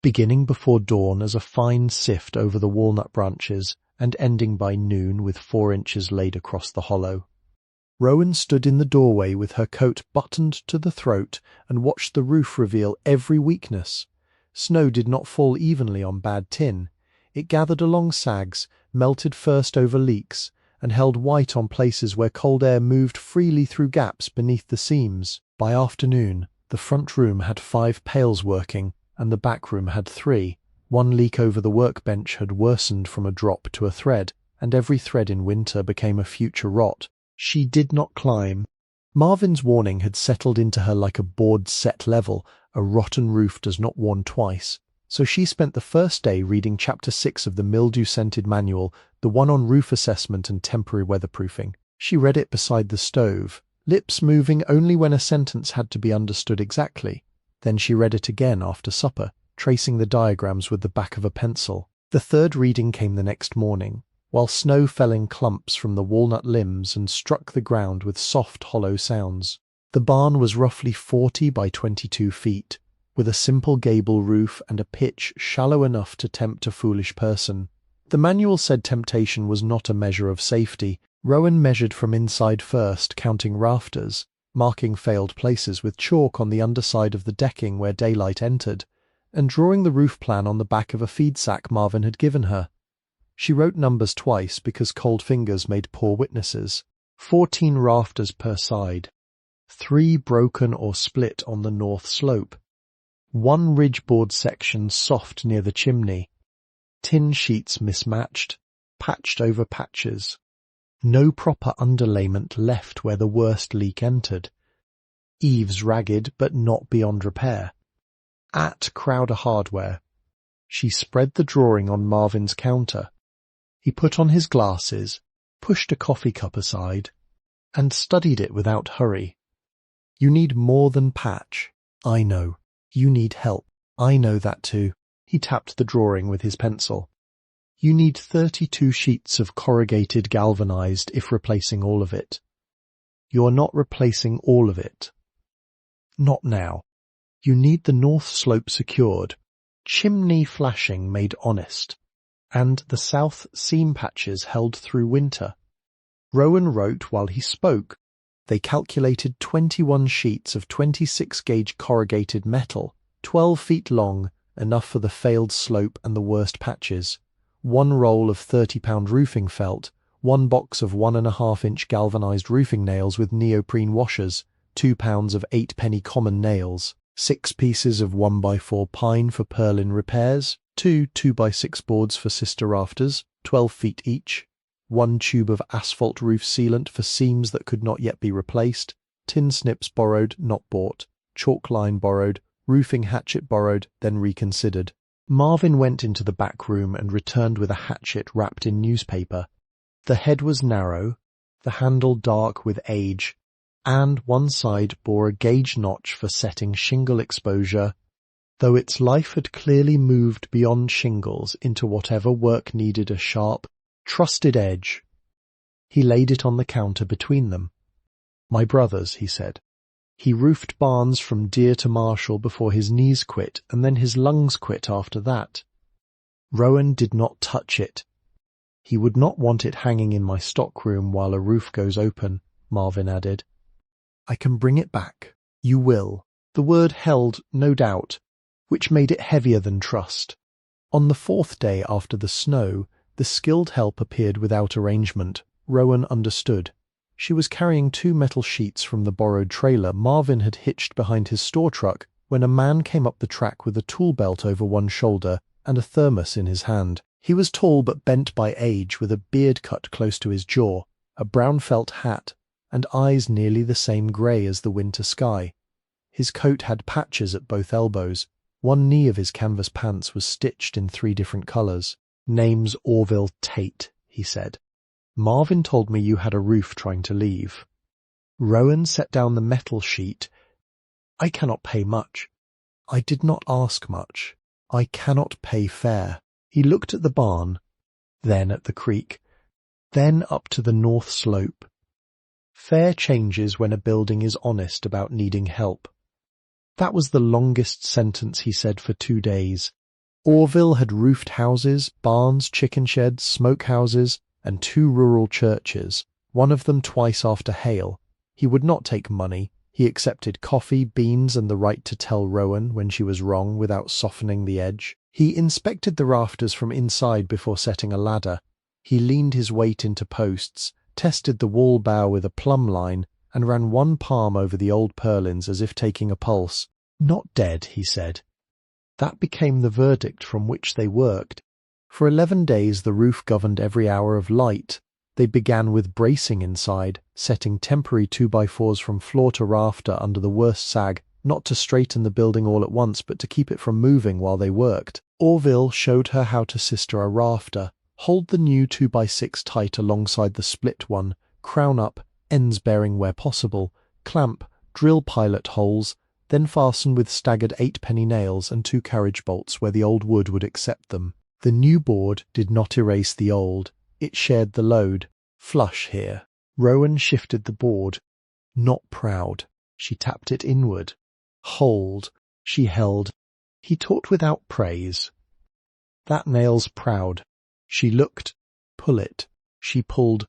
beginning before dawn as a fine sift over the walnut branches and ending by noon with 4 inches laid across the hollow. Rowan stood in the doorway with her coat buttoned to the throat and watched the roof reveal every weakness. Snow did not fall evenly on bad tin. It gathered along sags, melted first over leaks, and held white on places where cold air moved freely through gaps beneath the seams. By afternoon, the front room had 5 pails working, and the back room had 3. One leak over the workbench had worsened from a drop to a thread, and every thread in winter became a future rot. She did not climb. Marvin's warning had settled into her like a board set level. A rotten roof does not warn twice. So she spent the first day reading Chapter 6 of the mildew-scented manual, the one on roof assessment and temporary weatherproofing. She read it beside the stove, lips moving only when a sentence had to be understood exactly. Then she read it again after supper, tracing the diagrams with the back of a pencil. The third reading came the next morning, while snow fell in clumps from the walnut limbs and struck the ground with soft, hollow sounds. The barn was roughly 40 by 22 feet, with a simple gable roof and a pitch shallow enough to tempt a foolish person. The manual said temptation was not a measure of safety. Rowan measured from inside first, counting rafters, marking failed places with chalk on the underside of the decking where daylight entered, and drawing the roof plan on the back of a feed sack Marvin had given her. She wrote numbers twice because cold fingers made poor witnesses. 14 rafters per side. 3 broken or split on the north slope. 1 ridgeboard section soft near the chimney. Tin sheets mismatched, patched over patches. No proper underlayment left where the worst leak entered. Eaves ragged but not beyond repair. At Crowder Hardware. She spread the drawing on Marvin's counter. He put on his glasses, pushed a coffee cup aside, and studied it without hurry. You need more than patch. I know. You need help. I know that too. He tapped the drawing with his pencil. You need 32 sheets of corrugated galvanized if replacing all of it. You're not replacing all of it. Not now. You need the north slope secured, chimney flashing made honest, and the south seam patches held through winter. Rowan wrote while he spoke. They calculated 21 sheets of 26-gauge corrugated metal, 12 feet long, enough for the failed slope and the worst patches. 1 roll of 30-pound roofing felt, 1 box of 1.5-inch galvanized roofing nails with neoprene washers, 2 pounds of 8-penny common nails, 6 pieces of 1x4 pine for purlin repairs, 2 2x6 boards for sister rafters, 12 feet each, 1 tube of asphalt roof sealant for seams that could not yet be replaced, tin snips borrowed, not bought, chalk line borrowed, roofing hatchet borrowed, then reconsidered. Marvin went into the back room and returned with a hatchet wrapped in newspaper. The head was narrow, the handle dark with age, and one side bore a gauge notch for setting shingle exposure, though its life had clearly moved beyond shingles into whatever work needed a sharp, trusted edge. He laid it on the counter between them. My brothers, he said. He roofed barns from Deer to Marshall before his knees quit, and then his lungs quit after that. Rowan did not touch it. He would not want it hanging in my stockroom while a roof goes open, Marvin added. I can bring it back. You will. The word held, no doubt, which made it heavier than trust. On the 4th day after the snow, the skilled help appeared without arrangement. Rowan understood. She was carrying 2 metal sheets from the borrowed trailer Marvin had hitched behind his store truck when a man came up the track with a tool belt over one shoulder and a thermos in his hand. He was tall but bent by age, with a beard cut close to his jaw, a brown felt hat, and eyes nearly the same grey as the winter sky. His coat had patches at both elbows. One knee of his canvas pants was stitched in 3 different colours. Name's Orville Tate, he said. Marvin told me you had a roof trying to leave. Rowan set down the metal sheet. I cannot pay much. I did not ask much. I cannot pay fair. He looked at the barn, then at the creek, then up to the north slope. Fair changes when a building is honest about needing help. That was the longest sentence he said for 2 days. Orville had roofed houses, barns, chicken sheds, smoke houses, and 2 rural churches. one of them twice after hail. He would not take money. He accepted coffee, beans, and the right to tell Rowan when she was wrong without softening the edge. He inspected the rafters from inside before setting a ladder. He leaned his weight into posts, tested the wall bow with a plumb line, and ran one palm over the old purlins as if taking a pulse. "Not dead," he said. That became the verdict from which they worked. For 11 days the roof governed every hour of light. They began with bracing inside, setting temporary 2x4s from floor to rafter under the worst sag, not to straighten the building all at once but to keep it from moving while they worked. Orville showed her how to sister a rafter. Hold the new 2x6 tight alongside the split one, crown up, ends bearing where possible, clamp, drill pilot holes, then fasten with staggered 8-penny nails and 2 carriage bolts where the old wood would accept them. The new board did not erase the old. It shared the load. Flush here. Rowan shifted the board. Not proud. She tapped it inward. Hold. She held. He taught without praise. That nail's proud. She looked. Pull it. She pulled.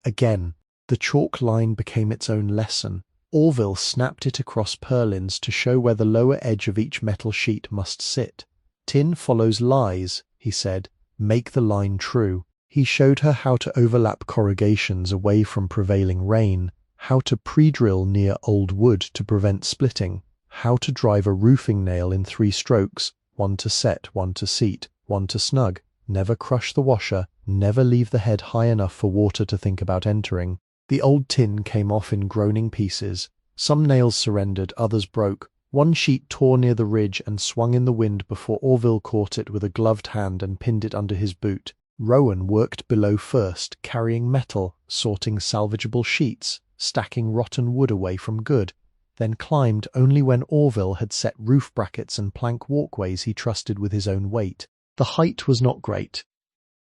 Again. The chalk line became its own lesson. Orville snapped it across purlins to show where the lower edge of each metal sheet must sit. Tin follows lies, he said. Make the line true. He showed her how to overlap corrugations away from prevailing rain, how to pre-drill near old wood to prevent splitting, how to drive a roofing nail in 3 strokes, one to set, one to seat, one to snug, never crush the washer, never leave the head high enough for water to think about entering. The old tin came off in groaning pieces. Some nails surrendered, others broke. One sheet tore near the ridge and swung in the wind before Orville caught it with a gloved hand and pinned it under his boot. Rowan worked below first, carrying metal, sorting salvageable sheets, stacking rotten wood away from good, then climbed only when Orville had set roof brackets and plank walkways he trusted with his own weight. The height was not great,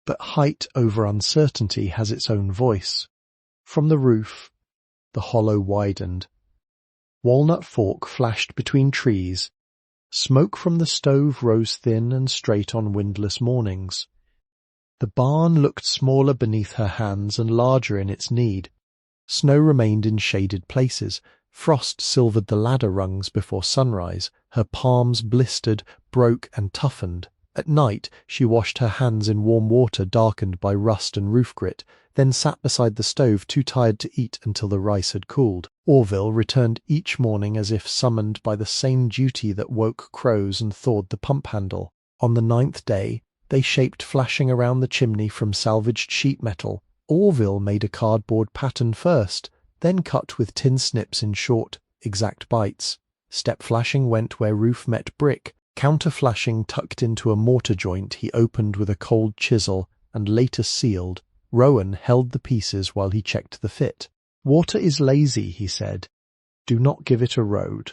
but height over uncertainty has its own voice. From the roof, the hollow widened. Walnut Fork flashed between trees. Smoke from the stove rose thin and straight on windless mornings. The barn looked smaller beneath her hands and larger in its need. Snow remained in shaded places. Frost silvered the ladder rungs before sunrise. Her palms blistered, broke, and toughened. At night she washed her hands in warm water darkened by rust and roof grit, then sat beside the stove too tired to eat until the rice had cooled. Orville returned each morning as if summoned by the same duty that woke crows and thawed the pump handle. On the 9th day, they shaped flashing around the chimney from salvaged sheet metal. Orville made a cardboard pattern first, then cut with tin snips in short, exact bites. Step flashing went where roof met brick. Counter flashing tucked into a mortar joint he opened with a cold chisel and later sealed. Rowan held the pieces while he checked the fit. Water is lazy, he said. Do not give it a road.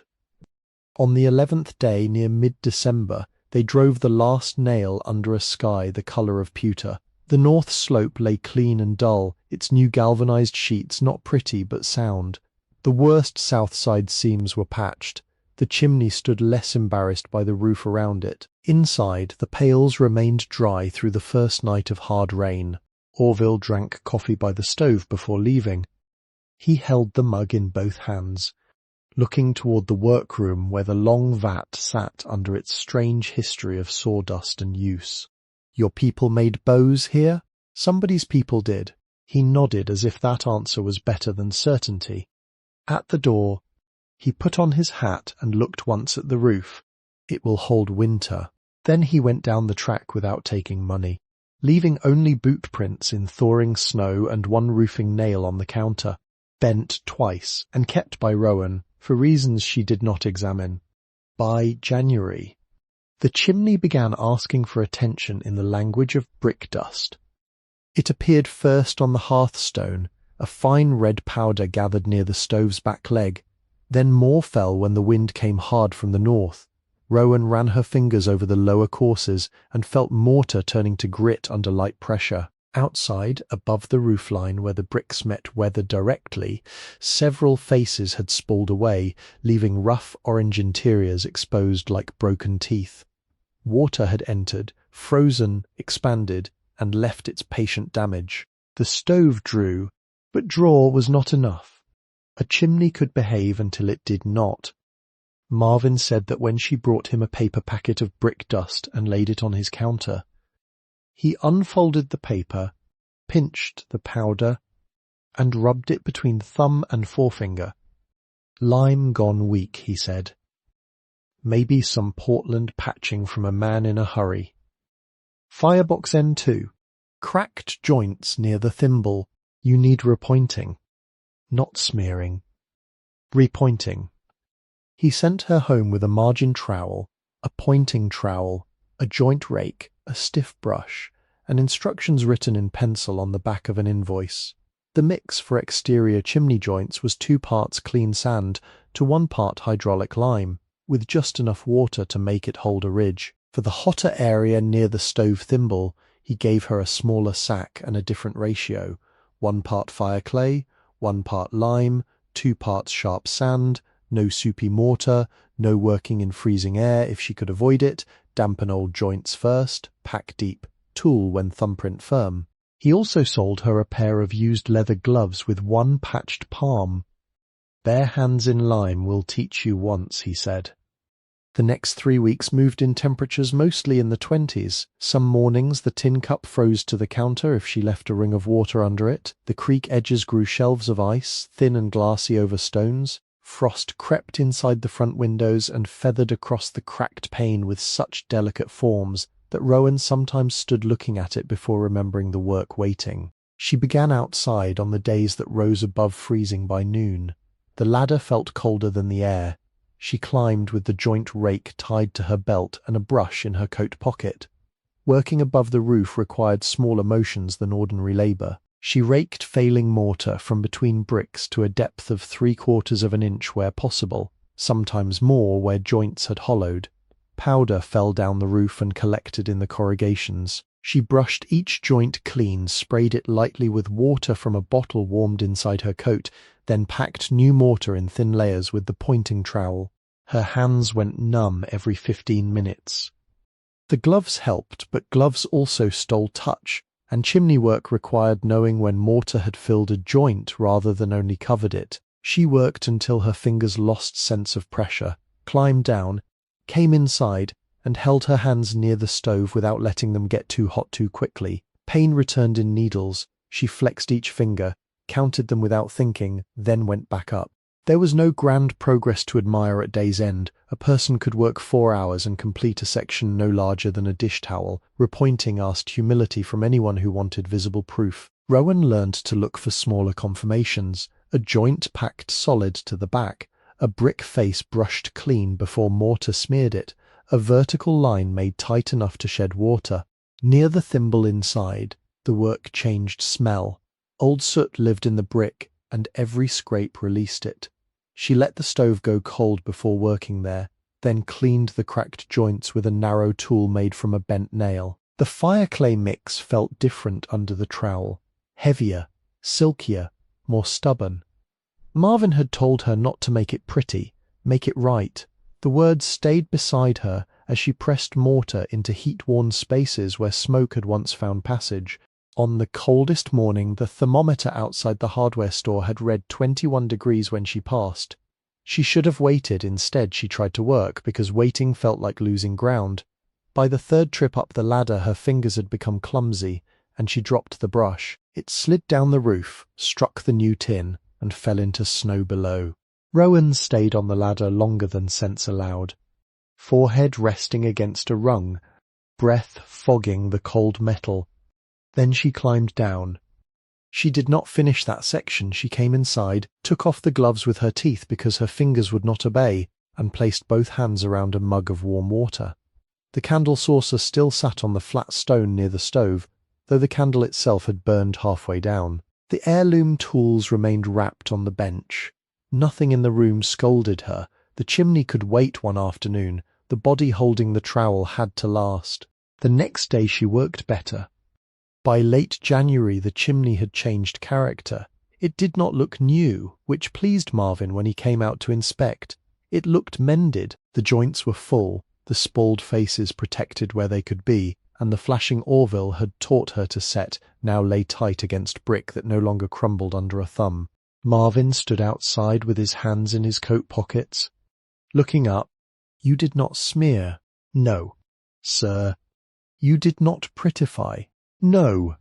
On the 11th day near mid-December, they drove the last nail under a sky the colour of pewter. The north slope lay clean and dull, its new galvanized sheets not pretty but sound. The worst south side seams were patched. The chimney stood less embarrassed by the roof around it. Inside, the pails remained dry through the first night of hard rain. Orville drank coffee by the stove before leaving. He held the mug in both hands, looking toward the workroom where the long vat sat under its strange history of sawdust and use. Your people made bows here? Somebody's people did. He nodded as if that answer was better than certainty. At the door, he put on his hat and looked once at the roof. It will hold winter. Then he went down the track without taking money, leaving only boot prints in thawing snow and one roofing nail on the counter, bent twice and kept by Rowan for reasons she did not examine. By January, the chimney began asking for attention in the language of brick dust. It appeared first on the hearthstone, a fine red powder gathered near the stove's back leg. Then more fell when the wind came hard from the north. Rowan ran her fingers over the lower courses and felt mortar turning to grit under light pressure. Outside, above the roofline where the bricks met weather directly, several faces had spalled away, leaving rough orange interiors exposed like broken teeth. Water had entered, frozen, expanded, and left its patient damage. The stove drew, But draw was not enough. A chimney could behave until it did not. Marvin said that when she brought him a paper packet of brick dust and laid it on his counter, he unfolded the paper, pinched the powder, and rubbed it between thumb and forefinger. Lime gone weak, he said. Maybe some Portland patching from a man in a hurry. Firebox N2. Cracked joints near the thimble. You need repointing. Not smearing. Repointing. He sent her home with a margin trowel, a pointing trowel, a joint rake, a stiff brush, and instructions written in pencil on the back of an invoice. The mix for exterior chimney joints was 2 parts clean sand to 1 part hydraulic lime, with just enough water to make it hold a ridge. For the hotter area near the stove thimble, he gave her a smaller sack and a different ratio, 1 part fire clay, 1 part lime, 2 parts sharp sand, no soupy mortar, no working in freezing air if she could avoid it, dampen old joints first, pack deep, tool when thumbprint firm. He also sold her a pair of used leather gloves with 1 patched palm. Bare hands in lime will teach you once, he said. The next 3 weeks moved in temperatures mostly in the 20s. Some mornings the tin cup froze to the counter if she left a ring of water under it. The creek edges grew shelves of ice, thin and glassy over stones. Frost crept inside the front windows and feathered across the cracked pane with such delicate forms that Rowan sometimes stood looking at it before remembering the work waiting. She began outside on the days that rose above freezing by noon. The ladder felt colder than the air. She climbed with the joint rake tied to her belt and a brush in her coat pocket. Working above the roof required smaller motions than ordinary labour. She raked failing mortar from between bricks to a depth of 3/4 of an inch where possible, sometimes more where joints had hollowed. Powder fell down the roof and collected in the corrugations. She brushed each joint clean, sprayed it lightly with water from a bottle warmed inside her coat, then packed new mortar in thin layers with the pointing trowel. Her hands went numb every 15 minutes. The gloves helped, but gloves also stole touch, and chimney work required knowing when mortar had filled a joint rather than only covered it. She worked until her fingers lost sense of pressure, climbed down, came inside, and held her hands near the stove without letting them get too hot too quickly. Pain returned in needles. She flexed each finger, counted them without thinking, then went back up. There was no grand progress to admire at day's end. A person could work 4 hours and complete a section no larger than a dish towel. Repointing asked humility from anyone who wanted visible proof. Rowan learned to look for smaller confirmations, a joint packed solid to the back, a brick face brushed clean before mortar smeared it, a vertical line made tight enough to shed water. Near the thimble inside, the work changed smell. Old soot lived in the brick, and every scrape released it. She let the stove go cold before working there, then cleaned the cracked joints with a narrow tool made from a bent nail. The fire clay mix felt different under the trowel, heavier, silkier, more stubborn. Marvin had told her not to make it pretty, make it right. The words stayed beside her as she pressed mortar into heat-worn spaces where smoke had once found passage. On the coldest morning, the thermometer outside the hardware store had read 21 degrees when she passed. She should have waited. Instead, she tried to work, because waiting felt like losing ground. By the 3rd trip up the ladder, her fingers had become clumsy, and she dropped the brush. It slid down the roof, struck the new tin, and fell into snow below. Rowan stayed on the ladder longer than sense allowed, forehead resting against a rung, breath fogging the cold metal. Then she climbed down. She did not finish that section. She came inside, took off the gloves with her teeth because her fingers would not obey, and placed both hands around a mug of warm water. The candle saucer still sat on the flat stone near the stove, though the candle itself had burned halfway down. The heirloom tools remained wrapped on the bench. Nothing in the room scolded her. The chimney could wait one afternoon. The body holding the trowel had to last. The next day she worked better. By late January the chimney had changed character. It did not look new, which pleased Marvin when he came out to inspect. It looked mended. The joints were full, the spalled faces protected where they could be, and the flashing Orville had taught her to set now lay tight against brick that no longer crumbled under a thumb. Marvin stood outside with his hands in his coat pockets. Looking up, "You did not smear." "No, sir." "You did not prettify." "No,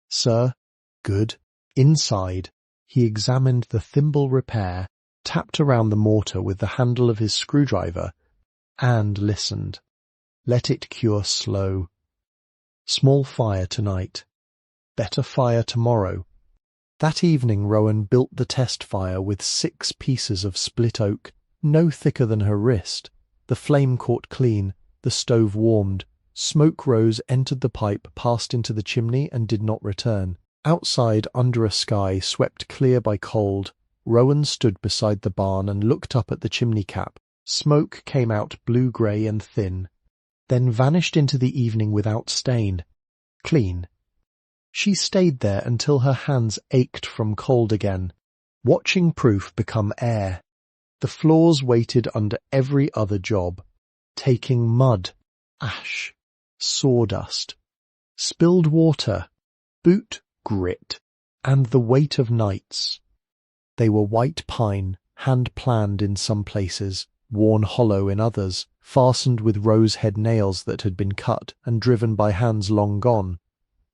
sir." "Good." Inside, he examined the thimble repair, tapped around the mortar with the handle of his screwdriver, and listened. Let it cure slow. Small fire tonight. Better fire tomorrow. That evening Rowan built the test fire with 6 pieces of split oak, no thicker than her wrist. The flame caught clean, the stove warmed. Smoke rose, entered the pipe, passed into the chimney, and did not return. Outside, under a sky swept clear by cold, Rowan stood beside the barn and looked up at the chimney cap. Smoke came out blue-grey and thin, then vanished into the evening without stain. Clean. She stayed there until her hands ached from cold again, watching proof become air. The floors waited under every other job, taking mud, ash, sawdust, spilled water, boot grit, and the weight of nights. They were white pine, hand-planned in some places, worn hollow in others, fastened with rose-head nails that had been cut and driven by hands long gone.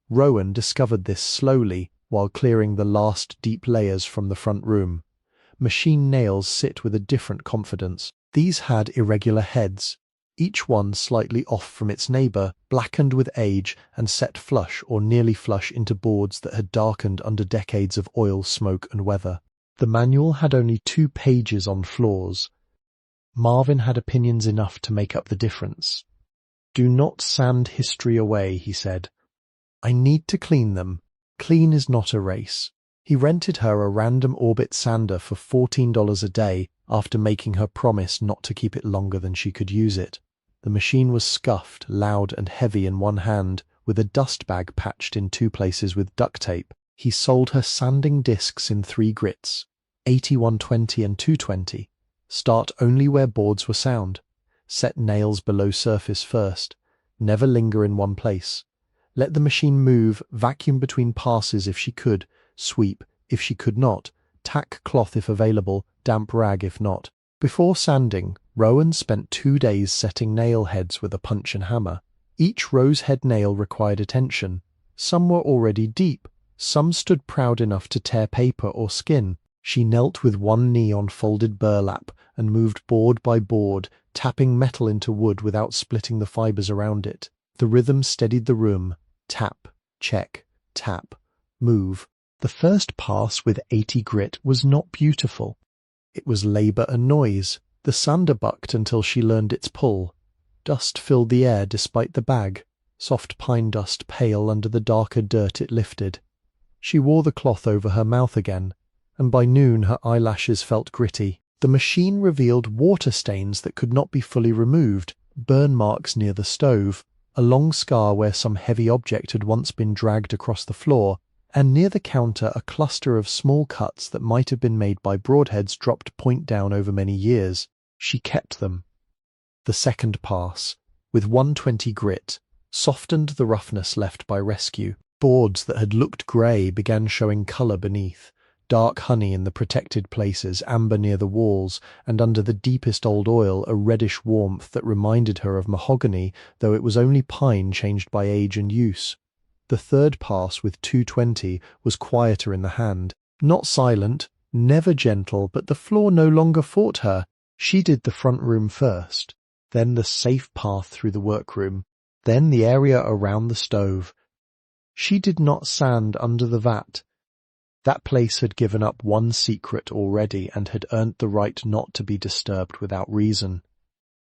Rowan discovered this slowly while clearing the last deep layers from the front room. Machine nails sit with a different confidence. These had irregular heads, each one slightly off from its neighbour, blackened with age and set flush or nearly flush into boards that had darkened under decades of oil, smoke and weather. The manual had only 2 pages on floors. Marvin had opinions enough to make up the difference. "Do not sand history away," he said. "I need to clean them. Clean is not a race." He rented her a random orbit sander for $14 a day after making her promise not to keep it longer than she could use it. The machine was scuffed, loud and heavy in one hand, with a dust bag patched in 2 places with duct tape. He sold her sanding discs in 3 grits, 80, 120 and 220. Start only where boards were sound. Set nails below surface first. Never linger in one place. Let the machine move, vacuum between passes if she could, sweep if she could not, tack cloth if available, damp rag if not. Before sanding, Rowan spent 2 days setting nail heads with a punch and hammer. Each rose head nail required attention. Some were already deep. Some stood proud enough to tear paper or skin. She knelt with one knee on folded burlap and moved board by board, tapping metal into wood without splitting the fibers around it. The rhythm steadied the room. Tap, check, tap, move. The first pass with 80 grit was not beautiful. It was labour and noise. The sander bucked until she learned its pull. Dust filled the air despite the bag, soft pine dust pale under the darker dirt it lifted. She wore the cloth over her mouth again, and by noon her eyelashes felt gritty. The machine revealed water stains that could not be fully removed, burn marks near the stove, a long scar where some heavy object had once been dragged across the floor, and near the counter a cluster of small cuts that might have been made by broadheads dropped point down over many years. She kept them. The second pass, with 120 grit, softened the roughness left by rescue. Boards that had looked grey began showing colour beneath. Dark honey in the protected places, amber near the walls, and under the deepest old oil a reddish warmth that reminded her of mahogany, though it was only pine changed by age and use. The third pass with 220 was quieter in the hand. Not silent, never gentle, but the floor no longer fought her. She did the front room first, then the safe path through the workroom, then the area around the stove. She did not sand under the vat. That place had given up one secret already and had earned the right not to be disturbed without reason.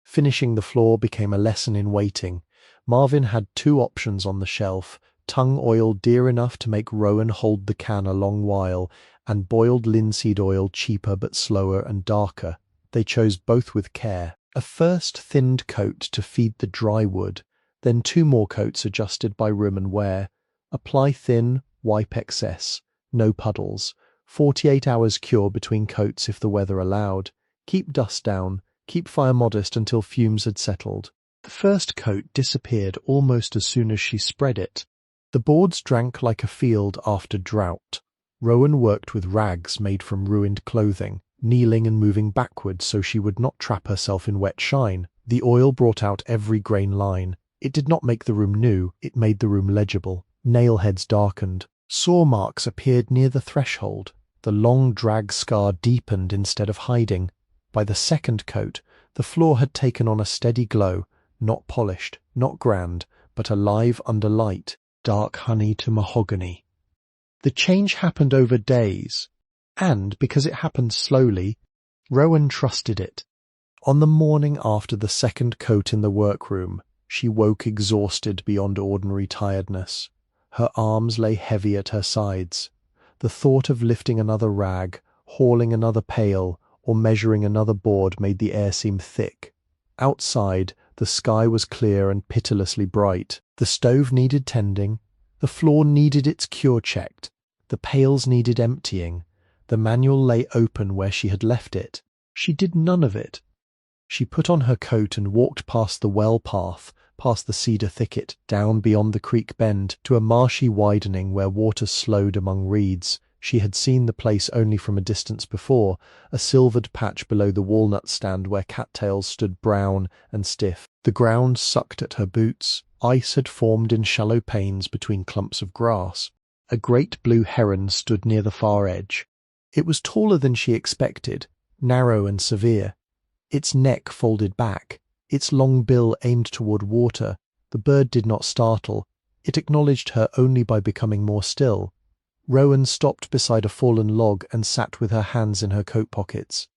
Finishing the floor became a lesson in waiting. Marvin had 2 options on the shelf: tung oil dear enough to make Rowan hold the can a long while, and boiled linseed oil cheaper but slower and darker. They chose both with care. A first thinned coat to feed the dry wood, then 2 more coats adjusted by room and wear. Apply thin, wipe excess. No puddles. 48 hours cure between coats if the weather allowed. Keep dust down. Keep fire modest until fumes had settled. The first coat disappeared almost as soon as she spread it. The boards drank like a field after drought. Rowan worked with rags made from ruined clothing, kneeling and moving backwards so she would not trap herself in wet shine. The oil brought out every grain line. It did not make the room new, it made the room legible. Nail-heads darkened. Saw marks appeared near the threshold. The long drag scar deepened instead of hiding. By the second coat, the floor had taken on a steady glow, not polished, not grand, but alive under light, dark honey to mahogany. The change happened over days, and because it happened slowly, Rowan trusted it. On the morning after the second coat in the workroom, she woke exhausted beyond ordinary tiredness. Her arms lay heavy at her sides. The thought of lifting another rag, hauling another pail, or measuring another board made the air seem thick. Outside, the sky was clear and pitilessly bright. The stove needed tending. The floor needed its cure checked. The pails needed emptying. The manual lay open where she had left it. She did none of it. She put on her coat and walked past the well path, past the cedar thicket, down beyond the creek bend, to a marshy widening where water slowed among reeds. She had seen the place only from a distance before, a silvered patch below the walnut stand where cattails stood brown and stiff. The ground sucked at her boots. Ice had formed in shallow panes between clumps of grass. A great blue heron stood near the far edge. It was taller than she expected, narrow and severe. Its neck folded back, its long bill aimed toward water. The bird did not startle. It acknowledged her only by becoming more still. Rowan stopped beside a fallen log and sat with her hands in her coat pockets.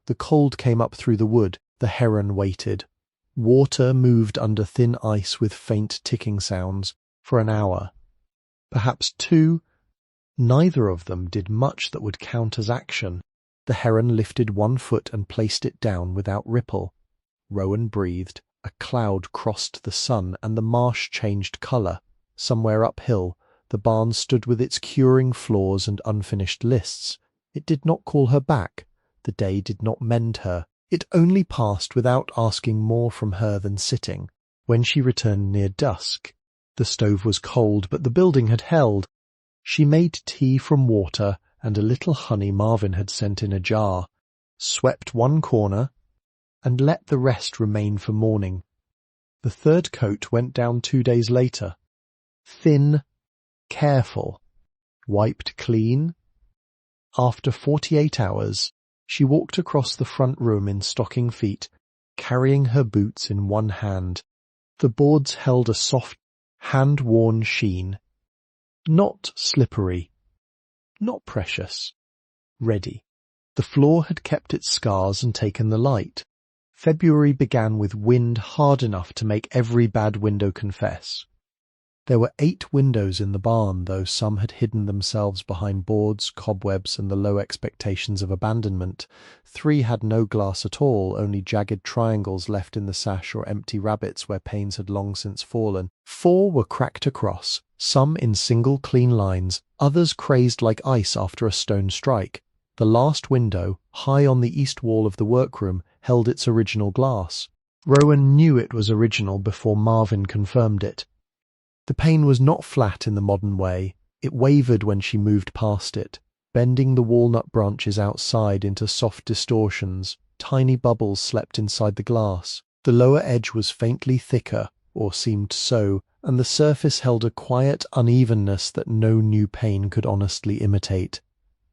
The cold came up through the wood. The heron waited. Water moved under thin ice with faint ticking sounds for an hour. Perhaps 2. Neither of them did much that would count as action. The heron lifted one foot and placed it down without ripple. Rowan breathed. A cloud crossed the sun, and the marsh changed colour. Somewhere uphill, the barn stood with its curing floors and unfinished lists. It did not call her back. The day did not mend her. It only passed without asking more from her than sitting. When she returned near dusk, the stove was cold, but the building had held. She made tea from water and a little honey Marvin had sent in a jar, swept one corner, and let the rest remain for morning. The third coat went down 2 days later. Thin, careful, wiped clean. After 48 hours, she walked across the front room in stocking feet, carrying her boots in one hand. The boards held a soft, hand-worn sheen. Not slippery, not precious, ready. The floor had kept its scars and taken the light. February began with wind hard enough to make every bad window confess. There were 8 windows in the barn, though some had hidden themselves behind boards, cobwebs, and the low expectations of abandonment. 3 had no glass at all, only jagged triangles left in the sash or empty rabbits where panes had long since fallen. 4 were cracked across, some in single clean lines, others crazed like ice after a stone strike. The last window, high on the east wall of the workroom, held its original glass. Rowan knew it was original before Marvin confirmed it. The pane was not flat in the modern way. It wavered when she moved past it, bending the walnut branches outside into soft distortions. Tiny bubbles slept inside the glass. The lower edge was faintly thicker, or seemed so, and the surface held a quiet unevenness that no new pane could honestly imitate.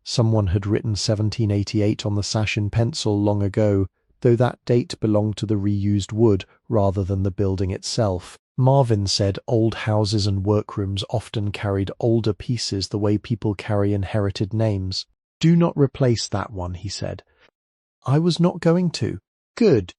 Someone had written 1788 on the sash in pencil long ago, though that date belonged to the reused wood rather than the building itself. Marvin said old houses and workrooms often carried older pieces the way people carry inherited names. "Do not replace that one," he said. "I was not going to." "Good.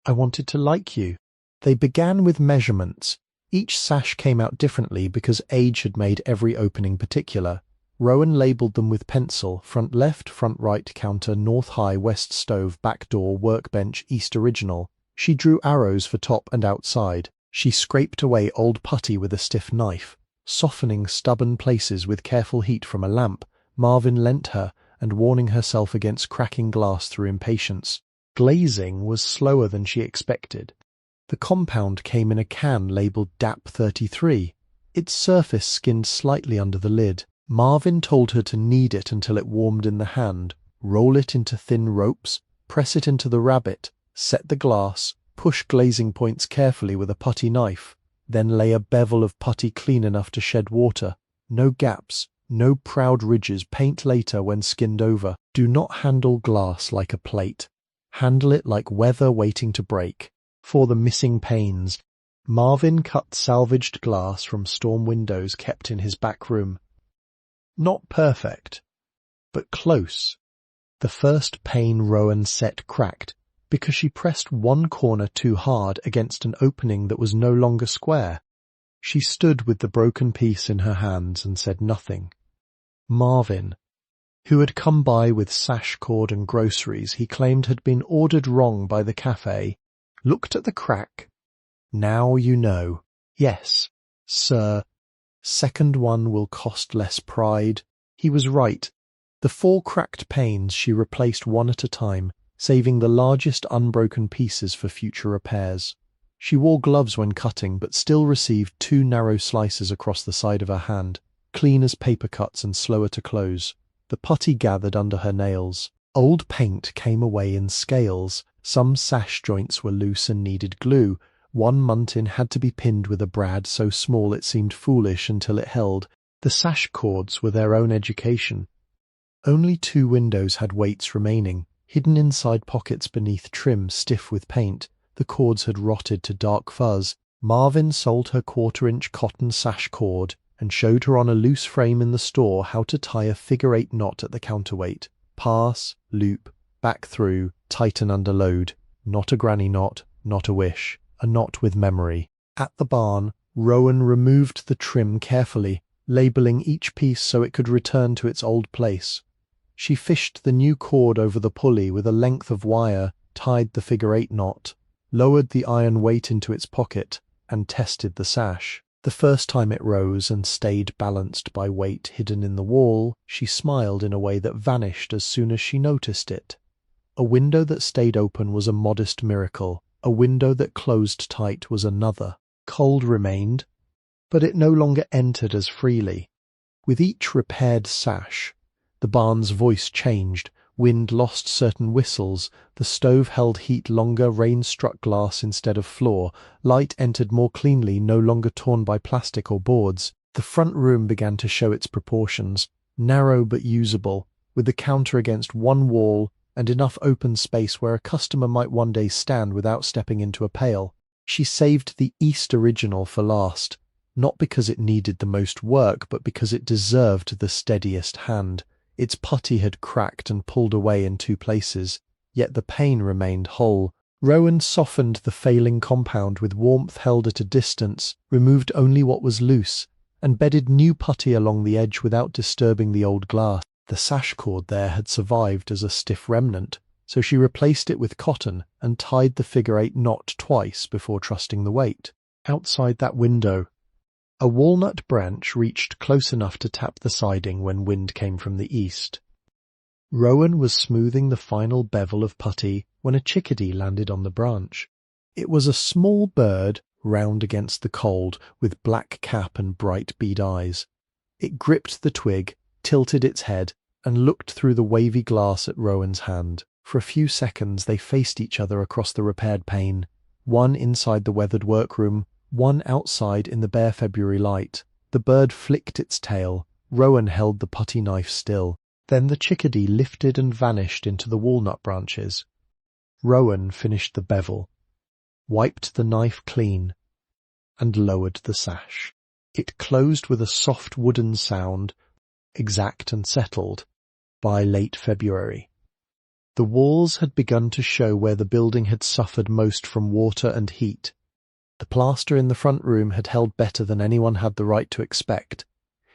I wanted to like you." They began with measurements. Each sash came out differently because age had made every opening particular. Rowan labelled them with pencil: front left, front right, counter, north high, west stove, back door, workbench, east original. She drew arrows for top and outside. She scraped away old putty with a stiff knife, softening stubborn places with careful heat from a lamp. Marvin lent her, and warning herself against cracking glass through impatience. Glazing was slower than she expected. The compound came in a can labelled DAP 33. Its surface skinned slightly under the lid. Marvin told her to knead it until it warmed in the hand, roll it into thin ropes, press it into the rabbit, set the glass, push glazing points carefully with a putty knife, then lay a bevel of putty clean enough to shed water. No gaps, no proud ridges, paint later when skinned over. Do not handle glass like a plate. Handle it like weather waiting to break. For the missing panes, Marvin cut salvaged glass from storm windows kept in his back room. Not perfect, but close. The first pane Rowan set cracked because she pressed one corner too hard against an opening that was no longer square. She stood with the broken piece in her hands and said nothing. Marvin, who had come by with sash cord and groceries he claimed had been ordered wrong by the cafe, looked at the crack. Now you know. Yes, sir. Second one will cost less pride. He was right. The 4 cracked panes she replaced one at a time, saving the largest unbroken pieces for future repairs. She wore gloves when cutting, but still received 2 narrow slices across the side of her hand, clean as paper cuts and slower to close. The putty gathered under her nails. Old paint came away in scales. Some sash joints were loose and needed glue. One muntin had to be pinned with a brad so small it seemed foolish until it held. The sash cords were their own education. Only 2 windows had weights remaining, hidden inside pockets beneath trim stiff with paint. The cords had rotted to dark fuzz. Marvin sold her 1/4-inch cotton sash cord and showed her on a loose frame in the store how to tie a figure-8 knot at the counterweight. Pass, loop, back through, tighten under load. Not a granny knot, not a wish, a knot with memory. At the barn, Rowan removed the trim carefully, labelling each piece so it could return to its old place. She fished the new cord over the pulley with a length of wire, tied the figure-8 knot, lowered the iron weight into its pocket, and tested the sash. The first time it rose and stayed balanced by weight hidden in the wall, she smiled in a way that vanished as soon as she noticed it. A window that stayed open was a modest miracle. A window that closed tight was another. Cold remained, but it no longer entered as freely. With each repaired sash, the barn's voice changed. Wind lost certain whistles, the stove held heat longer, rain struck glass instead of floor, light entered more cleanly, no longer torn by plastic or boards. The front room began to show its proportions, narrow but usable, with the counter against one wall and enough open space where a customer might one day stand without stepping into a pail. She saved the East original for last, not because it needed the most work, but because it deserved the steadiest hand. Its putty had cracked and pulled away in 2 places, yet the pane remained whole. Rowan softened the failing compound with warmth held at a distance, removed only what was loose, and bedded new putty along the edge without disturbing the old glass. The sash cord there had survived as a stiff remnant, so she replaced it with cotton and tied the figure-8 knot twice before trusting the weight. Outside that window, a walnut branch reached close enough to tap the siding when wind came from the east. Rowan was smoothing the final bevel of putty when a chickadee landed on the branch. It was a small bird, round against the cold, with black cap and bright bead eyes. It gripped the twig, tilted its head, and looked through the wavy glass at Rowan's hand. For a few seconds they faced each other across the repaired pane, one inside the weathered workroom, one outside in the bare February light. The bird flicked its tail. Rowan held the putty knife still. Then the chickadee lifted and vanished into the walnut branches. Rowan finished the bevel, wiped the knife clean, and lowered the sash. It closed with a soft wooden sound, exact and settled, by late February. The walls had begun to show where the building had suffered most from water and heat. The plaster in the front room had held better than anyone had the right to expect.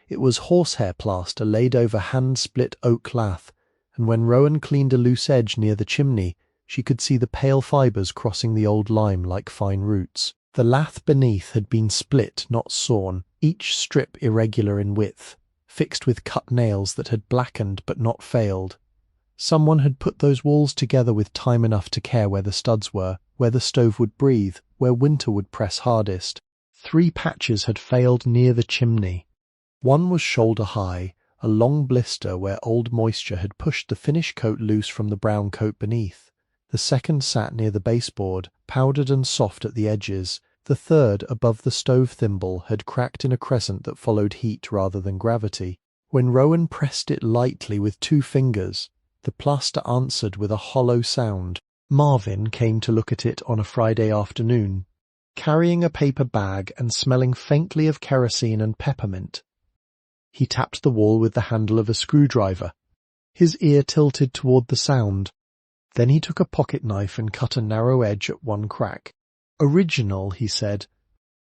It was horsehair plaster laid over hand-split oak lath, and when Rowan cleaned a loose edge near the chimney, she could see the pale fibres crossing the old lime like fine roots. The lath beneath had been split, not sawn, each strip irregular in width, fixed with cut nails that had blackened but not failed. Someone had put those walls together with time enough to care where the studs were, where the stove would breathe, where winter would press hardest. 3 patches had failed near the chimney. One was shoulder high, a long blister where old moisture had pushed the finish coat loose from the brown coat beneath. The second sat near the baseboard, powdered and soft at the edges. The third, above the stove thimble, had cracked in a crescent that followed heat rather than gravity. When Rowan pressed it lightly with 2 fingers, the plaster answered with a hollow sound. Marvin came to look at it on a Friday afternoon, carrying a paper bag and smelling faintly of kerosene and peppermint. He tapped the wall with the handle of a screwdriver. His ear tilted toward the sound. Then he took a pocket knife and cut a narrow edge at one crack. "Original," he said.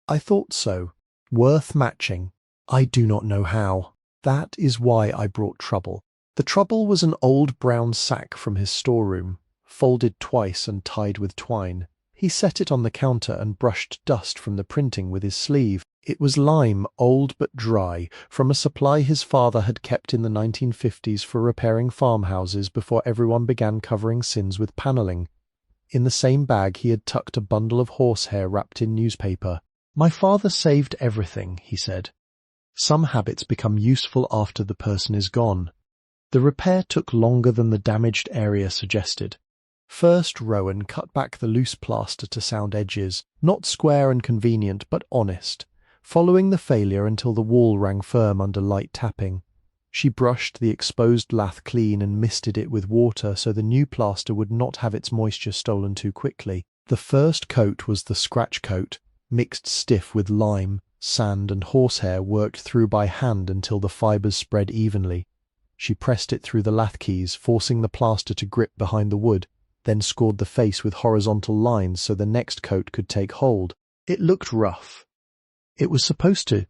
"I thought so. Worth matching. I do not know how. That is why I brought trouble." The trouble was an old brown sack from his storeroom, folded twice and tied with twine. He set it on the counter and brushed dust from the printing with his sleeve. It was lime, old but dry, from a supply his father had kept in the 1950s for repairing farmhouses before everyone began covering sins with panelling. In the same bag he had tucked a bundle of horsehair wrapped in newspaper. "My father saved everything," he said. "Some habits become useful after the person is gone." The repair took longer than the damaged area suggested. First, Rowan cut back the loose plaster to sound edges, not square and convenient, but honest, following the failure until the wall rang firm under light tapping. She brushed the exposed lath clean and misted it with water so the new plaster would not have its moisture stolen too quickly. The first coat was the scratch coat, mixed stiff with lime, sand and horsehair worked through by hand until the fibres spread evenly. She pressed it through the lath keys, forcing the plaster to grip behind the wood, then scored the face with horizontal lines so the next coat could take hold. It looked rough. It was supposed to.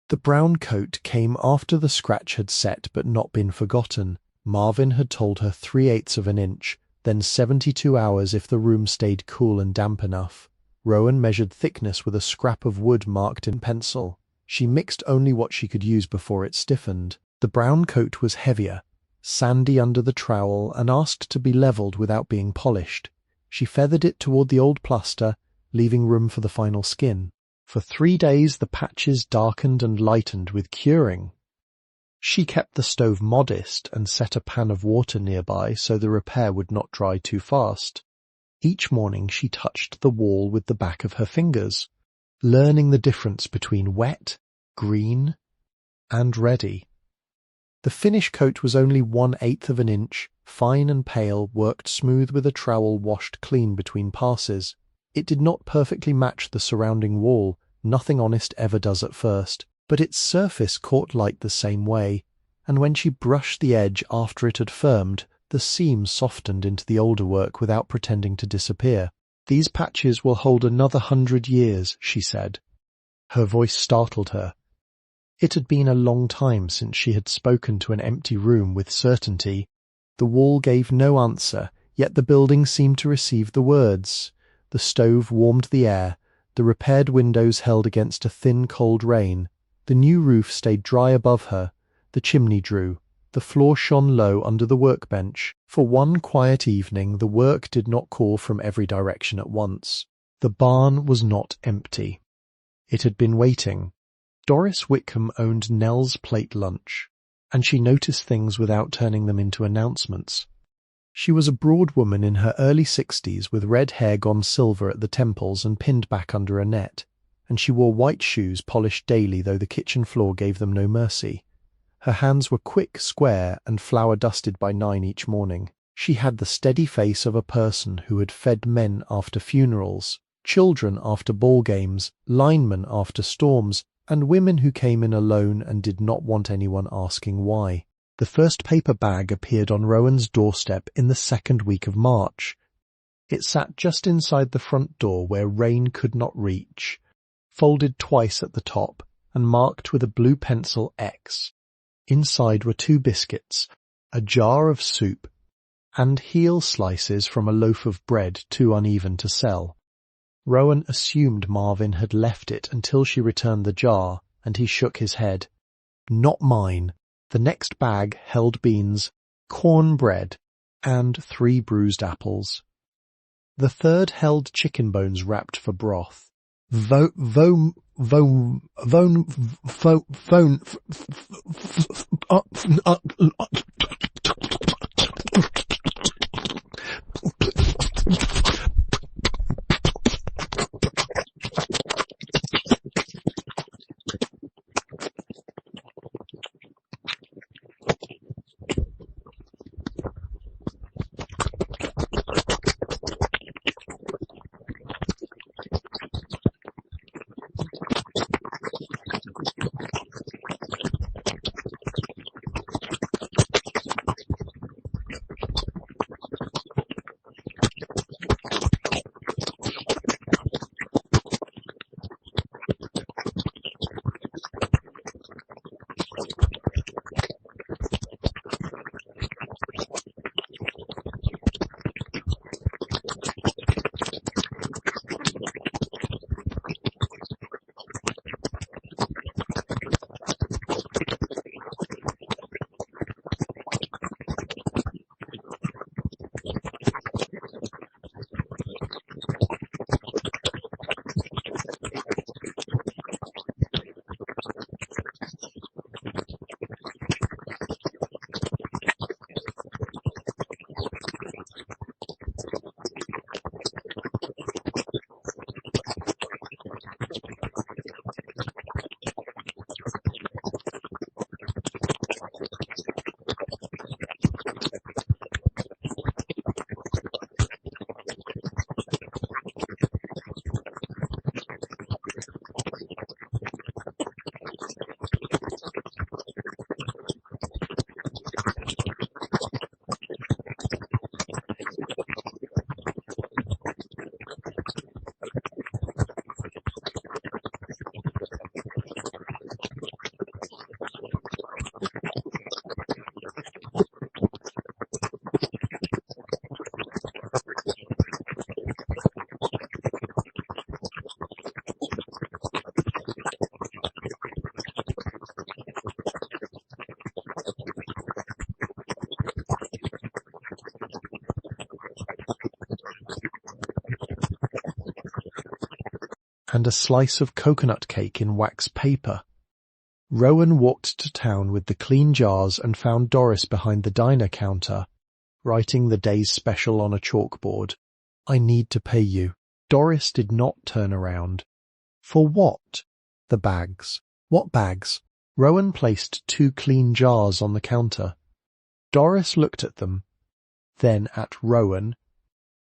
The brown coat came after the scratch had set but not been forgotten. Marvin had told her 3/8 of an inch, then 72 hours if the room stayed cool and damp enough. Rowan measured thickness with a scrap of wood marked in pencil. She mixed only what she could use before it stiffened. The brown coat was heavier, sandy under the trowel, and asked to be levelled without being polished. She feathered it toward the old plaster, leaving room for the final skin. For 3 days the patches darkened and lightened with curing. She kept the stove modest and set a pan of water nearby so the repair would not dry too fast. Each morning she touched the wall with the back of her fingers, learning the difference between wet, green, and ready. The finish coat was only 1/8 of an inch, fine and pale, worked smooth with a trowel washed clean between passes. It did not perfectly match the surrounding wall, nothing honest ever does at first, but its surface caught light the same way, and when she brushed the edge after it had firmed, the seam softened into the older work without pretending to disappear. "These patches will hold another 100 years, she said. Her voice startled her. It had been a long time since she had spoken to an empty room with certainty. The wall gave no answer, yet the building seemed to receive the words. The stove warmed the air, the repaired windows held against a thin cold rain, the new roof stayed dry above her, the chimney drew, the floor shone low under the workbench. For one quiet evening the work did not call from every direction at once. The barn was not empty. It had been waiting. Doris Whitcomb owned Nell's Plate Lunch, and she noticed things without turning them into announcements. She was a broad woman in her early 60s with red hair gone silver at the temples and pinned back under a net, and she wore white shoes polished daily though the kitchen floor gave them no mercy. Her hands were quick, square, and flour-dusted by 9 each morning. She had the steady face of a person who had fed men after funerals, children after ball games, linemen after storms, and women who came in alone and did not want anyone asking why. The first paper bag appeared on Rowan's doorstep in the 2nd week of March. It sat just inside the front door where rain could not reach, folded twice at the top and marked with a blue pencil X. Inside were 2 biscuits, a jar of soup, and heel slices from a loaf of bread too uneven to sell. Rowan assumed Marvin had left it until she returned the jar, and he shook his head. "Not mine." The next bag held beans, corn bread, and 3 bruised apples. The third held chicken bones wrapped for broth. Phone. And a slice of coconut cake in wax paper. Rowan walked to town with the clean jars and found Doris behind the diner counter, writing the day's special on a chalkboard. I need to pay you. Doris did not turn around. For what? The bags. What bags? Rowan placed 2 clean jars on the counter. Doris looked at them, then at Rowan,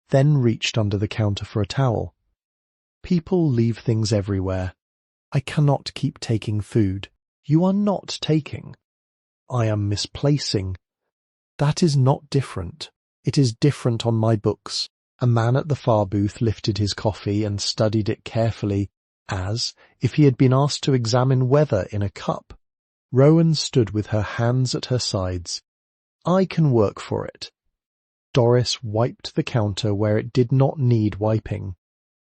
then reached under the counter for a towel. People leave things everywhere. I cannot keep taking food. You are not taking. I am misplacing. That is not different. It is different on my books. A man at the far booth lifted his coffee and studied it carefully, as if he had been asked to examine weather in a cup. Rowan stood with her hands at her sides. I can work for it. Doris wiped the counter where it did not need wiping.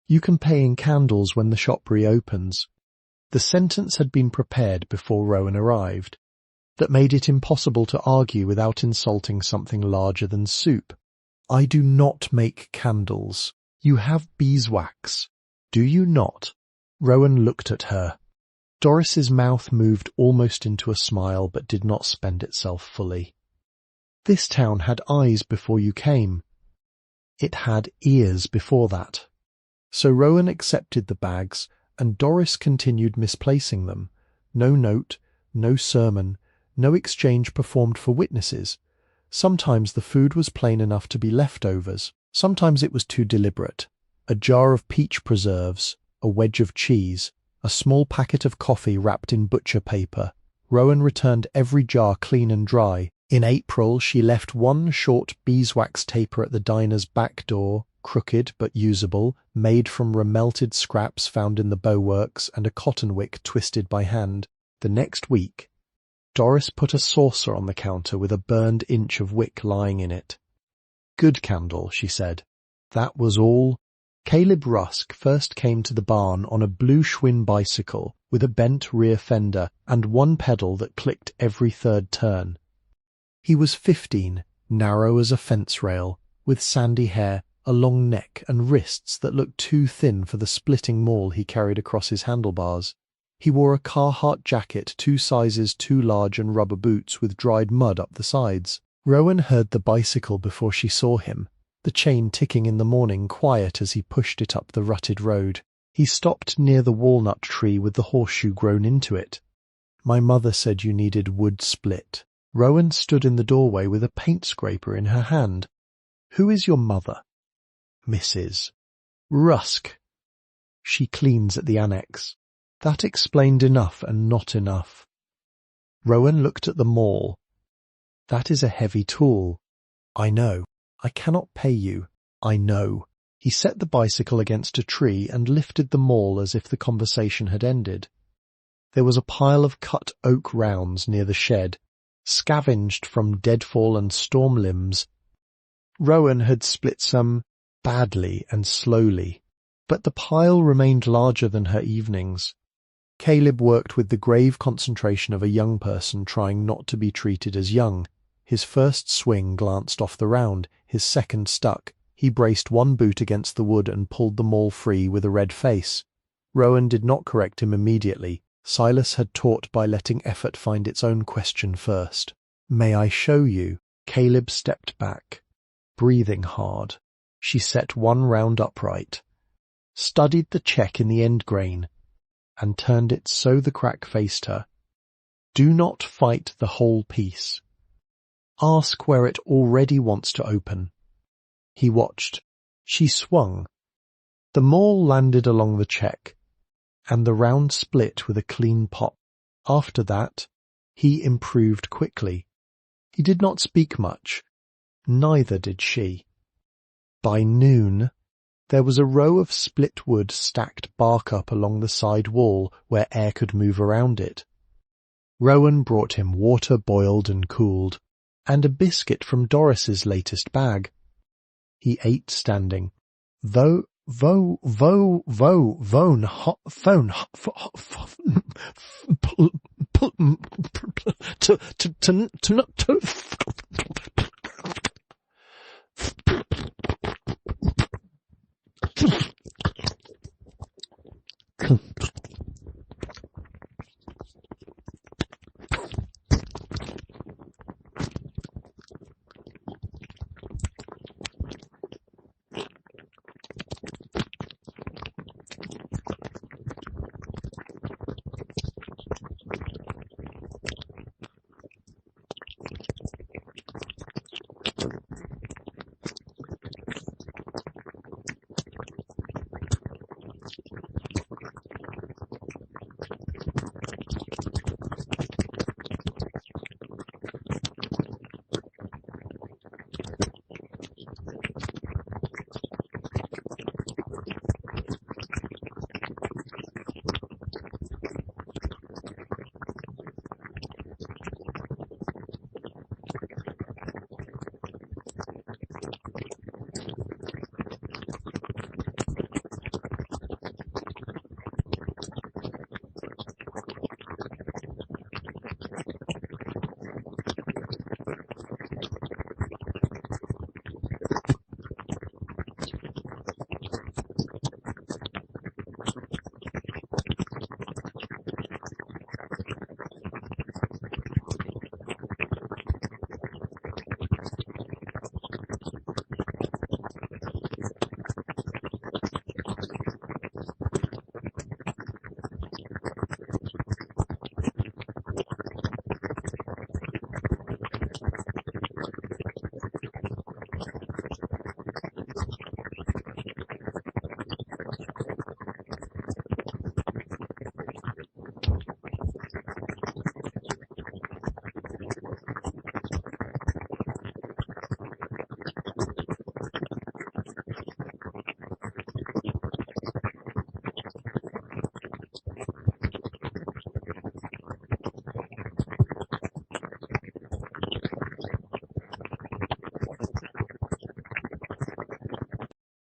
You can pay in candles when the shop reopens. The sentence had been prepared before Rowan arrived. That made it impossible to argue without insulting something larger than soup. I do not make candles. You have beeswax. Do you not? Rowan looked at her. Doris's mouth moved almost into a smile but did not spend itself fully. This town had eyes before you came. It had ears before that. So Rowan accepted the bags, and Doris continued misplacing them. No note, no sermon, no exchange performed for witnesses. Sometimes the food was plain enough to be leftovers. Sometimes it was too deliberate. A jar of peach preserves, a wedge of cheese, a small packet of coffee wrapped in butcher paper. Rowan returned every jar clean and dry. In April, she left 1 short beeswax taper at the diner's back door, crooked but usable, made from remelted scraps found in the Bowworks and a cotton wick twisted by hand. The next week, Doris put a saucer on the counter with a burned inch of wick lying in it. Good candle, she said. That was all. Caleb Rusk first came to the barn on a blue Schwinn bicycle with a bent rear fender and 1 pedal that clicked every 3rd turn. He was 15, narrow as a fence rail, with sandy hair, a long neck and wrists that looked too thin for the splitting maul he carried across his handlebars. He wore a Carhartt jacket 2 sizes too large and rubber boots with dried mud up the sides. Rowan heard the bicycle before she saw him, the chain ticking in the morning quiet as he pushed it up the rutted road. He stopped near the walnut tree with the horseshoe grown into it. "My mother said you needed wood split." Rowan stood in the doorway with a paint scraper in her hand. "Who is your mother?" "Mrs. Rusk. She cleans at the annex." That explained enough and not enough. Rowan looked at the maul. "That is a heavy tool." "I know. I cannot pay you." "I know." He set the bicycle against a tree and lifted the maul as if the conversation had ended. There was a pile of cut oak rounds near the shed, scavenged from deadfall and storm limbs. Rowan had split some badly and slowly, but the pile remained larger than her evenings. Caleb worked with the grave concentration of a young person trying not to be treated as young. His first swing glanced off the round, his second stuck. He braced one boot against the wood and pulled the maul free with a red face. Rowan did not correct him immediately. Silas had taught by letting effort find its own question first. "May I show you?" Caleb stepped back, breathing hard. She set one round upright, studied the check in the end grain, and turned it so the crack faced her. "Do not fight the whole piece. Ask where it already wants to open." He watched. She swung. The maul landed along the check, and the round split with a clean pop. After that, he improved quickly. He did not speak much. Neither did she. By noon, there was a row of split wood stacked bark up along the side wall where air could move around it. Rowan brought him water boiled and cooled, and a biscuit from Doris's latest bag. He ate standing. Phone,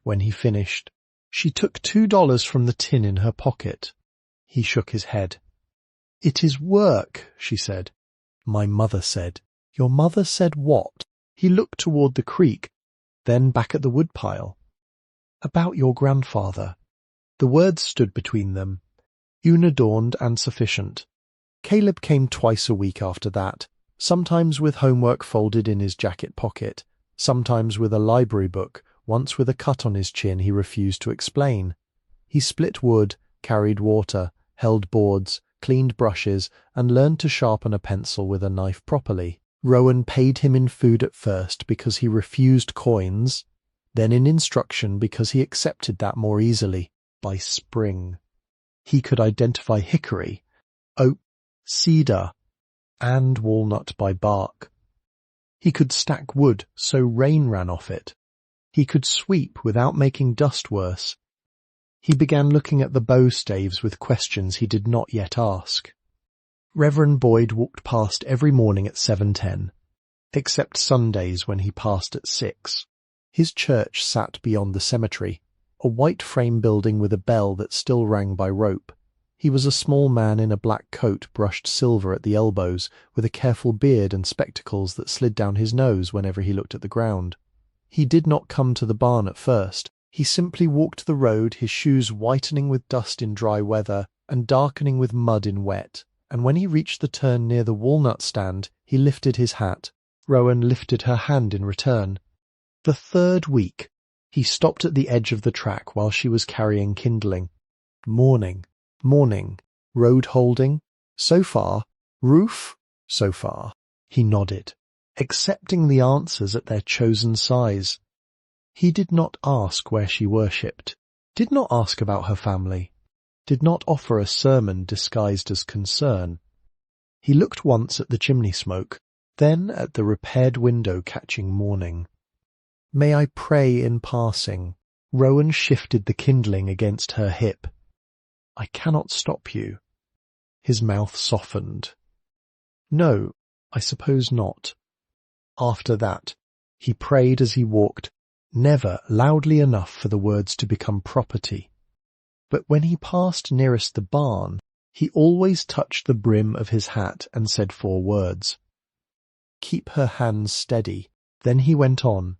When he finished, she took $2 from the tin in her pocket. He shook his head. "It is work," she said. "My mother said." "Your mother said what?" He looked toward the creek, then back at the woodpile. "About your grandfather." The words stood between them, unadorned and sufficient. Caleb came twice a week after that, sometimes with homework folded in his jacket pocket, sometimes with a library book, once with a cut on his chin he refused to explain. He split wood, carried water, held boards, cleaned brushes, and learned to sharpen a pencil with a knife properly. Rowan paid him in food at first because he refused coins, then in instruction because he accepted that more easily. By spring, he could identify hickory, oak, cedar, and walnut by bark. He could stack wood so rain ran off it. He could sweep without making dust worse. He began looking at the bow staves with questions he did not yet ask. Reverend Boyd walked past every morning at 7:10, except Sundays when he passed at 6. His church sat beyond the cemetery, a white frame building with a bell that still rang by rope. He was a small man in a black coat brushed silver at the elbows, with a careful beard and spectacles that slid down his nose whenever he looked at the ground. He did not come to the barn at first. He simply walked the road, his shoes whitening with dust in dry weather and darkening with mud in wet, and when he reached the turn near the walnut stand, he lifted his hat. Rowan lifted her hand in return. The third week, he stopped at the edge of the track while she was carrying kindling. Morning. Road holding? So far. Roof? So far. He nodded, accepting the answers at their chosen size. He did not ask where she worshipped, did not ask about her family, did not offer a sermon disguised as concern. He looked once at the chimney smoke, then at the repaired window catching morning. "May I pray in passing?" Rowan shifted the kindling against her hip. "I cannot stop you." His mouth softened. "No, I suppose not." After that, he prayed as he walked, never loudly enough for the words to become property. But when he passed nearest the barn, he always touched the brim of his hat and said 4 words. "Keep her hands steady." Then he went on.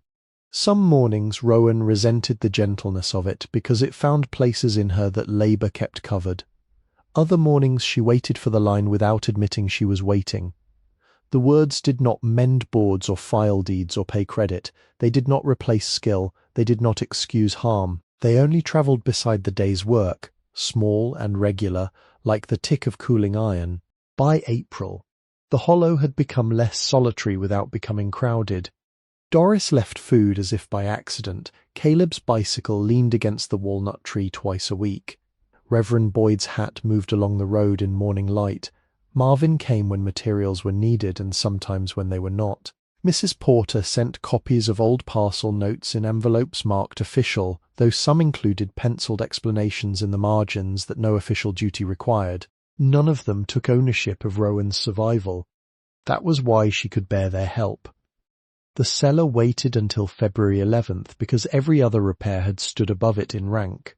Some mornings Rowan resented the gentleness of it because it found places in her that labour kept covered. Other mornings she waited for the line without admitting she was waiting. The words did not mend boards or file deeds or pay credit. They did not replace skill. They did not excuse harm. They only travelled beside the day's work, small and regular, like the tick of cooling iron. By April, the hollow had become less solitary without becoming crowded. Doris left food as if by accident. Caleb's bicycle leaned against the walnut tree twice a week. Reverend Boyd's hat moved along the road in morning light. Marvin came when materials were needed and sometimes when they were not. Mrs. Porter sent copies of old parcel notes in envelopes marked official, though some included penciled explanations in the margins that no official duty required. None of them took ownership of Rowan's survival. That was why she could bear their help. The cellar waited until February 11th because every other repair had stood above it in rank.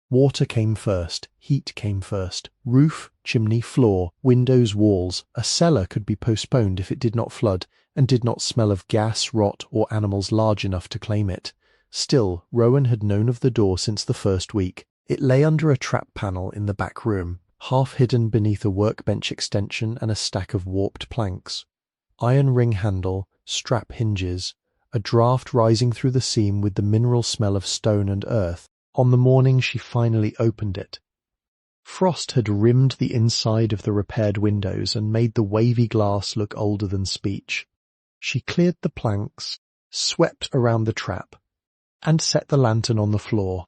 Water came first, heat came first, roof, chimney, floor, windows, walls. A cellar could be postponed if it did not flood and did not smell of gas, rot, or animals large enough to claim it. Still, Rowan had known of the door since the first week. It lay under a trap panel in the back room, half hidden beneath a workbench extension and a stack of warped planks. Iron ring handle, strap hinges, a draught rising through the seam with the mineral smell of stone and earth. On the morning she finally opened it, frost had rimmed the inside of the repaired windows and made the wavy glass look older than speech. She cleared the planks, swept around the trap, and set the lantern on the floor.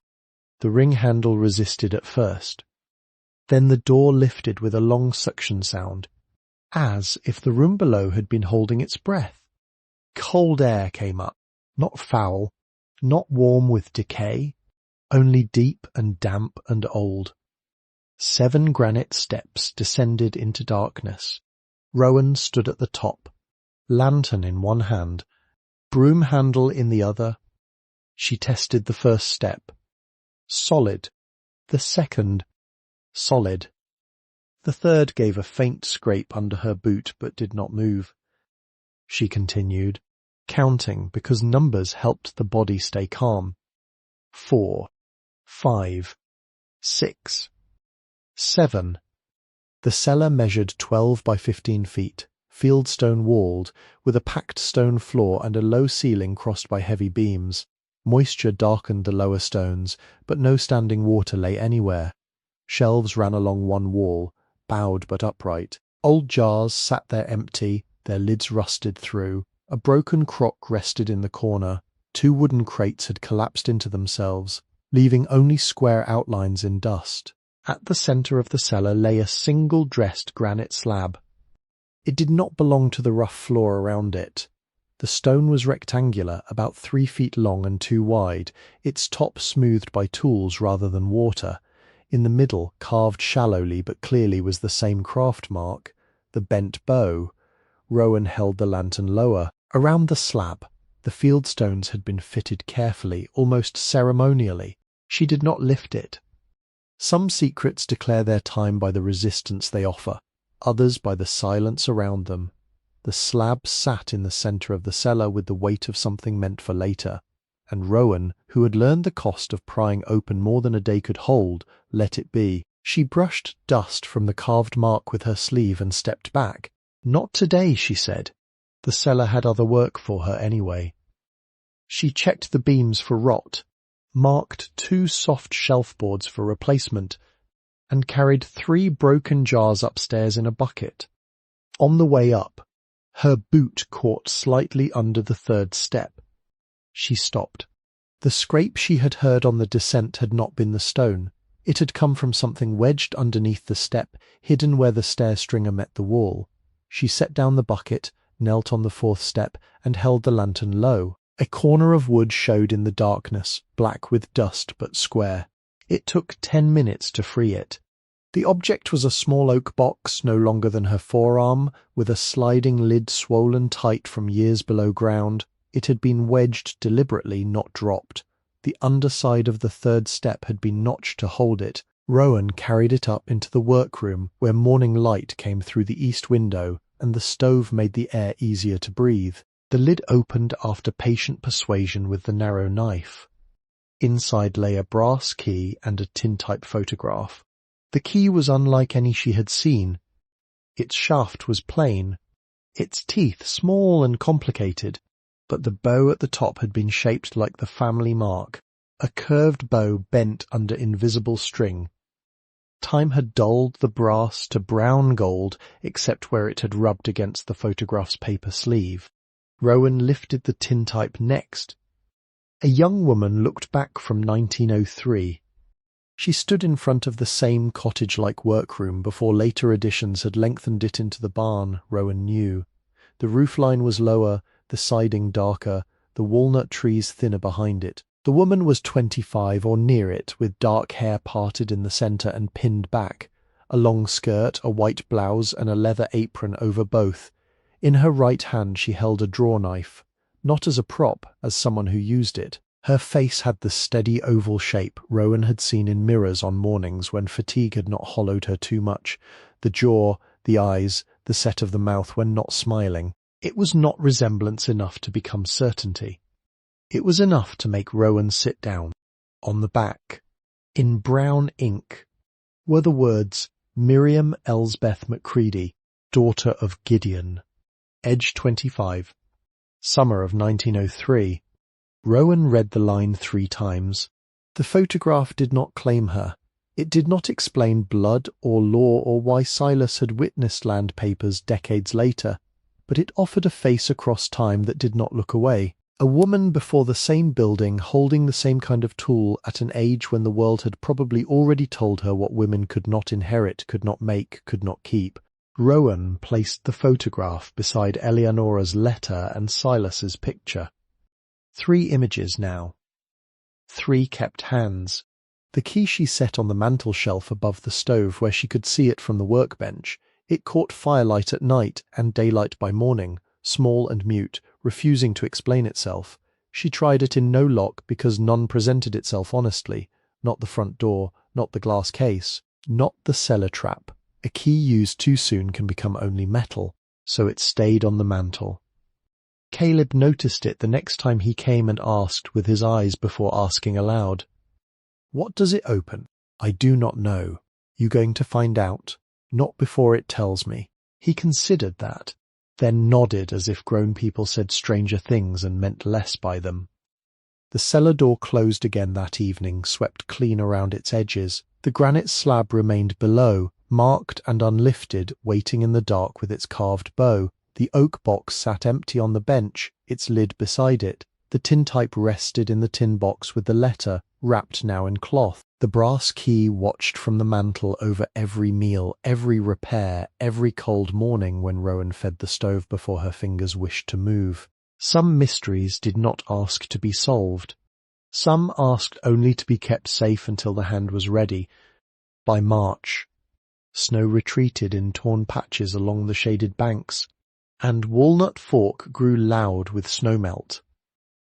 The ring handle resisted at first. Then the door lifted with a long suction sound, as if the room below had been holding its breath. Cold air came up, not foul, not warm with decay, only deep and damp and old. 7 granite steps descended into darkness. Rowan stood at the top, lantern in one hand, broom handle in the other. She tested the first step. Solid. The second. Solid. The third gave a faint scrape under her boot but did not move. She continued, counting because numbers helped the body stay calm. 4, 5, 6, 7. The cellar measured 12 by 15 feet, fieldstone walled, with a packed stone floor and a low ceiling crossed by heavy beams. Moisture darkened the lower stones, but no standing water lay anywhere. Shelves ran along one wall, bowed but upright. Old jars sat there empty, their lids rusted through. A broken crock rested in the corner. 2 wooden crates had collapsed into themselves, leaving only square outlines in dust. At the centre of the cellar lay a single dressed granite slab. It did not belong to the rough floor around it. The stone was rectangular, about 3 feet long and 2 wide, its top smoothed by tools rather than water. In the middle, carved shallowly but clearly, was the same craft mark, the bent bow. Rowan held the lantern lower. Around the slab, the fieldstones had been fitted carefully, almost ceremonially. She did not lift it. Some secrets declare their time by the resistance they offer, others by the silence around them. The slab sat in the centre of the cellar with the weight of something meant for later, and Rowan, who had learned the cost of prying open more than a day could hold, let it be. She brushed dust from the carved mark with her sleeve and stepped back. "Not today," she said. The cellar had other work for her anyway. She checked the beams for rot, marked 2 soft shelf boards for replacement, and carried 3 broken jars upstairs in a bucket. On the way up, her boot caught slightly under the 3rd step. She stopped. The scrape she had heard on the descent had not been the stone. It had come from something wedged underneath the step, hidden where the stair stringer met the wall. She set down the bucket, knelt on the 4th step, and held the lantern low. A corner of wood showed in the darkness, black with dust but square. It took 10 minutes to free it. The object was a small oak box, no longer than her forearm, with a sliding lid swollen tight from years below ground. It had been wedged deliberately, not dropped. The underside of the 3rd step had been notched to hold it. Rowan carried it up into the workroom, where morning light came through the east window, and the stove made the air easier to breathe. The lid opened after patient persuasion with the narrow knife. Inside lay a brass key and a tintype photograph. The key was unlike any she had seen. Its shaft was plain, its teeth small and complicated, but the bow at the top had been shaped like the family mark, a curved bow bent under invisible string. Time had dulled the brass to brown gold, except where it had rubbed against the photograph's paper sleeve. Rowan lifted the tintype next. A young woman looked back from 1903. She stood in front of the same cottage-like workroom before later additions had lengthened it into the barn, Rowan knew. The roofline was lower, the siding darker, the walnut trees thinner behind it. The woman was 25 or near it, with dark hair parted in the centre and pinned back, a long skirt, a white blouse, and a leather apron over both. In her right hand she held a draw knife, not as a prop, as someone who used it. Her face had the steady oval shape Rowan had seen in mirrors on mornings when fatigue had not hollowed her too much, the jaw, the eyes, the set of the mouth when not smiling. It was not resemblance enough to become certainty. It was enough to make Rowan sit down. On the back, in brown ink, were the words, Miriam Elsbeth McCready, daughter of Gideon. Edge 25. Summer of 1903. Rowan read the line 3 times. The photograph did not claim her. It did not explain blood or law or why Silas had witnessed land papers decades later, but it offered a face across time that did not look away. A woman before the same building holding the same kind of tool at an age when the world had probably already told her what women could not inherit, could not make, could not keep. Rowan placed the photograph beside Eleanora's letter and Silas's picture. 3 images now. 3 kept hands. The key she set on the mantel shelf above the stove where she could see it from the workbench. It caught firelight at night and daylight by morning, small and mute, refusing to explain itself. She tried it in no lock because none presented itself honestly. Not the front door, not the glass case, not the cellar trap. A key used too soon can become only metal, so it stayed on the mantel. Caleb noticed it the next time he came and asked with his eyes before asking aloud. "What does it open?" "I do not know. You going to find out?" "Not before it tells me." He considered that, then nodded as if grown people said stranger things and meant less by them. The cellar door closed again that evening, swept clean around its edges. The granite slab remained below, marked and unlifted, waiting in the dark with its carved bow. The oak box sat empty on the bench, its lid beside it. The tintype rested in the tin box with the letter, wrapped now in cloth. The brass key watched from the mantel over every meal, every repair, every cold morning when Rowan fed the stove before her fingers wished to move. Some mysteries did not ask to be solved. Some asked only to be kept safe until the hand was ready. By March, snow retreated in torn patches along the shaded banks, and Walnut Fork grew loud with snowmelt.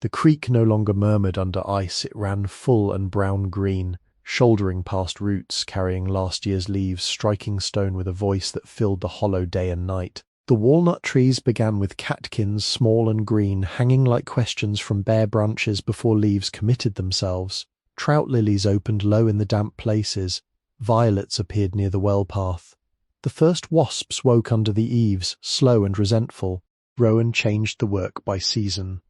The creek no longer murmured under ice, it ran full and brown-green, shouldering past roots, carrying last year's leaves, striking stone with a voice that filled the hollow day and night. The walnut trees began with catkins, small and green, hanging like questions from bare branches before leaves committed themselves. Trout lilies opened low in the damp places. Violets appeared near the well path. The first wasps woke under the eaves, slow and resentful. Rowan changed the work by season.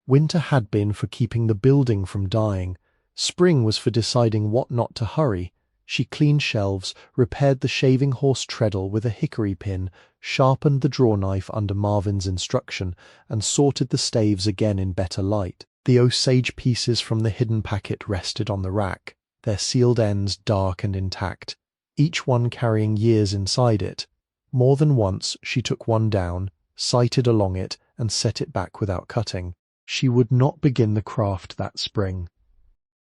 Winter had been for keeping the building from dying. Spring was for deciding what not to hurry. She cleaned shelves, repaired the shaving horse treadle with a hickory pin, sharpened the draw knife under Marvin's instruction, and sorted the staves again in better light. The Osage pieces from the hidden packet rested on the rack, their sealed ends dark and intact, each one carrying years inside it. More than once she took one down, sighted along it, and set it back without cutting. She would not begin the craft that spring.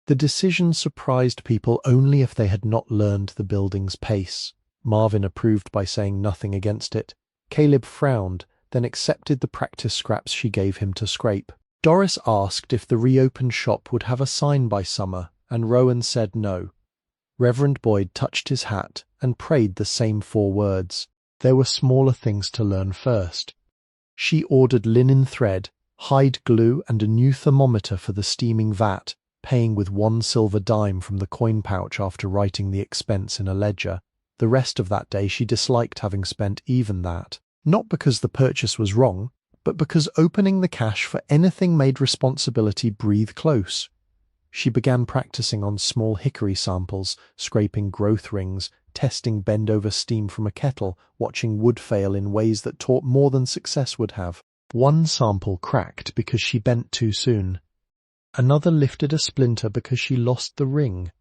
The decision surprised people only if they had not learned the building's pace. Marvin approved by saying nothing against it. Caleb frowned, then accepted the practice scraps she gave him to scrape. Doris asked if the reopened shop would have a sign by summer, and Rowan said no. Reverend Boyd touched his hat and prayed the same 4 words. There were smaller things to learn first. She ordered linen thread, hide glue, and a new thermometer for the steaming vat, paying with 1 silver dime from the coin pouch after writing the expense in a ledger. The rest of that day she disliked having spent even that. Not because the purchase was wrong, but because opening the cash for anything made responsibility breathe close. She began practicing on small hickory samples, scraping growth rings, testing bend-over steam from a kettle, watching wood fail in ways that taught more than success would have. One sample cracked because she bent too soon. Another lifted a splinter because she lost the ring.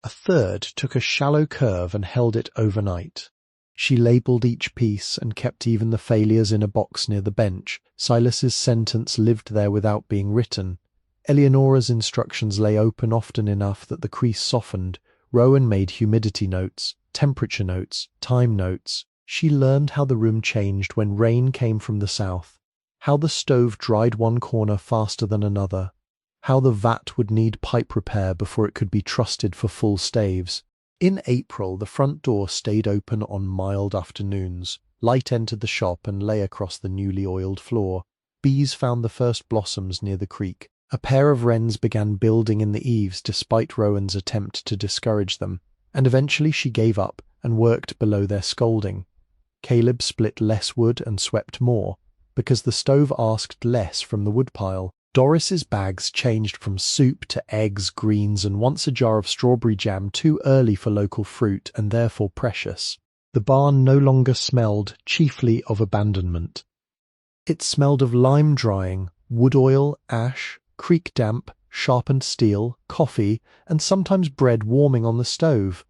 A third took a shallow curve and held it overnight. She labelled each piece and kept even the failures in a box near the bench. Silas's sentence lived there without being written. Elianora's instructions lay open often enough that the crease softened. Rowan made humidity notes, temperature notes, time notes. She learned how the room changed when rain came from the south, how the stove dried one corner faster than another, how the vat would need pipe repair before it could be trusted for full staves. In April, the front door stayed open on mild afternoons. Light entered the shop and lay across the newly oiled floor. Bees found the first blossoms near the creek. A pair of wrens began building in the eaves despite Rowan's attempt to discourage them, and eventually she gave up and worked below their scolding. Caleb split less wood and swept more, because the stove asked less from the woodpile. Doris's bags changed from soup to eggs, greens, and once a jar of strawberry jam too early for local fruit and therefore precious. The barn no longer smelled chiefly of abandonment. It smelled of lime drying, wood oil, ash, creek damp, sharpened steel, coffee, and sometimes bread warming on the stove.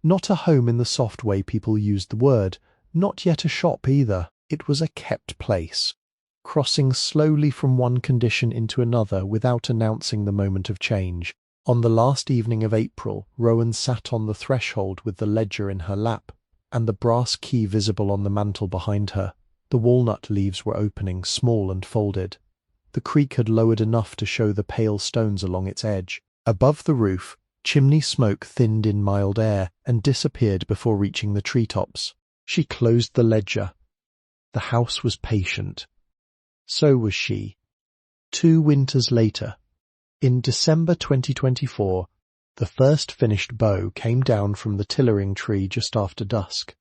Not a home in the soft way people used the word, not yet a shop either. It was a kept place, crossing slowly from one condition into another without announcing the moment of change. On the last evening of April, Rowan sat on the threshold with the ledger in her lap, and the brass key visible on the mantel behind her. The walnut leaves were opening, small and folded. The creek had lowered enough to show the pale stones along its edge. Above the roof, chimney smoke thinned in mild air and disappeared before reaching the treetops. She closed the ledger. The house was patient. So was she. 2 winters later, in December 2024, the first finished bow came down from the tillering tree just after dusk.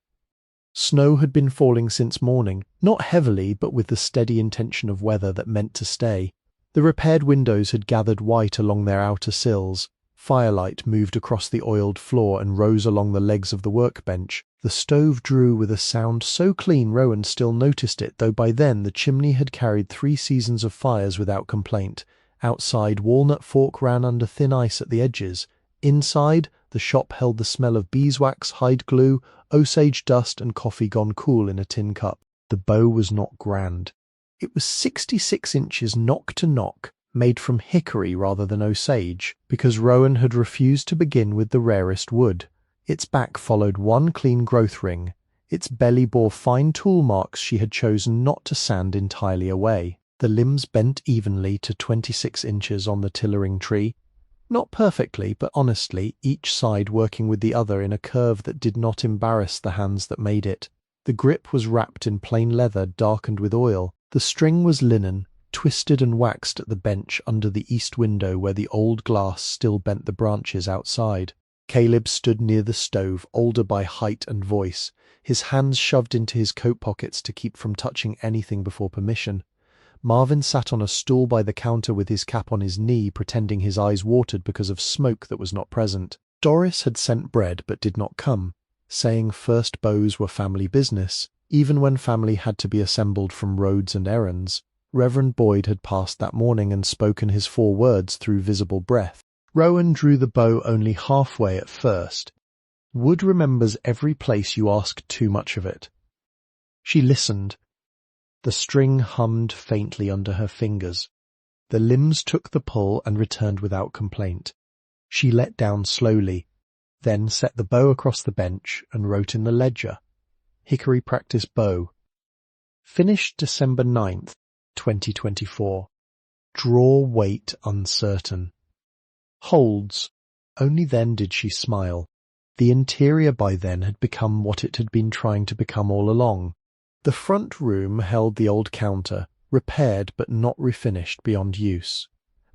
Snow had been falling since morning, not heavily but with the steady intention of weather that meant to stay. The repaired windows had gathered white along their outer sills. Firelight moved across the oiled floor and rose along the legs of the workbench. The stove drew with a sound so clean Rowan still noticed it, though by then the chimney had carried 3 seasons of fires without complaint. Outside, walnut fork ran under thin ice at the edges. Inside, the shop held the smell of beeswax, hide glue, Osage dust and coffee gone cool in a tin cup. The bow was not grand. It was 66 inches knock to knock, made from hickory rather than osage, because Rowan had refused to begin with the rarest wood. Its back followed one clean growth ring. Its belly bore fine tool marks she had chosen not to sand entirely away. The limbs bent evenly to 26 inches on the tillering tree. Not perfectly, but honestly, each side working with the other in a curve that did not embarrass the hands that made it. The grip was wrapped in plain leather darkened with oil. The string was linen, twisted and waxed at the bench under the east window where the old glass still bent the branches outside. Caleb stood near the stove, older by height and voice, his hands shoved into his coat pockets to keep from touching anything before permission. Marvin sat on a stool by the counter with his cap on his knee, pretending his eyes watered because of smoke that was not present. Doris had sent bread but did not come, saying first bows were family business, even when family had to be assembled from roads and errands. Reverend Boyd had passed that morning and spoken his 4 words through visible breath. Rowan drew the bow only halfway at first. Wood remembers every place you ask too much of it. She listened. The string hummed faintly under her fingers. The limbs took the pull and returned without complaint. She let down slowly, then set the bow across the bench and wrote in the ledger, Hickory Practice Bow. Finished December 9th, 2024. Draw weight uncertain. Holds. Only then did she smile. The interior by then had become what it had been trying to become all along. The front room held the old counter, repaired but not refinished beyond use.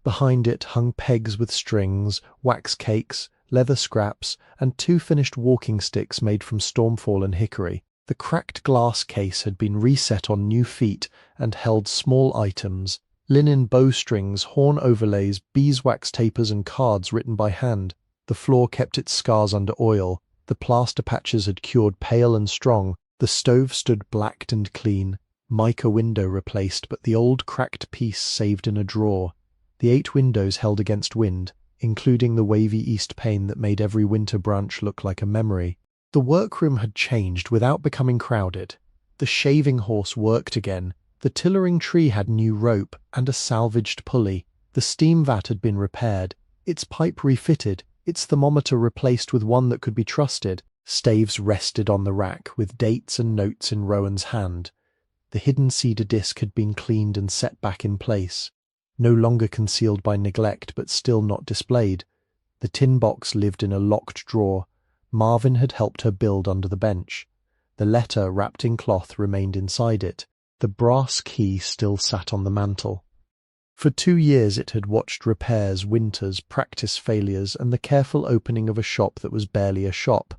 Behind it hung pegs with strings, wax cakes, leather scraps, and 2 finished walking sticks made from stormfall and hickory. The cracked glass case had been reset on new feet and held small items, linen bowstrings, horn overlays, beeswax tapers and cards written by hand. The floor kept its scars under oil. The plaster patches had cured pale and strong. The stove stood blacked and clean, mica window replaced, but the old cracked piece saved in a drawer. The 8 windows held against wind, including the wavy east pane that made every winter branch look like a memory. The workroom had changed without becoming crowded. The shaving horse worked again. The tillering tree had new rope and a salvaged pulley. The steam vat had been repaired, its pipe refitted, its thermometer replaced with one that could be trusted. Staves rested on the rack, with dates and notes in Rowan's hand. The hidden cedar disc had been cleaned and set back in place, no longer concealed by neglect but still not displayed. The tin box lived in a locked drawer. Marvin had helped her build under the bench. The letter, wrapped in cloth, remained inside it. The brass key still sat on the mantel. For 2 years it had watched repairs, winters, practice failures, and the careful opening of a shop that was barely a shop.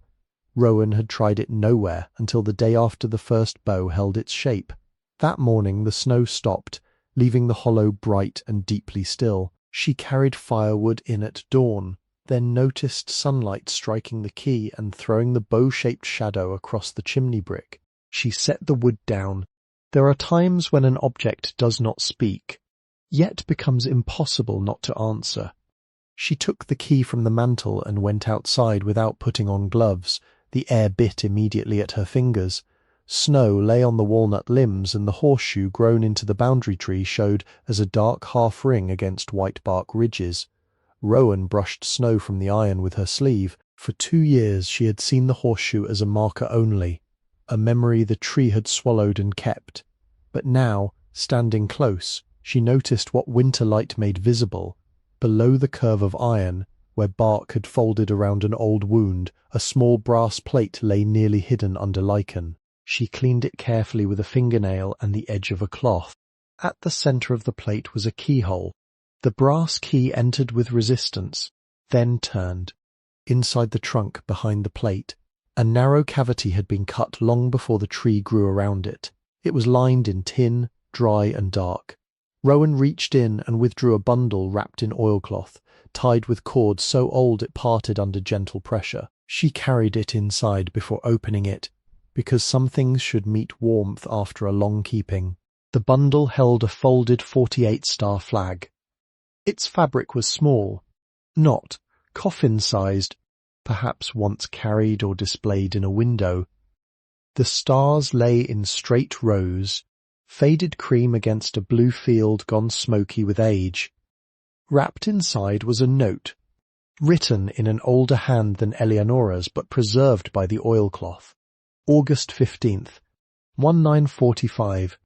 Rowan had tried it nowhere until the day after the first bow held its shape. That morning the snow stopped, leaving the hollow bright and deeply still. She carried firewood in at dawn, then noticed sunlight striking the key and throwing the bow-shaped shadow across the chimney brick. She set the wood down. There are times when an object does not speak, yet becomes impossible not to answer. She took the key from the mantel and went outside without putting on gloves. The air bit immediately at her fingers. Snow lay on the walnut limbs, and the horseshoe grown into the boundary tree showed as a dark half ring against white bark ridges. Rowan brushed snow from the iron with her sleeve. For 2 years she had seen the horseshoe as a marker only, a memory the tree had swallowed and kept. But now, standing close, she noticed what winter light made visible. Below the curve of iron, where bark had folded around an old wound, a small brass plate lay nearly hidden under lichen. She cleaned it carefully with a fingernail and the edge of a cloth. At the centre of the plate was a keyhole. The brass key entered with resistance, then turned. Inside the trunk behind the plate, a narrow cavity had been cut long before the tree grew around it. It was lined in tin, dry and dark. Rowan reached in and withdrew a bundle wrapped in oilcloth, tied with cord so old it parted under gentle pressure. She carried it inside before opening it, because some things should meet warmth after a long keeping. The bundle held a folded 48-star flag. Its fabric was small, not coffin-sized, perhaps once carried or displayed in a window. The stars lay in straight rows, faded cream against a blue field gone smoky with age. Wrapped inside was a note, written in an older hand than Elianora's but preserved by the oilcloth. August 15th, 1945.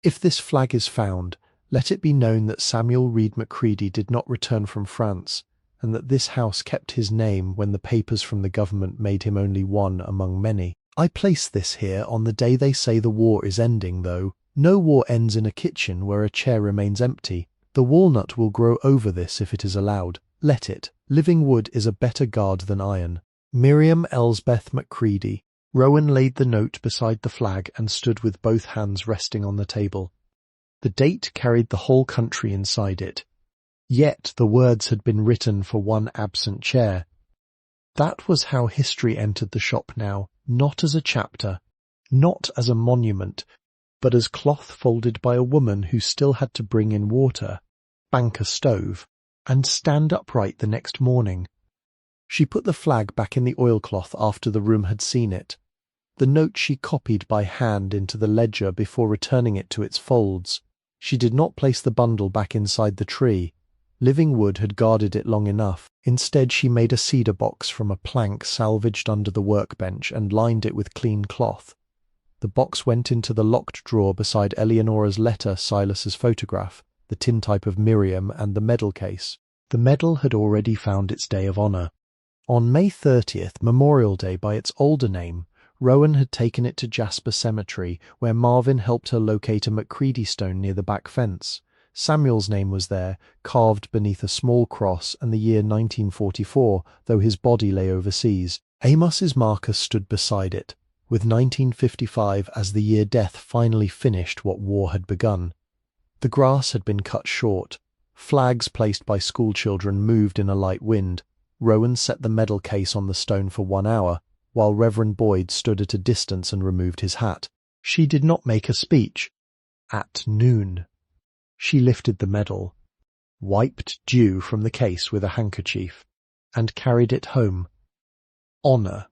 If this flag is found, let it be known that Samuel Reed McCready did not return from France, and that this house kept his name when the papers from the government made him only one among many. I place this here on the day they say the war is ending, though. No war ends in a kitchen where a chair remains empty. The walnut will grow over this if it is allowed. Let it. Living wood is a better guard than iron. Miriam Elsbeth McCready. Rowan laid the note beside the flag and stood with both hands resting on the table. The date carried the whole country inside it. Yet the words had been written for one absent chair. That was how history entered the shop now, not as a chapter, not as a monument, but as cloth folded by a woman who still had to bring in water, bank a stove, and stand upright the next morning. She put the flag back in the oilcloth after the room had seen it. The note she copied by hand into the ledger before returning it to its folds. She did not place the bundle back inside the tree. Living wood had guarded it long enough. Instead, she made a cedar box from a plank salvaged under the workbench and lined it with clean cloth. The box went into the locked drawer beside Eleanora's letter, Silas's photograph, the tintype of Miriam, and the medal case. The medal had already found its day of honour. On May 30th, Memorial Day by its older name, Rowan had taken it to Jasper Cemetery, where Marvin helped her locate a McCready stone near the back fence. Samuel's name was there, carved beneath a small cross, and the year 1944, though his body lay overseas. Amos's marker stood beside it, with 1955 as the year death finally finished what war had begun. The grass had been cut short. Flags placed by schoolchildren moved in a light wind. Rowan set the medal case on the stone for 1 hour, while Reverend Boyd stood at a distance and removed his hat. She did not make a speech. At noon, she lifted the medal, wiped dew from the case with a handkerchief, and carried it home. Honour,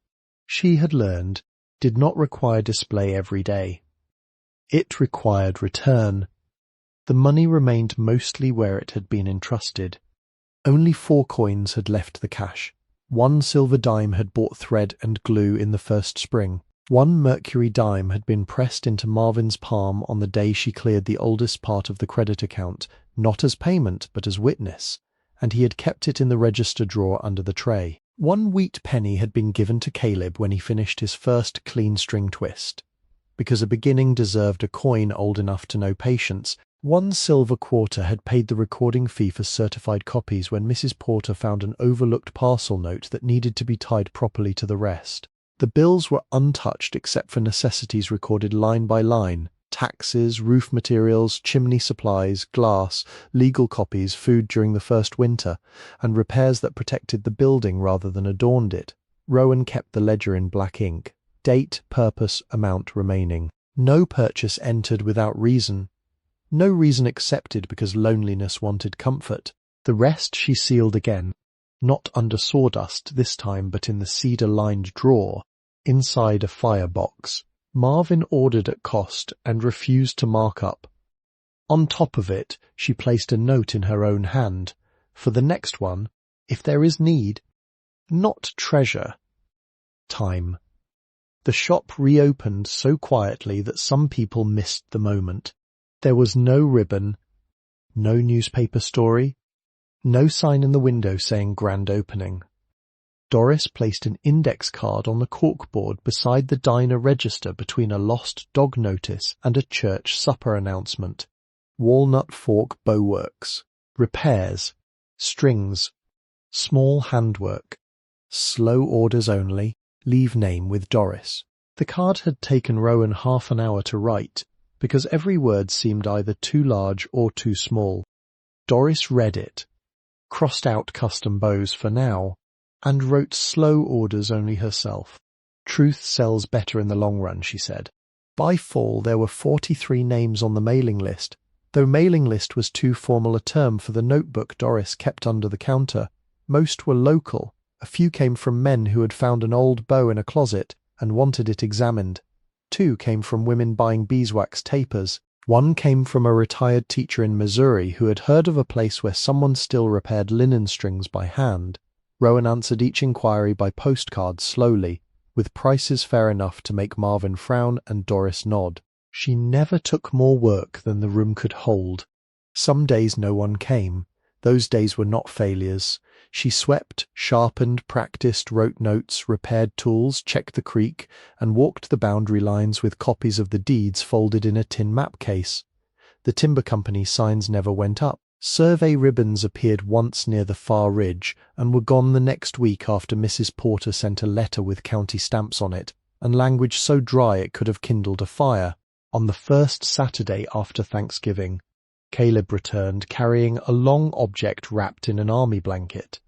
she had learned, did not require display every day. It required return. The money remained mostly where it had been entrusted. Only 4 coins had left the cash. 1 silver dime had bought thread and glue in the first spring. 1 mercury dime had been pressed into Marvin's palm on the day she cleared the oldest part of the credit account, not as payment but as witness, and he had kept it in the register drawer under the tray. 1 wheat penny had been given to Caleb when he finished his first clean string twist. Because a beginning deserved a coin old enough to know patience, 1 silver quarter had paid the recording fee for certified copies when Mrs. Porter found an overlooked parcel note that needed to be tied properly to the rest. The bills were untouched except for necessities recorded line by line: taxes, roof materials, chimney supplies, glass, legal copies, food during the first winter, and repairs that protected the building rather than adorned it. Rowan kept the ledger in black ink. Date, purpose, amount remaining. No purchase entered without reason. No reason accepted because loneliness wanted comfort. The rest she sealed again, not under sawdust this time but in the cedar-lined drawer, inside a firebox. Marvin ordered at cost and refused to mark up. On top of it, she placed a note in her own hand, for the next one, if there is need. Not treasure. Time. The shop reopened so quietly that some people missed the moment. There was no ribbon, no newspaper story, no sign in the window saying grand opening. Doris placed an index card on the corkboard beside the diner register between a lost dog notice and a church supper announcement. Walnut Fork Bowworks. Repairs. Strings. Small handwork. Slow orders only. Leave name with Doris. The card had taken Rowan half an hour to write, because every word seemed either too large or too small. Doris read it, crossed out custom bows for now, and wrote slow orders only herself. Truth sells better in the long run, she said. By fall there were 43 names on the mailing list, though mailing list was too formal a term for the notebook Doris kept under the counter. Most were local. A few came from men who had found an old bow in a closet and wanted it examined. 2 came from women buying beeswax tapers. 1 came from a retired teacher in Missouri who had heard of a place where someone still repaired linen strings by hand. Rowan answered each inquiry by postcard slowly, with prices fair enough to make Marvin frown and Doris nod. She never took more work than the room could hold. Some days no one came. Those days were not failures. She swept, sharpened, practiced, wrote notes, repaired tools, checked the creek, and walked the boundary lines with copies of the deeds folded in a tin map case. The timber company signs never went up. Survey ribbons appeared once near the far ridge and were gone the next week after Mrs. Porter sent a letter with county stamps on it, and language so dry it could have kindled a fire. On the first Saturday after Thanksgiving, Caleb returned carrying a long object wrapped in an army blanket.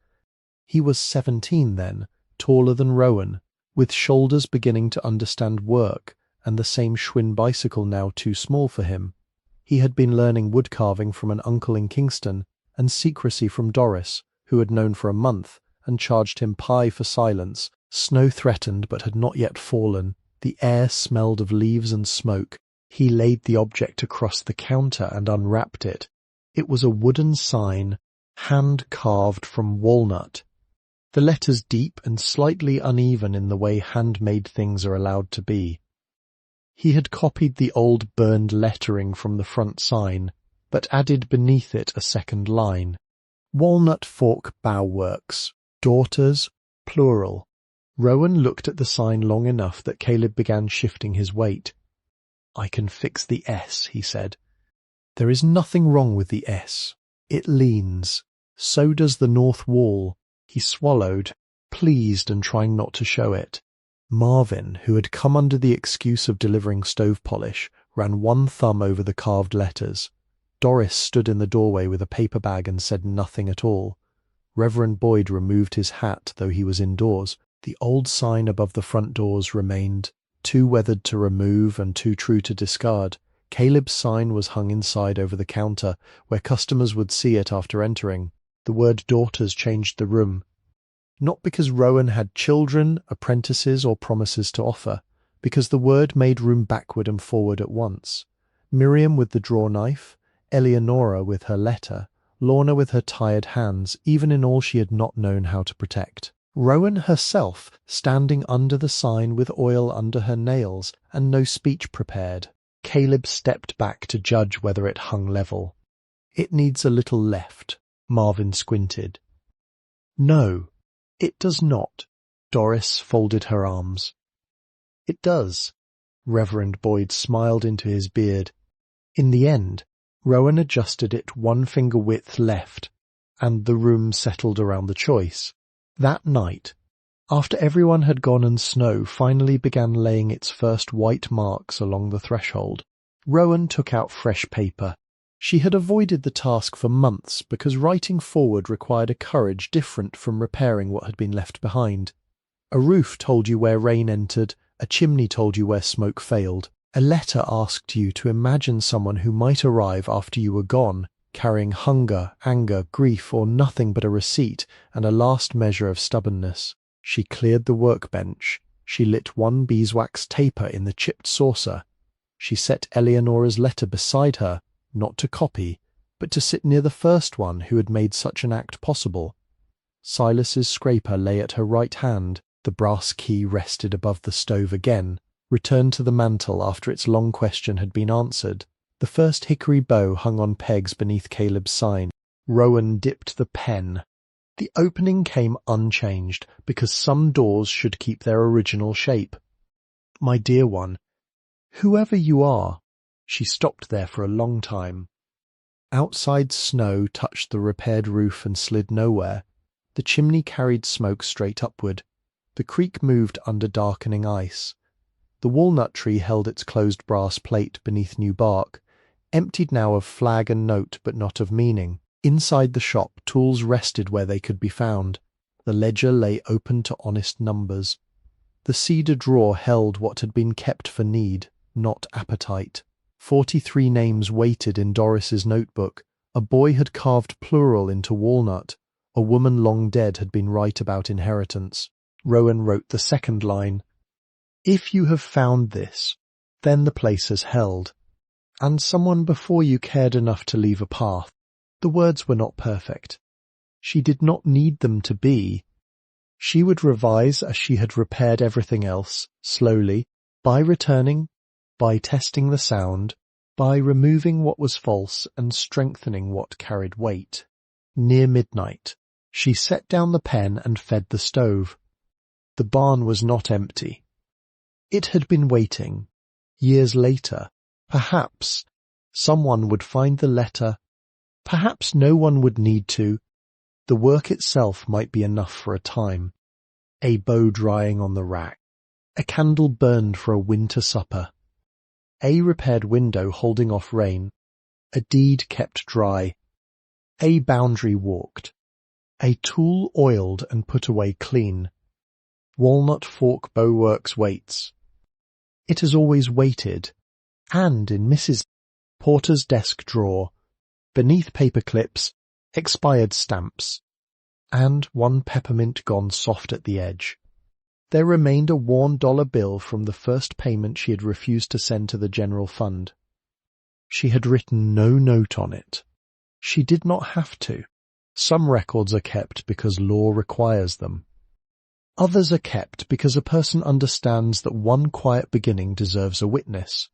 He was 17 then, taller than Rowan, with shoulders beginning to understand work, and the same Schwinn bicycle now too small for him. He had been learning woodcarving from an uncle in Kingston, and secrecy from Doris, who had known for a month, and charged him pie for silence. Snow threatened but had not yet fallen. The air smelled of leaves and smoke. He laid the object across the counter and unwrapped it. It was a wooden sign, hand-carved from walnut. The letters deep and slightly uneven in the way handmade things are allowed to be. He had copied the old burned lettering from the front sign, but added beneath it a second line. Walnut Fork Bowworks. Daughters, plural. Rowan looked at the sign long enough that Caleb began shifting his weight. "I can fix the S," he said. "There is nothing wrong with the S. It leans. So does the north wall." He swallowed, pleased and trying not to show it. Marvin, who had come under the excuse of delivering stove polish, ran one thumb over the carved letters. Doris stood in the doorway with a paper bag and said nothing at all. Reverend Boyd removed his hat, though he was indoors. The old sign above the front doors remained, too weathered to remove and too true to discard. Caleb's sign was hung inside over the counter, where customers would see it after entering. The word daughters changed the room. Not because Rowan had children, apprentices, or promises to offer, because the word made room backward and forward at once. Miriam with the draw knife, Elianora with her letter, Lorna with her tired hands, even in all she had not known how to protect. Rowan herself, standing under the sign with oil under her nails and no speech prepared. Caleb stepped back to judge whether it hung level. "It needs a little left." Marvin squinted. "No, it does not." Doris folded her arms. "It does." Reverend Boyd smiled into his beard. In the end, Rowan adjusted it 1 finger width left, and the room settled around the choice. That night, after everyone had gone and snow finally began laying its first white marks along the threshold, Rowan took out fresh paper. She had avoided the task for months because writing forward required a courage different from repairing what had been left behind. A roof told you where rain entered, a chimney told you where smoke failed. A letter asked you to imagine someone who might arrive after you were gone, carrying hunger, anger, grief, or nothing but a receipt and a last measure of stubbornness. She cleared the workbench. She lit 1 beeswax taper in the chipped saucer. She set Eleanor's letter beside her, not to copy, but to sit near the first one who had made such an act possible. Silas's scraper lay at her right hand. The brass key rested above the stove again, returned to the mantel after its long question had been answered. The first hickory bow hung on pegs beneath Caleb's sign. Rowan dipped the pen. The opening came unchanged, because some doors should keep their original shape. "My dear one, whoever you are," she stopped there for a long time. Outside, snow touched the repaired roof and slid nowhere. The chimney carried smoke straight upward. The creek moved under darkening ice. The walnut tree held its closed brass plate beneath new bark, emptied now of flag and note but not of meaning. Inside the shop, tools rested where they could be found. The ledger lay open to honest numbers. The cedar drawer held what had been kept for need, not appetite. 43 names waited in Doris's notebook. A boy had carved plural into walnut. A woman long dead had been right about inheritance. Rowan wrote the second line. If you have found this, then the place has held, and someone before you cared enough to leave a path. The words were not perfect. She did not need them to be. She would revise as she had repaired everything else, slowly, by returning, by testing the sound, by removing what was false and strengthening what carried weight. Near midnight, she set down the pen and fed the stove. The barn was not empty. It had been waiting. Years later, perhaps, someone would find the letter. Perhaps no one would need to. The work itself might be enough for a time. A bow drying on the rack. A candle burned for a winter supper. A repaired window holding off rain. A deed kept dry. A boundary walked. A tool oiled and put away clean. Walnut fork Bowworks waits. It has always waited. And in Mrs. Porter's desk drawer, beneath paper clips, expired stamps, and one peppermint gone soft at the edge. There remained a worn dollar bill from the first payment she had refused to send to the general fund. She had written no note on it. She did not have to. Some records are kept because law requires them. Others are kept because a person understands that one quiet beginning deserves a witness.